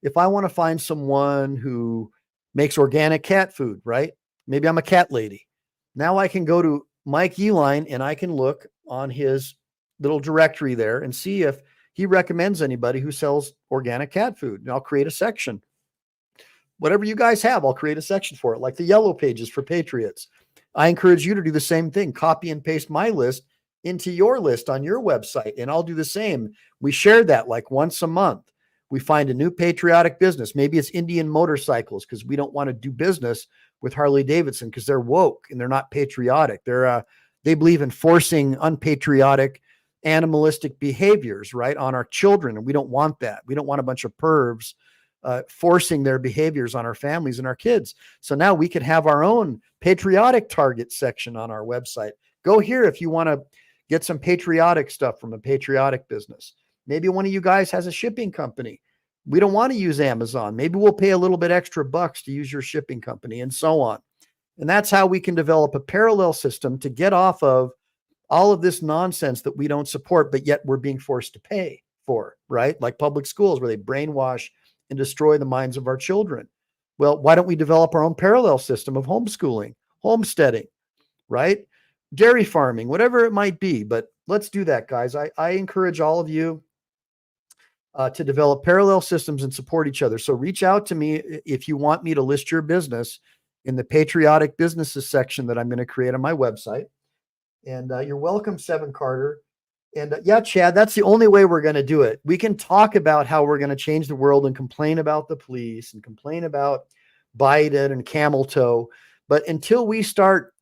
if I want to find someone who makes organic cat food, right? Maybe I'm a cat lady. Now I can go to Mike Eline and I can look on his little directory there and see if he recommends anybody who sells organic cat food. And I'll create a section. Whatever you guys have, I'll create a section for it, like the yellow pages for patriots. I encourage you to do the same thing. Copy and paste my list into your list on your website, and I'll do the same. We share that like once a month. We find a new patriotic business. Maybe it's Indian motorcycles because we don't want to do business with Harley Davidson because they're woke and they're not patriotic. They believe in forcing unpatriotic, animalistic behaviors, right, on our children, and we don't want that. We don't want a bunch of pervs forcing their behaviors on our families and our kids. So now we could have our own patriotic target section on our website. Go here if you want to get some patriotic stuff from a patriotic business. Maybe one of you guys has a shipping company. We don't want to use Amazon. Maybe we'll pay a little bit extra bucks to use your shipping company, and so on. And that's how we can develop a parallel system to get off of all of this nonsense that we don't support, but yet we're being forced to pay for, right? Like public schools where they brainwash and destroy the minds of our children. Well, why don't we develop our own parallel system of homeschooling, homesteading, right? Dairy farming, whatever it might be. But let's do that, guys. I encourage all of you to develop parallel systems and support each other. So reach out to me if you want me to list your business in the patriotic businesses section that I'm going to create on my website. And you're welcome, Seven Carter. And yeah, Chad, that's the only way we're going to do it. We can talk about how we're going to change the world and complain about the police and complain about Biden and camel toe. But until we start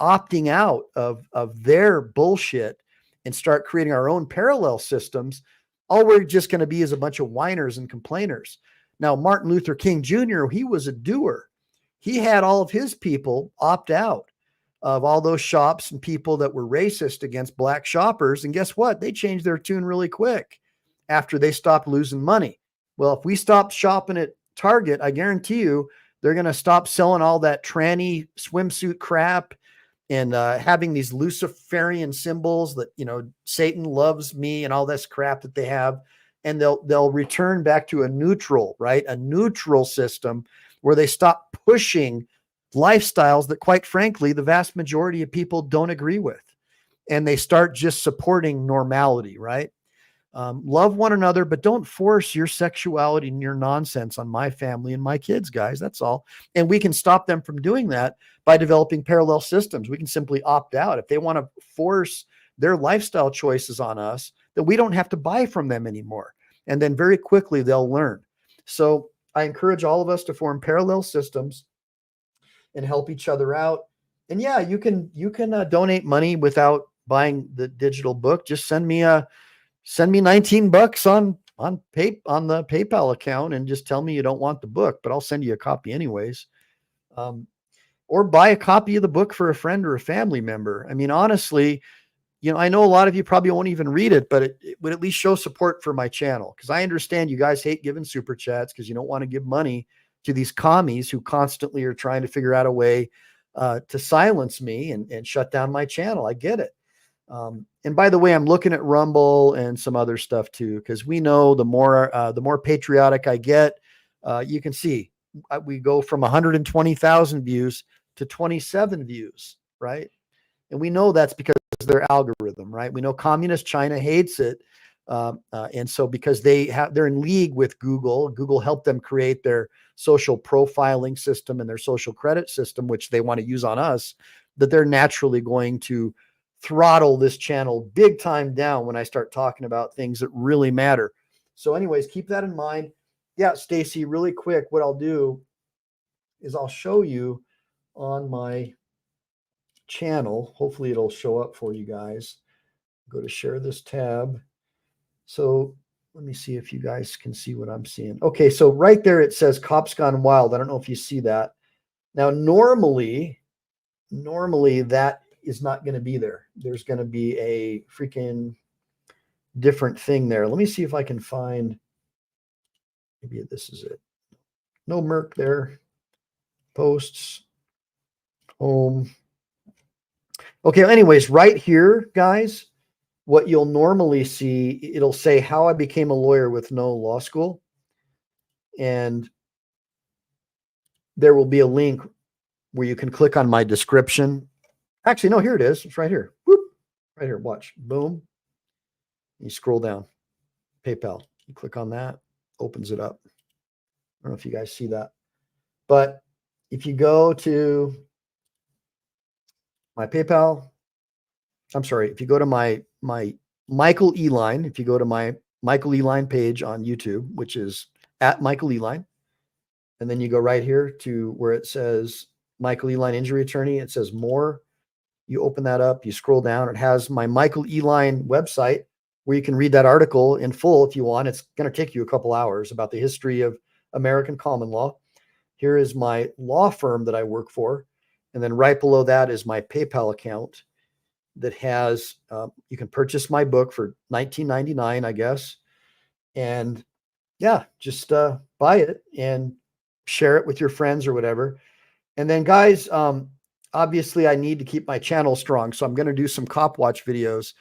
opting out of their bullshit and start creating our own parallel systems, all we're just going to be is a bunch of whiners and complainers. Now, Martin Luther King Jr., he was a doer. He had all of his people opt out of all those shops and people that were racist against black shoppers. And guess what? They changed their tune really quick after they stopped losing money. Well, if we stop shopping at Target, I guarantee you they're going to stop selling all that tranny swimsuit crap and having these Luciferian symbols that, you know, Satan loves me and all this crap that they have. And they'll return back to a neutral, right? A neutral system where they stop pushing lifestyles that, quite frankly, the vast majority of people don't agree with. And they start just supporting normality, right? Love one another, but don't force your sexuality and your nonsense on my family and my kids, guys. That's all. And we can stop them from doing that by developing parallel systems. We can simply opt out. If they want to force their lifestyle choices on us, that we don't have to buy from them anymore. And then very quickly they'll learn. So I encourage all of us to form parallel systems and help each other out. And yeah, you can donate money without buying the digital book. Just send me $19 on the PayPal account and just tell me you don't want the book, but I'll send you a copy anyways. Or buy a copy of the book for a friend or a family member. I mean, honestly, you know, I know a lot of you probably won't even read it, but it would at least show support for my channel, because I understand you guys hate giving super chats because you don't want to give money to these commies who constantly are trying to figure out a way to silence me and shut down my channel. I get it. And by the way, I'm looking at Rumble and some other stuff too, because we know the more patriotic I get, you can see we go from 120,000 views to 27 views, right? And we know that's because of their algorithm, right? We know communist China hates it. And so because they're in league with Google helped them create their social profiling system and their social credit system, which they want to use on us, that they're naturally going to throttle this channel big time down when I start talking about things that really matter. So anyways, keep that in mind. Yeah, Stacy, really quick, what I'll do is I'll show you on my channel. Hopefully it'll show up for you guys. Go to share this tab. So let me see if you guys can see what I'm seeing. Okay, so right there it says Cops Gone Wild. I don't know if you see that. Now, normally that is not going to be there. There's going to be a freaking different thing there. Let me see if I can find, maybe this is it. No Merc there. Posts, home. Okay, anyways, right here, guys, what you'll normally see, it'll say how I became a lawyer with no law school. And there will be a link where you can click on my description. Actually, no, here it is. It's right here. Whoop. Right here. Watch. Boom. You scroll down. PayPal. You click on that. Opens it up. I don't know if you guys see that. But if you go to my PayPal, I'm sorry, if you go to my Michael Eline, if you go to my Michael Eline page on YouTube, which is at Michael Eline, and then you go right here to where it says Michael Eline Injury Attorney, it says more. You open that up, you scroll down, it has my Michael Eline website where you can read that article in full if you want. It's going to take you a couple hours about the history of American common law. Here is my law firm that I work for. And then right below that is my PayPal account that has, you can purchase my book for $19.99, I guess. And yeah, just buy it and share it with your friends or whatever. And then guys, obviously I need to keep my channel strong. So I'm going to do some cop watch videos.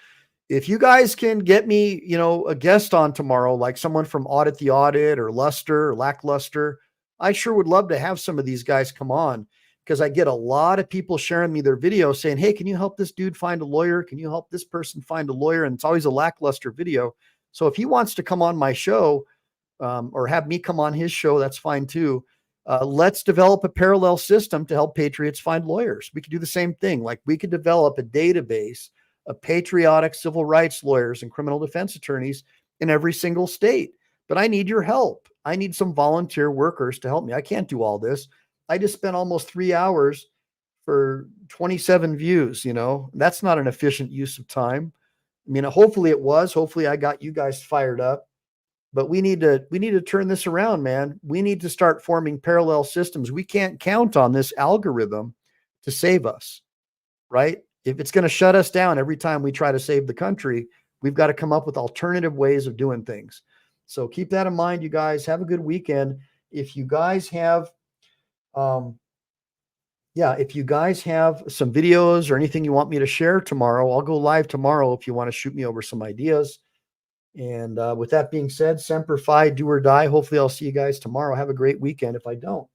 If you guys can get me, you know, a guest on tomorrow, like someone from Audit the Audit or Luster or Lackluster, I sure would love to have some of these guys come on, because I get a lot of people sharing me their videos saying, hey, can you help this dude find a lawyer? Can you help this person find a lawyer? And it's always a lackluster video. So if he wants to come on my show or have me come on his show, that's fine too. Let's develop a parallel system to help patriots find lawyers. We could do the same thing. Like we could develop a database of patriotic civil rights lawyers and criminal defense attorneys in every single state. But I need your help. I need some volunteer workers to help me. I can't do all this. I just spent almost 3 hours for 27 views. You know, that's not an efficient use of time. I mean, hopefully it was. Hopefully I got you guys fired up. But we need to turn this around, man. We need to start forming parallel systems. We can't count on this algorithm to save us, right? If it's going to shut us down every time we try to save the country, we've got to come up with alternative ways of doing things. So keep that in mind, you guys. Have a good weekend. If you guys have, if you guys have some videos or anything you want me to share tomorrow, I'll go live tomorrow if you want to shoot me over some ideas. And with that being said, Semper Fi, do or die. Hopefully I'll see you guys tomorrow. Have a great weekend if I don't.